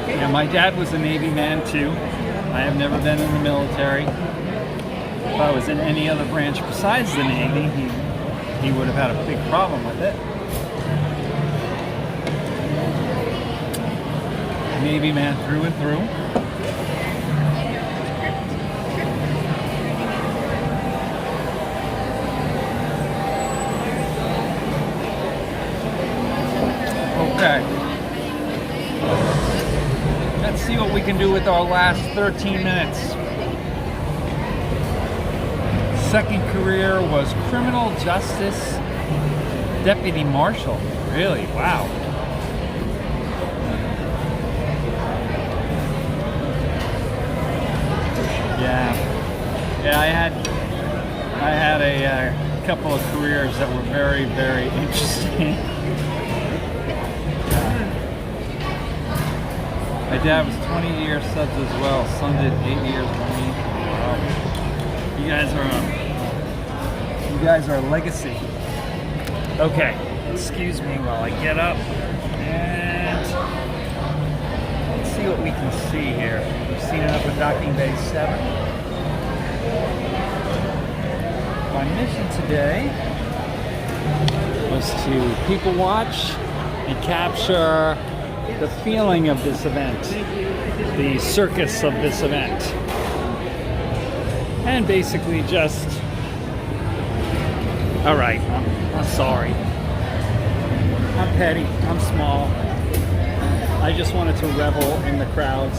O: Yeah, my dad was a Navy man too. I have never been in the military. If I was in any other branch besides the Navy, he would have had a big problem with it. Navy man through and through. Okay. Let's see what we can do with our last 13 minutes. Second career was criminal justice deputy marshal. Really? Wow. Yeah. I had a couple of careers that were very, very interesting. My dad was 20 years subs as well. Son did 8 years Marine. Wow. You guys are a legacy. Okay, excuse me while I get up and let's see what we can see here. We've seen enough of Docking Bay 7. My mission today was to people watch and capture the feeling of this event, the circus of this event. and basically just, all right, I'm sorry. I'm petty, I'm small. I just wanted to revel in the crowds.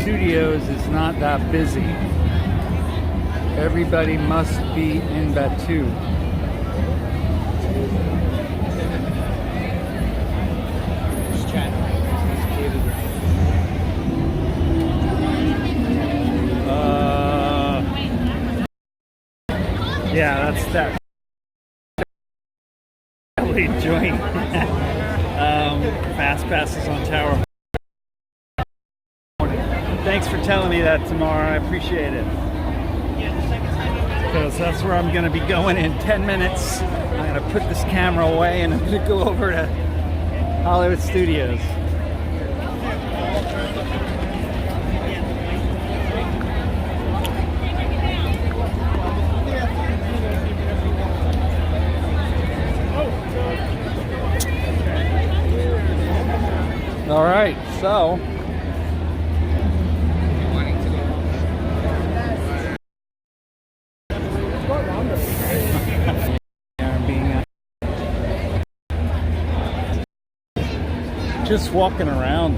O: Studios is not that busy. Everybody must be in Batu. Yeah, that's that joint. Fast passes on Tower. Thanks for telling me that tomorrow. I appreciate it. Because that's where I'm going to be going in 10 minutes. I'm going to put this camera away and I'm going to go over to Hollywood Studios. All right, so just walking around.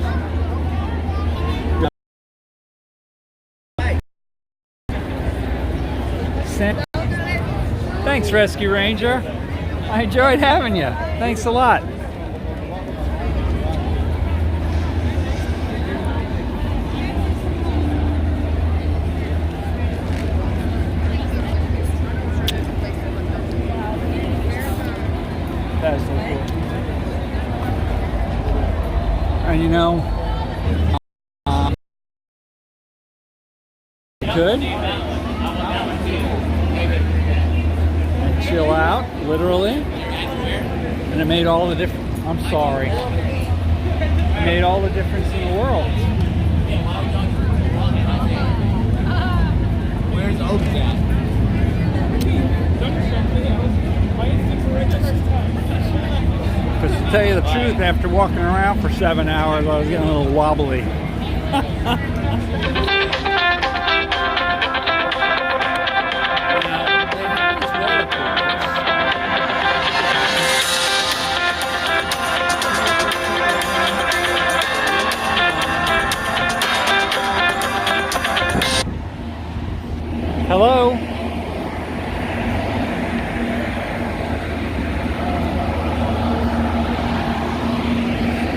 O: Thanks, Rescue Ranger. I enjoyed having you. Thanks a lot. That's so cool. And you know, good. And chill out, literally. And it made all the difference. I'm sorry. It made all the difference in the world.
G: Where's Oaks at?
O: Because to tell you the truth, after walking around for 7 hours, I was getting a little wobbly. Hello?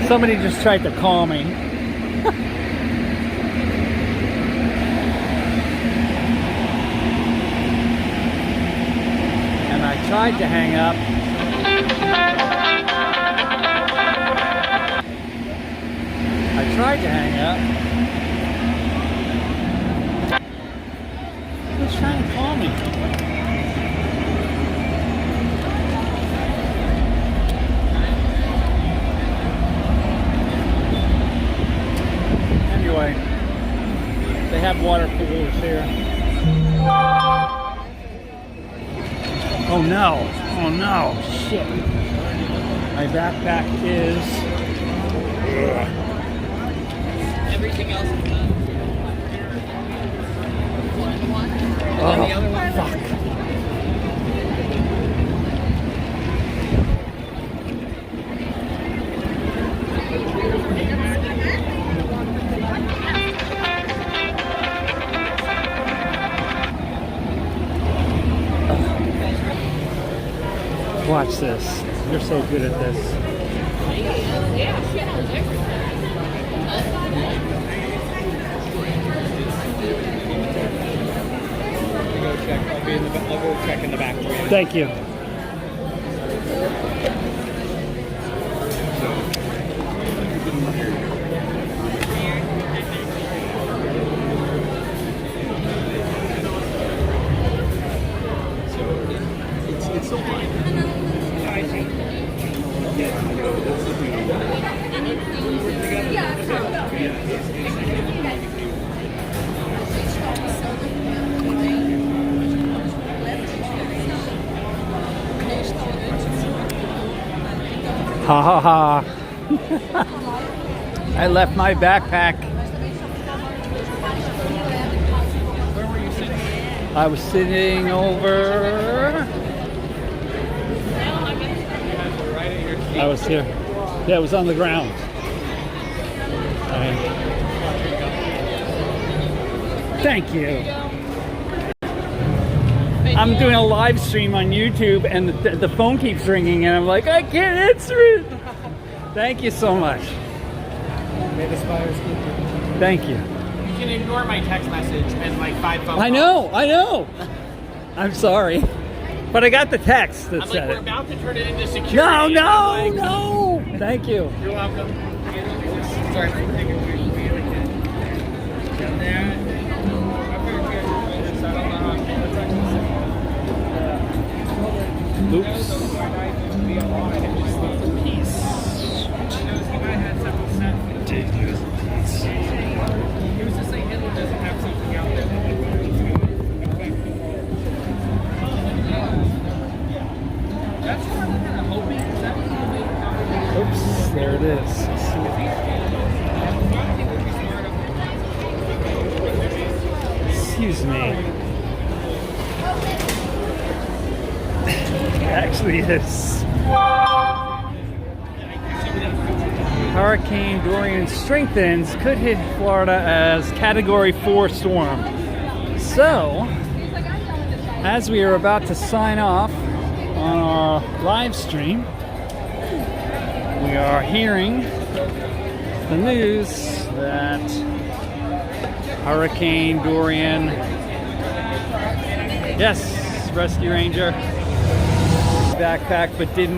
O: Somebody just tried to call me. And I tried to hang up. I tried to hang up. Who's trying to call me? Anyway, they have water coolers here. Oh no, oh no, shit. My backpack is...
G: Everything else is done.
O: Oh, fuck. Watch this. You're so good at this.
G: I'll go check in the back for you.
O: Thank you.
K: It's so fine.
O: Ha ha ha. I left my backpack.
G: Where were you sitting?
O: I was sitting over. I was here. Yeah, it was on the ground. Thank you. I'm doing a live stream on YouTube and the phone keeps ringing and I'm like, I can't answer it. Thank you so much.
C: May the spires keep you.
O: Thank you.
G: You can ignore my text message and like 5 phone calls.
O: I know. I'm sorry. But I got the text that
G: I'm
O: said
G: like, we're
O: it.
G: about to turn it into security.
O: No. Thank you.
G: You're welcome. Sorry for taking away from me again. Down there.
O: Oops.
G: He was just saying Hitler doesn't have something out there. That's what I'm kind of hoping. Is that what you made?
O: Oops, there it is. Excuse me. Actually, it's Hurricane Dorian strengthens, could hit Florida as Category 4 storm. So, as we are about to sign off on our live stream, we are hearing the news that Hurricane Dorian, yes, Rescue Ranger, backpack, but didn't